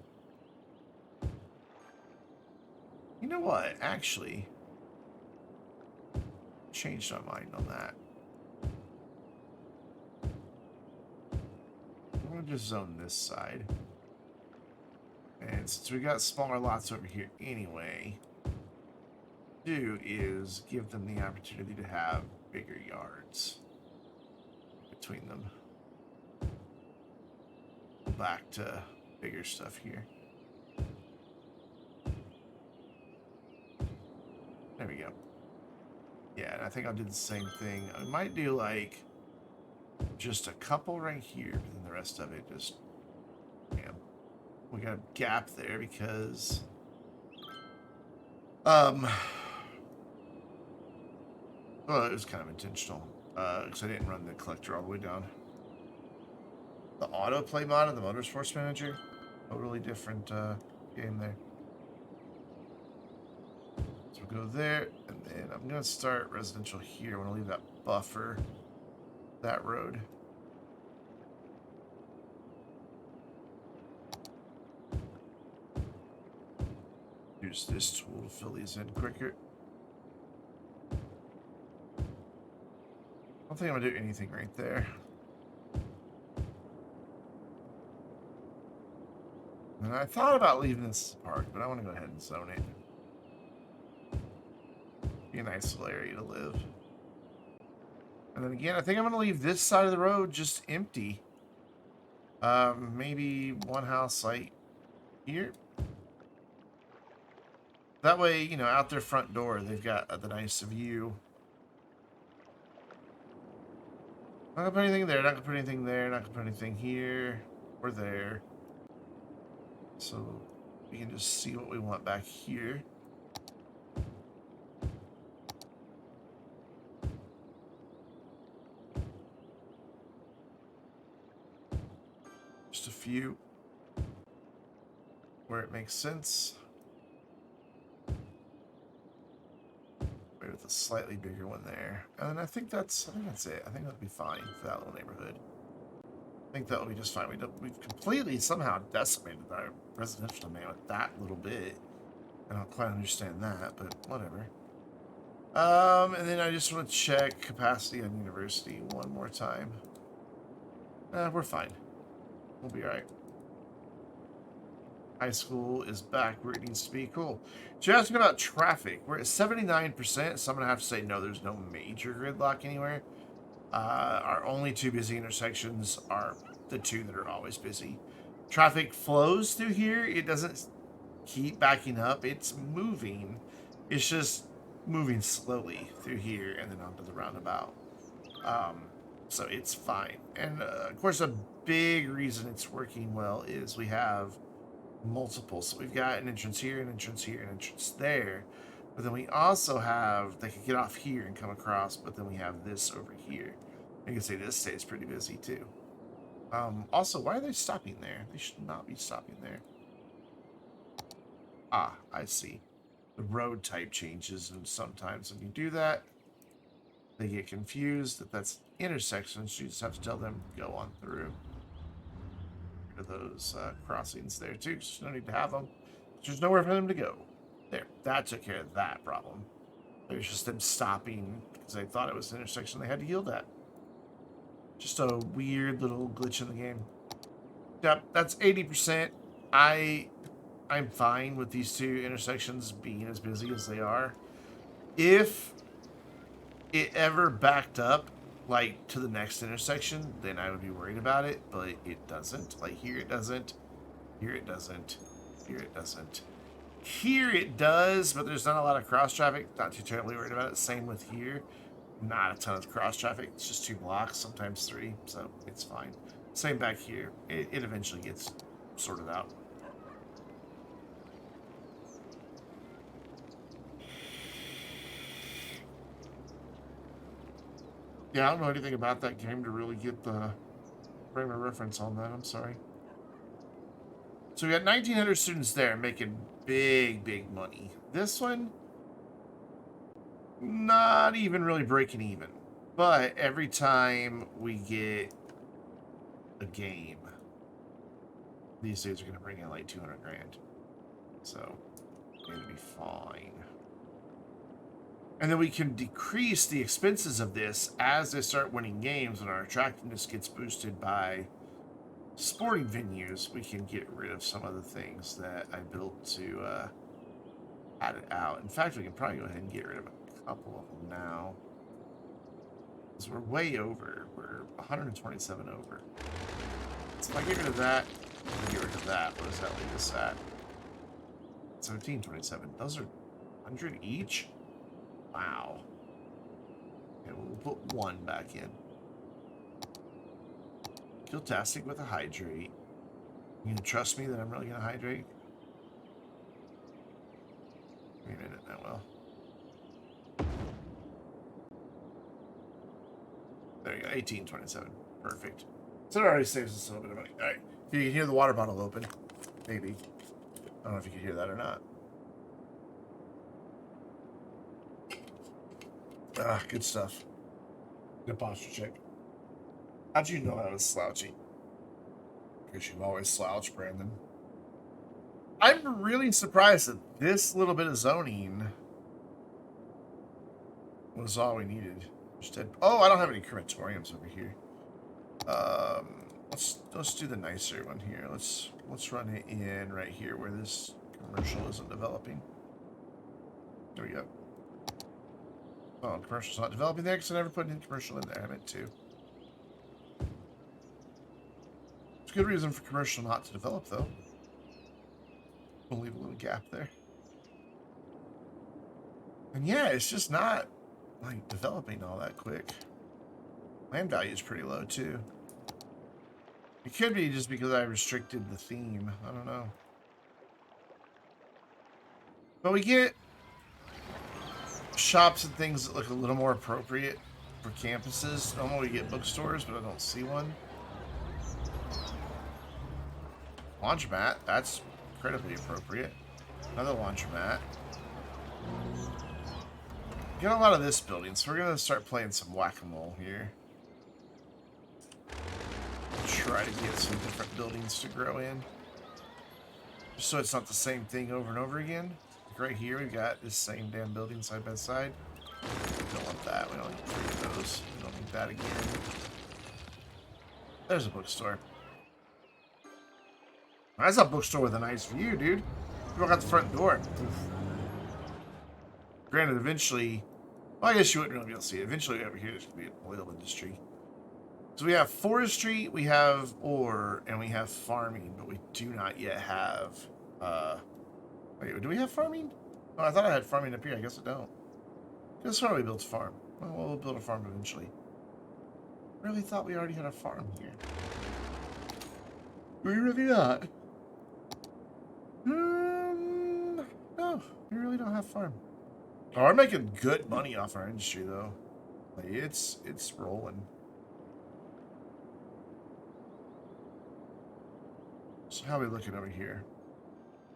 You know what? Actually, changed my mind on that. I'm going to just zone this side. And since we got smaller lots over here anyway, do is give them the opportunity to have bigger yards between them. Back to bigger stuff here. There we go. Yeah, and I think I'll do the same thing. I might do like just a couple right here, and the rest of it just, yeah. We got a gap there because well, it was kind of intentional because I didn't run the collector all the way down. The autoplay mod of the Motorsports Manager, totally different game there. So we'll go there, and then I'm gonna start residential here. I want to leave that buffer, that road. Use this tool to fill these in quicker. I don't think I'm gonna do anything right there. And I thought about leaving this park, but I want to go ahead and zone it. Be a nice little area to live. And then again, I think I'm gonna leave this side of the road just empty. Maybe one house like here. That way, you know, out their front door, they've got the nice view. Not gonna put anything there, not gonna put anything there, not gonna put anything here or there. So we can just see what we want back here. Just a few where it makes sense. With a slightly bigger one there. And I think that's it. I think that'll be fine for that little neighborhood. I think that'll be just fine. We've completely somehow decimated our residential domain with that little bit. I don't quite understand that, but whatever. And then I just want to check capacity on university one more time. We're fine. We'll be alright. High school is back where it needs to be. Cool. So you're asking about traffic. We're at 79%, so I'm going to have to say no, there's no major gridlock anywhere. Our only two busy intersections are the two that are always busy. Traffic flows through here. It doesn't keep backing up. It's moving. It's just moving slowly through here and then onto the roundabout. So it's fine. And of course, a big reason it's working well is we have multiple. So we've got an entrance here, an entrance here, an entrance there. But then we also have, they can get off here and come across, but then we have this over here. You can see this stays pretty busy too. Also, why are they stopping there? They should not be stopping there. Ah, I see. The road type changes, and sometimes when you do that, they get confused that that's intersections. You just have to tell them go on through. Those crossings there too, so no need to have them. There's nowhere for them to go. There, that took care of that problem. There's just them stopping because they thought it was an intersection they had to yield at. Just a weird little glitch in the game. Yep, that's 80%. I'm fine with these two intersections being as busy as they are. If it ever backed up like to the next intersection, then I would be worried about it, but it doesn't. Like here it doesn't, here it doesn't, here it doesn't. Here it does, but there's not a lot of cross traffic. Not too terribly worried about it. Same with here. Not a ton of cross traffic. It's just 2 blocks, sometimes 3, so it's fine. Same back here. It eventually gets sorted out. Yeah, I don't know anything about that game to really get the frame of reference on that. I'm sorry. So we got 1,900 students there making big money. This one, not even really breaking even. But every time we get a game, these days are going to bring in like 200 grand. So it's going to be fine. And then we can decrease the expenses of this as they start winning games, and our attractiveness gets boosted by sporting venues. We can get rid of some of the things that I built to add it out. In fact, we can probably go ahead and get rid of a couple of them now. Because we're way over. We're 127 over. So if I get rid of that, and get rid of that, what does that leave us at? 1727. Those are 100 each? Wow. Okay, we'll put one back in. Kiltastic with a hydrate. You gonna trust me that I'm really gonna hydrate? Wait a minute, I will. There you go, 1827. Perfect. So it already saves us a little bit of money. Alright. If you can hear the water bottle open, maybe. I don't know if you can hear that or not. Ah, good stuff. Good posture check. How'd you know I was slouchy? Because you've always slouched, Brandon. I'm really surprised that this little bit of zoning was all we needed. Oh, I don't have any crematoriums over here. Let's do the nicer one here. Let's run it in right here where this commercial isn't developing. There we go. Oh, commercial's not developing there because I never put any commercial in there. I meant to. It's a good reason for commercial not to develop, though. We'll leave a little gap there. And yeah, it's just not like developing all that quick. Land value is pretty low too. It could be just because I restricted the theme. I don't know. But we get shops and things that look a little more appropriate for campuses. Normally we get bookstores, but I don't see one. Laundromat, that's incredibly appropriate. Another laundromat. Get a lot of this building, so we're gonna start playing some whack-a-mole here. Try to get some different buildings to grow in. Just so it's not the same thing over and over again. Like right here, we've got this same damn building side by side. We don't want that. We don't need 3 of those. We don't need that again. There's a bookstore. That's a bookstore with a nice view, dude. You walk out the front door. Oof. Granted, eventually... Well, I guess you wouldn't really be able to see it. Eventually, over here, there's going to be an oil industry. So we have forestry, we have ore, and we have farming, but we do not yet have... Wait, do we have farming? Oh, I thought I had farming up here. I guess I don't. That's why we built a farm. Well, we'll build a farm eventually. Really thought we already had a farm here. We really not. No, we really don't have farm. Oh, we're making good money off our industry, though. Like, it's rolling. So how are we looking over here?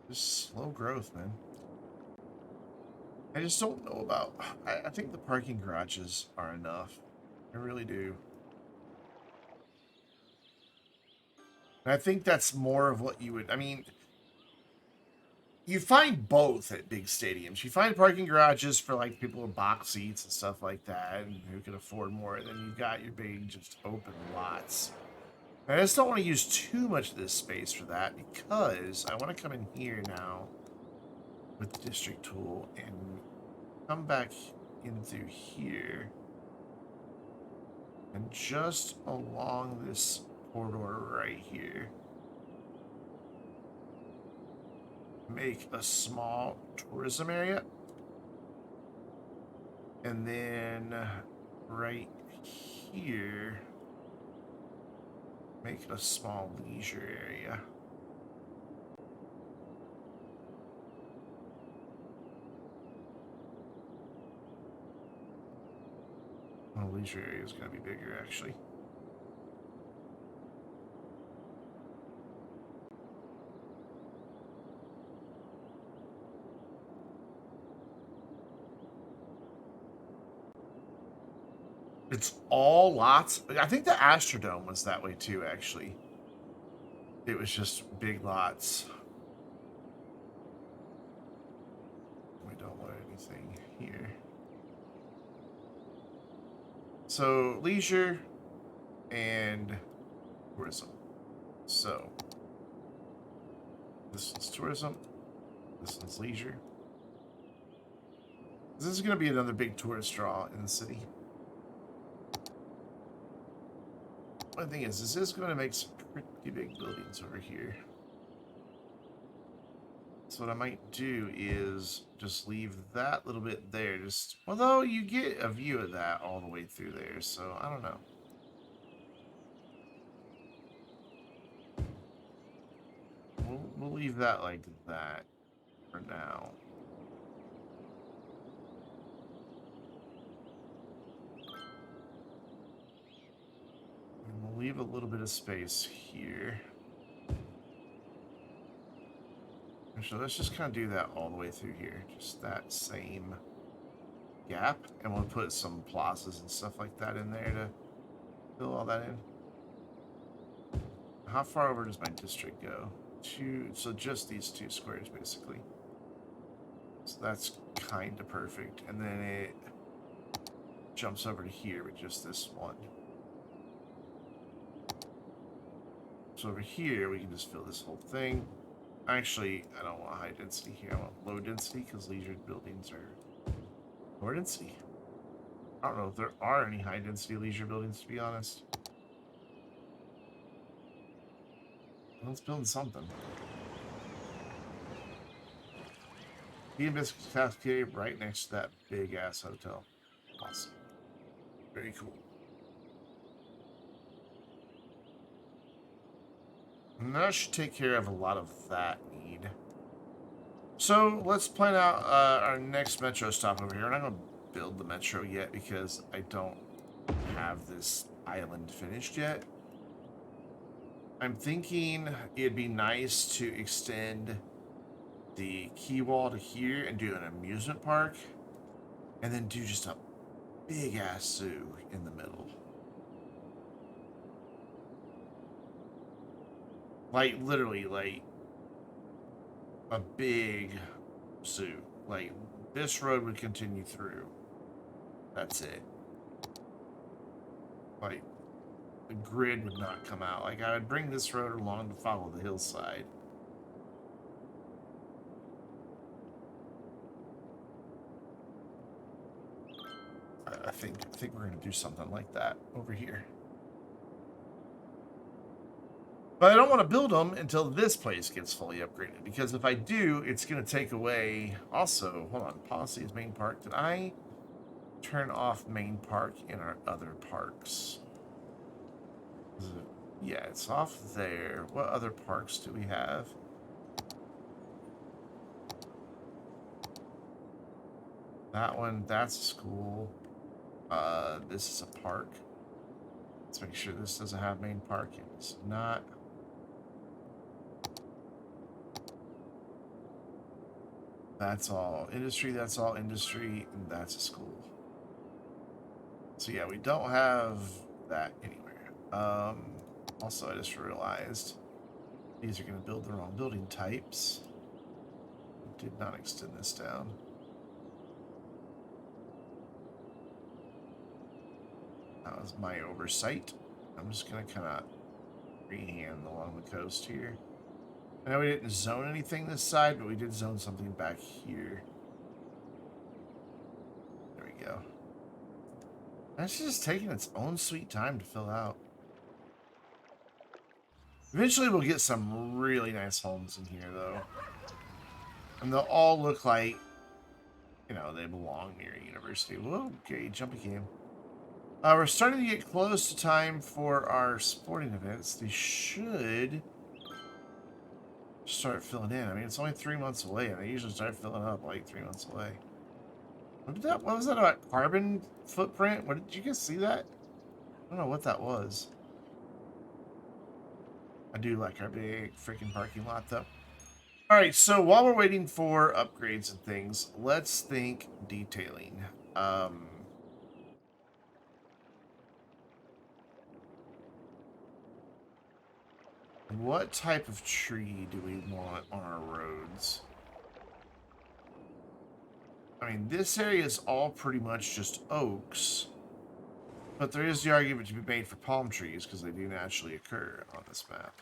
Just slow growth, man. I just don't know about... I think the parking garages are enough. I really do. And I think that's more of what you would... I mean... You find both at big stadiums. You find parking garages for like people with box seats and stuff like that, and who can afford more. And then you've got your big, just open lots. I just don't want to use too much of this space for that because I want to come in here now with the district tool and come back in through here and just along this corridor right here. Make a small tourism area, and then right here make a small leisure area. Oh, leisure area is going to be bigger actually. It's all lots. I think the Astrodome was that way too, actually. It was just big lots. We don't want anything here. So, leisure and tourism. So, this is tourism. This is leisure. This is going to be another big tourist draw in the city. my thing is, this is going to make some pretty big buildings over here. So what I might do is just leave that little bit there. Just, although you get a view of that all the way through there, so I don't know. We'll leave that like that for now. And we'll leave a little bit of space here. So let's just kind of do that all the way through here. Just that same gap. And we'll put some plazas and stuff like that in there to fill all that in. How far over does my district go? So just these 2 squares, basically. So that's kind of perfect. And then it jumps over to here with just this one. So over here, we can just fill this whole thing. Actually, I don't want high density here. I want low density because leisure buildings are lower density. I don't know if there are any high density leisure buildings, to be honest. Let's build something. The Biscuits Cafeteria right next to that big ass hotel. Awesome. Very cool. And that should take care of a lot of that need. So let's plan out our next metro stop over here. I'm not going to build the metro yet because I don't have this island finished yet. I'm thinking it'd be nice to extend the quay wall to here and do an amusement park. And then do just a big ass zoo in the middle. Like, literally, like, a big zoo. Like, this road would continue through. That's it. Like, the grid would not come out. Like, I would bring this road along to follow the hillside. I think we're going to do something like that over here. But I don't want to build them until this place gets fully upgraded. Because if I do, it's going to take away... Also, hold on. Policy is main park. Did I turn off main park in our other parks? Yeah, it's off there. What other parks do we have? That one, that's a school. This is a park. Let's make sure this doesn't have main parking. It's not... That's all industry, and that's a school. So yeah, we don't have that anywhere. Also, I just realized these are going to build the wrong building types. Did not extend this down. That was my oversight. I'm just going to kind of freehand along the coast here. I know we didn't zone anything this side, but we did zone something back here. There we go. That's just taking its own sweet time to fill out. Eventually we'll get some really nice homes in here, though. And they'll all look like, you know, they belong near a university. Whoa, okay, jumpy game. We're starting to get close to time for our sporting events. They should... start filling in. I mean, it's only 3 months away, and they usually start filling up like 3 months away. What was that about carbon footprint? What did you guys see that? I don't know what that was. I do like our big freaking parking lot, though. All right, so while we're waiting for upgrades and things, let's think detailing. What type of tree do we want on our roads? I mean, this area is all pretty much just oaks. But there is the argument to be made for palm trees because they do naturally occur on this map.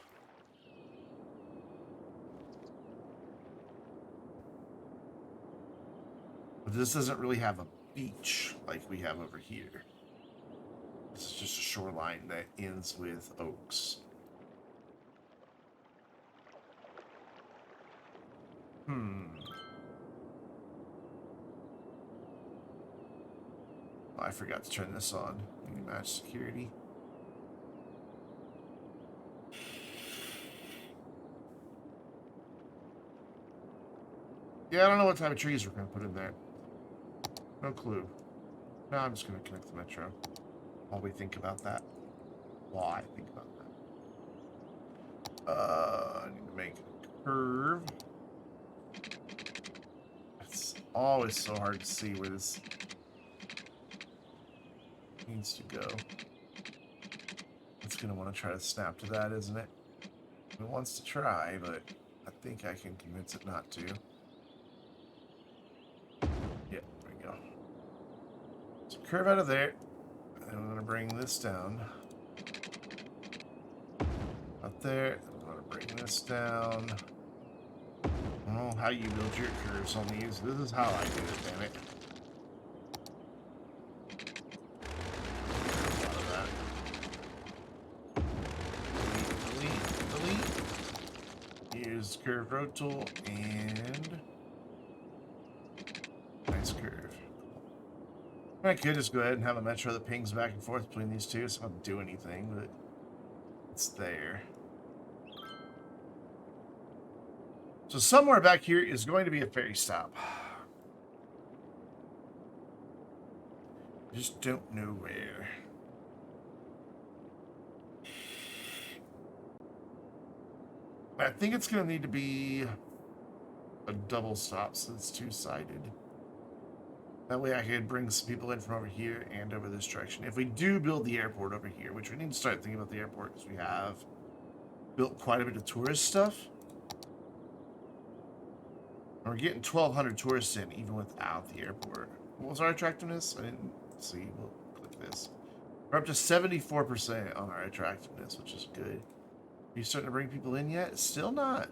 But this doesn't really have a beach like we have over here. This is just a shoreline that ends with oaks. I forgot to turn this on. Match security. Yeah, I don't know what type of trees we're going to put in there. No clue. No, I'm just going to connect the metro. While we think about that. While I think about that. I need to make a curve. It's always so hard to see where this needs to go. It's going to want to try to snap to that, isn't it? It wants to try, but I think I can convince it not to. Yeah, there we go. So curve out of there. And I'm going to bring this down. Up there. I'm going to bring this down. I don't know how you build your curves on these. This is how I do it, damn it. Delete. Use curve road tool and nice curve. I could just go ahead and have a metro that pings back and forth between these two, so I don't do anything, but it's there. So somewhere back here is going to be a ferry stop. I just don't know where. I think it's going to need to be a double stop since it's two-sided. That way I could bring some people in from over here and over this direction. If we do build the airport over here, which we need to start thinking about the airport because we have built quite a bit of tourist stuff. And we're getting 1,200 tourists in even without the airport. What was our attractiveness? I didn't see. We'll click this. We're up to 74% on our attractiveness, which is good. Are you starting to bring people in yet? Still not.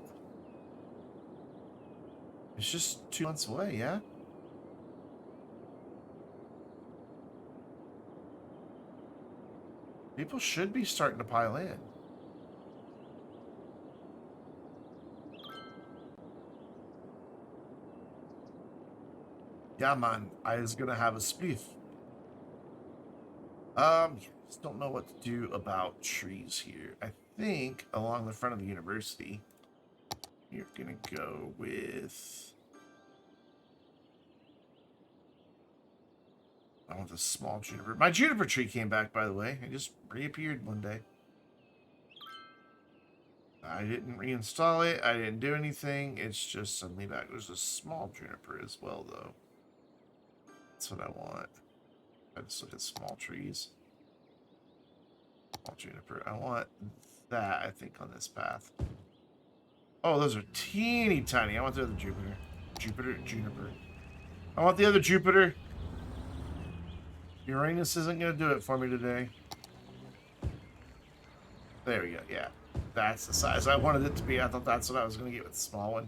It's just 2 months away, yeah? People should be starting to pile in. Yeah, man. I was gonna have a spliff. Just don't know what to do about trees here. I think along the front of the university, you're gonna go with... I want this small juniper. My juniper tree came back, by the way. It just reappeared one day. I didn't reinstall it. I didn't do anything. It's just suddenly back. There's a small juniper as well, though. That's what I want. I just look at small trees. Small juniper. I want that, I think, on this path. Oh, those are teeny tiny. I want the other Jupiter. Juniper. I want the other Jupiter. Uranus isn't going to do it for me today. There we go. Yeah. That's the size I wanted it to be. I thought that's what I was going to get with the small one.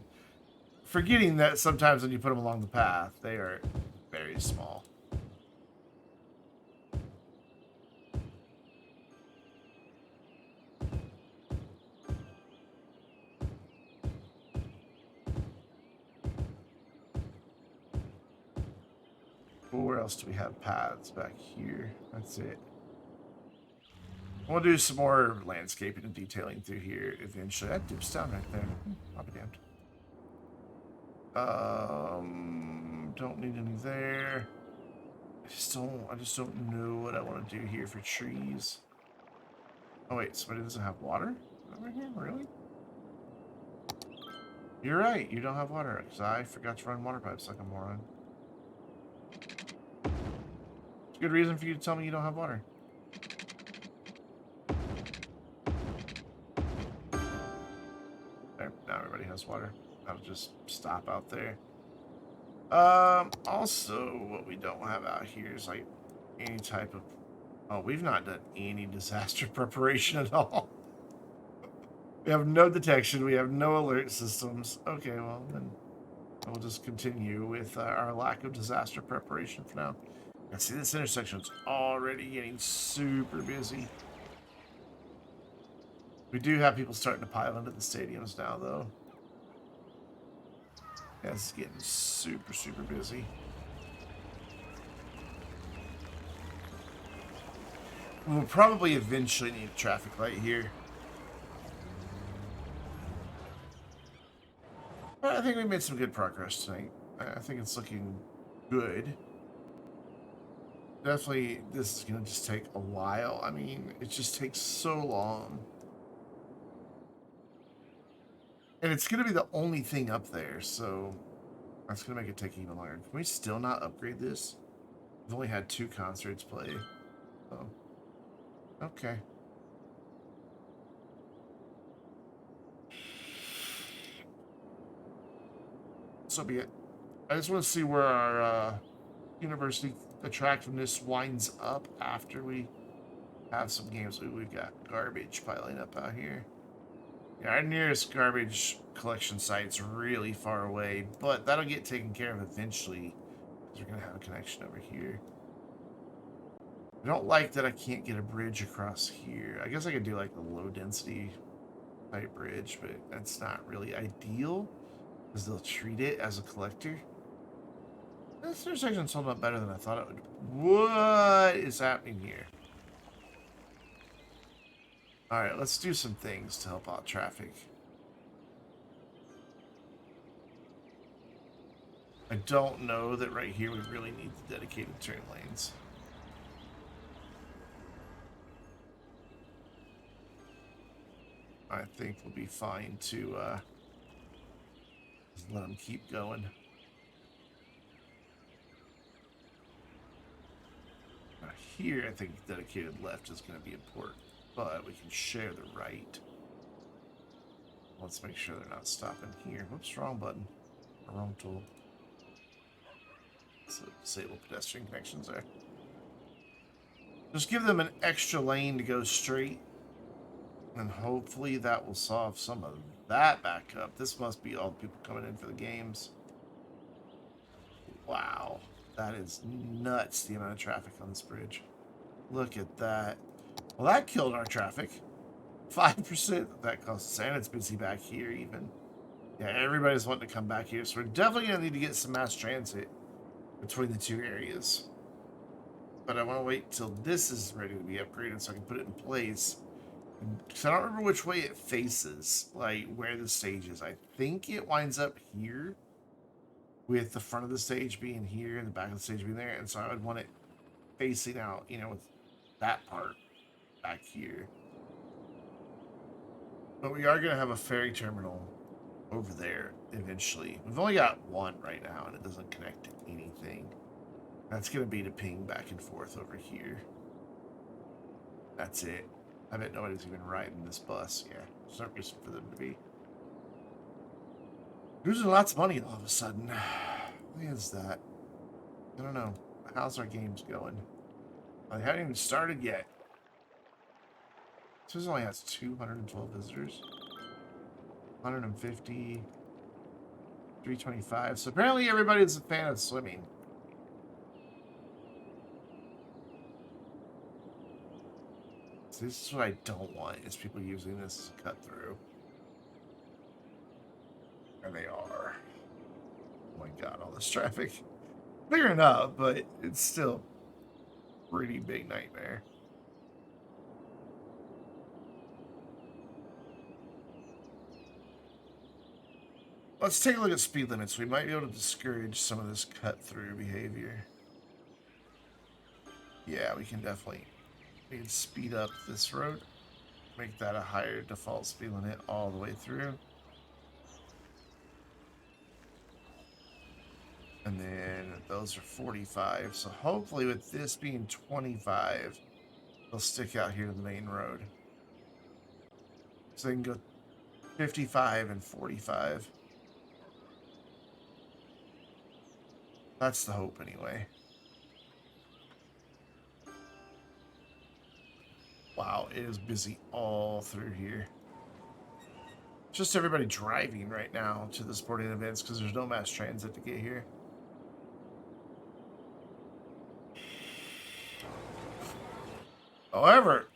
Forgetting that sometimes when you put them along the path, they are very small. Where else do we have paths back here? That's it. We'll do some more landscaping and detailing through here eventually. That dips down right there. I'll be damned. Don't need any there. I just don't know what I want to do here for trees. Oh wait, somebody doesn't have water over here? Really? You're right, you don't have water, because I forgot to run water pipes like a moron. It's a good reason for you to tell me you don't have water. There, now everybody has water. I'll just stop out there. Also, what we don't have out here is like any type of... Oh, we've not done any disaster preparation at all. We have no detection. We have no alert systems. Okay, well, then we'll just continue with our lack of disaster preparation for now. I see this intersection's already getting super busy. We do have people starting to pile into the stadiums now, though. Yeah, it's getting super, super busy. We'll probably eventually need a traffic light here. But I think we made some good progress tonight. I think it's looking good. Definitely, this is going to just take a while. I mean, it just takes so long. And it's going to be the only thing up there, so that's going to make it take even longer. Can we still not upgrade this? We've only had 2 concerts play. Oh. Okay. So be it. I just want to see where our university attractiveness winds up after we have some games. We've got garbage piling up out here. Yeah, our nearest garbage collection site's really far away, but that'll get taken care of eventually because we're going to have a connection over here. I don't like that I can't get a bridge across here. I guess I could do like the low density type bridge, but that's not really ideal because they'll treat it as a collector. This intersection's holding up better than I thought it would. What is happening here? Alright, let's do some things to help out traffic. I don't know that right here we really need the dedicated turn lanes. I think we'll be fine to just let them keep going. Here, I think dedicated left is going to be important, but we can share the right. Let's make sure they're not stopping here. Whoops, wrong button. Wrong tool. So disable pedestrian connections there. Just give them an extra lane to go straight. And hopefully that will solve some of that back up. This must be all the people coming in for the games. Wow. That is nuts, the amount of traffic on this bridge. Look at that. Well, that killed our traffic. 5% that costs us, and it's busy back here even. Yeah, everybody's wanting to come back here, so we're definitely going to need to get some mass transit between the 2 areas. But I want to wait till this is ready to be upgraded so I can put it in place. Because I don't remember which way it faces, like where the stage is. I think it winds up here, with the front of the stage being here and the back of the stage being there. And so I would want it facing out, you know, with that part back here. But we are going to have a ferry terminal over there eventually. We've only got 1 right now, and it doesn't connect to anything. That's going to be to ping back and forth over here. That's it. I bet nobody's even riding this bus. Yeah, there's no reason for them to be. Losing lots of money all of a sudden. Why is that? I don't know. How's our games going? They haven't even started yet. This only has 212 visitors. 150. 325. So apparently everybody's a fan of swimming. So this is what I don't want, is people using this as a cut through. And they are. Oh my god, all this traffic. Bigger enough, but it's still a pretty big nightmare. Let's take a look at speed limits. We might be able to discourage some of this cut-through behavior. Yeah, we can definitely speed up this road. Make that a higher default speed limit all the way through. And then those are 45. So hopefully with this being 25, they'll stick out here to the main road. So they can go 55 and 45. That's the hope anyway. Wow, it is busy all through here. Just everybody driving right now to the sporting events because there's no mass transit to get here. However,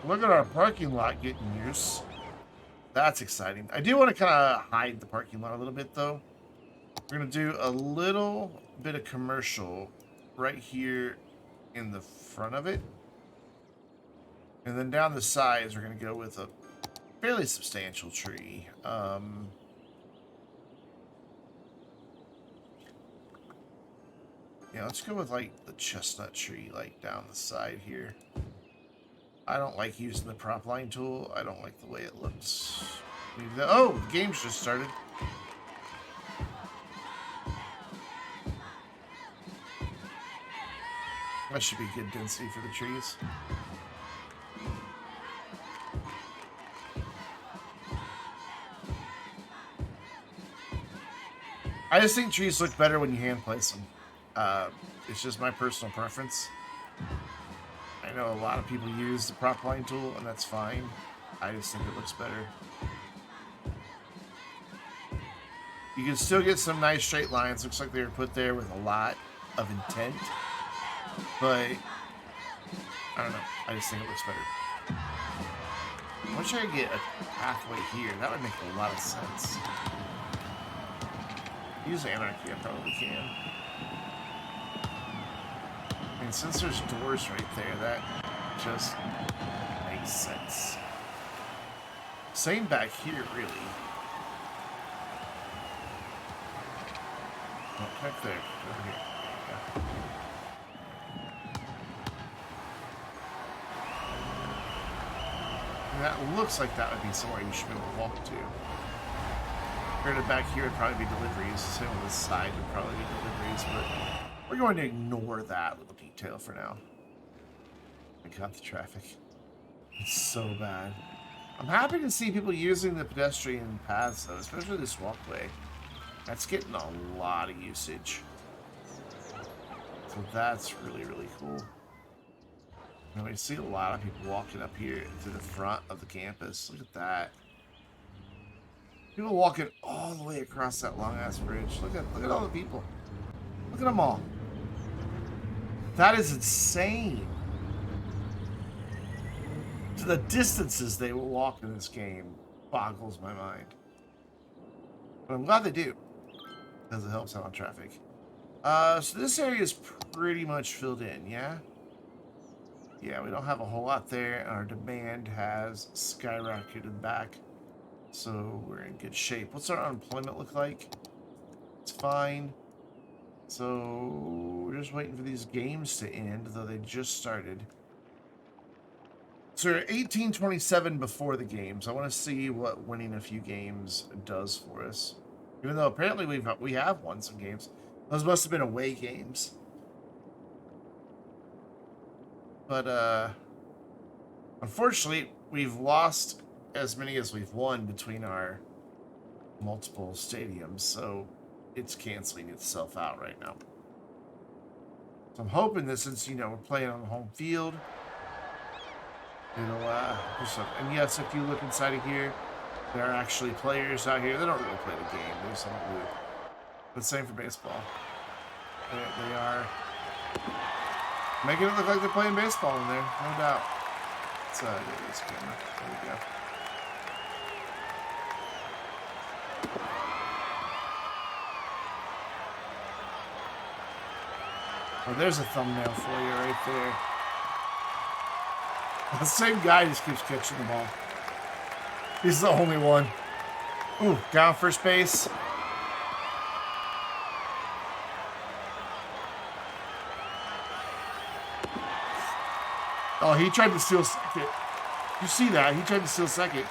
look at our parking lot getting used. That's exciting. I do want to kind of hide the parking lot a little bit, though. We're going to do a little bit of commercial right here in the front of it. And then down the sides, we're going to go with a fairly substantial tree. Yeah, let's go with, like, the chestnut tree, like, down the side here. I don't like using the prop line tool. I don't like the way it looks. Oh, the game's just started. That should be good density for the trees. I just think trees look better when you hand place them. It's just my personal preference. I know a lot of people use the prop line tool, and that's fine. I just think it looks better. You can still get some nice straight lines. Looks like they were put there with a lot of intent. But, I don't know. I just think it looks better. I wish I could get a pathway here. That would make a lot of sense. Use Anarchy, I probably can. And since there's doors right there, that just makes sense. Same back here, really. Oh, back there. Over here. There and that looks like that would be somewhere you should be able to walk to. Granted, back here would probably be deliveries. Same on this side would probably be deliveries, but we're going to ignore that little detail for now. I got the traffic. It's so bad. I'm happy to see people using the pedestrian paths, though, especially this walkway. That's getting a lot of usage. So that's really, really cool. And we see a lot of people walking up here to the front of the campus. Look at that. People walking all the way across that long-ass bridge. Look at all the people. Look at them all. That is insane. To the distances they will walk in this game boggles my mind. But I'm glad they do, because it helps out on traffic. So this area is pretty much filled in, yeah? Yeah, we don't have a whole lot there, and our demand has skyrocketed back. So we're in good shape. What's our unemployment look like? It's fine. So we're just waiting for these games to end, though they just started. So we're 1827 before the games. I want to see what winning a few games does for us. Even though apparently we have won some games. Those must have been away games. But unfortunately, we've lost as many as we've won between our multiple stadiums, so it's canceling itself out right now. So I'm hoping that since, you know, we're playing on the home field, it'll do something. And yes, if you look inside of here, there are actually players out here. They don't really play the game, they just don't do it. But same for baseball. They are making it look like they're playing baseball in there, no doubt. Let's get this camera. There we go. Oh, there's a thumbnail for you right there. The same guy just keeps catching the ball. He's the only one. Ooh, down first base. Oh, he tried to steal second. You see that? He tried to steal second.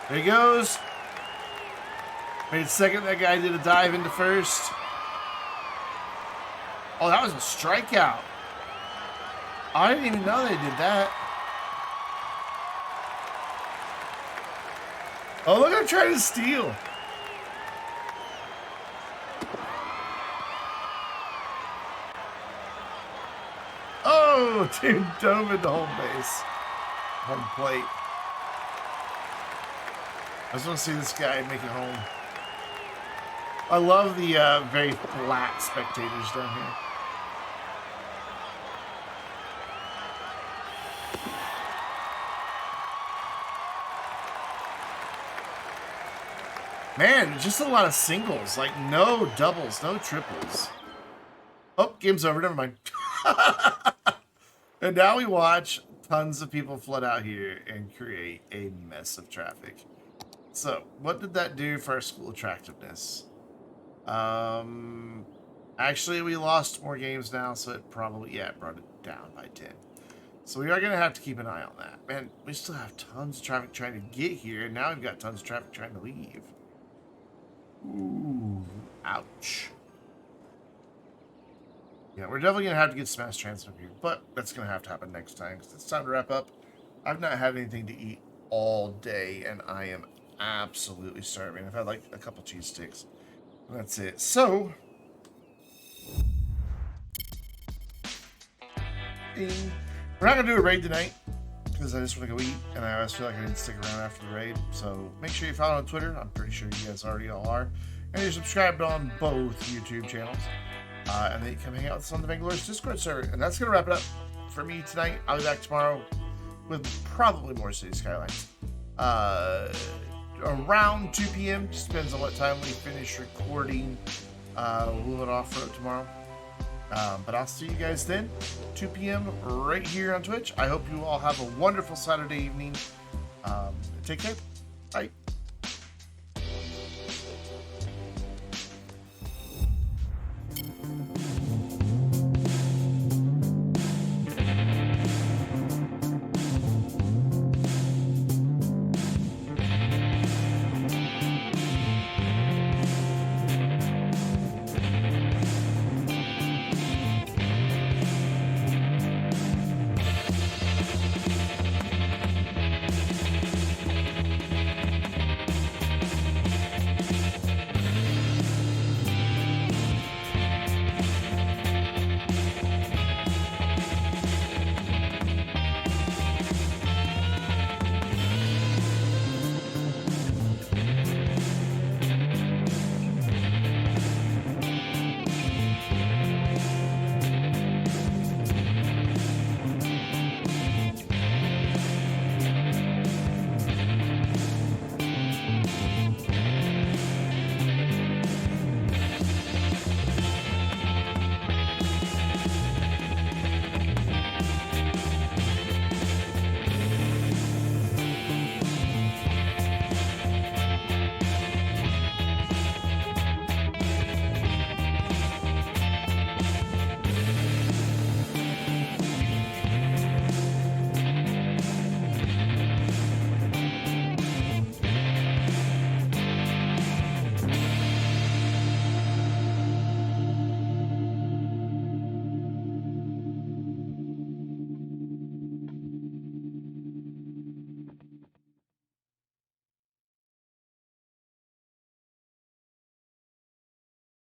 There he goes. Made second. That guy did a dive into first. Oh, that was a strikeout. I didn't even know they did that. Oh, look, I'm trying to steal. Oh, dude, dove into home base. Home plate. I just want to see this guy make it home. I love the very flat spectators down here. Man, just a lot of singles. Like, no doubles, no triples. Oh, game's over. Never mind. And now we watch tons of people flood out here and create a mess of traffic. So, what did that do for our school attractiveness? Actually, we lost more games now, so it probably, yeah, it brought it down by 10. So we are going to have to keep an eye on that. Man, we still have tons of traffic trying to get here, and now we've got tons of traffic trying to leave. Ooh, ouch. Yeah, we're definitely going to have to get some mass transit up here, but that's going to have to happen next time, because it's time to wrap up. I've not had anything to eat all day, and I am absolutely starving. I've had like a couple cheese sticks. That's it. So, we're not going to do a raid tonight, because I just want to go eat, and I always feel like I didn't stick around after the raid. So make sure you follow on Twitter. I'm pretty sure you guys already all are. And you're subscribed on both YouTube channels. And then you come hang out with us on the Vainglorious Discord server. And that's going to wrap it up for me tonight. I'll be back tomorrow with probably more Cities Skylines. Around 2 p.m. Just depends on what time we finish recording. We'll let off-road tomorrow. But I'll see you guys then, 2 p.m. right here on Twitch. I hope you all have a wonderful Saturday evening. Take care. Bye.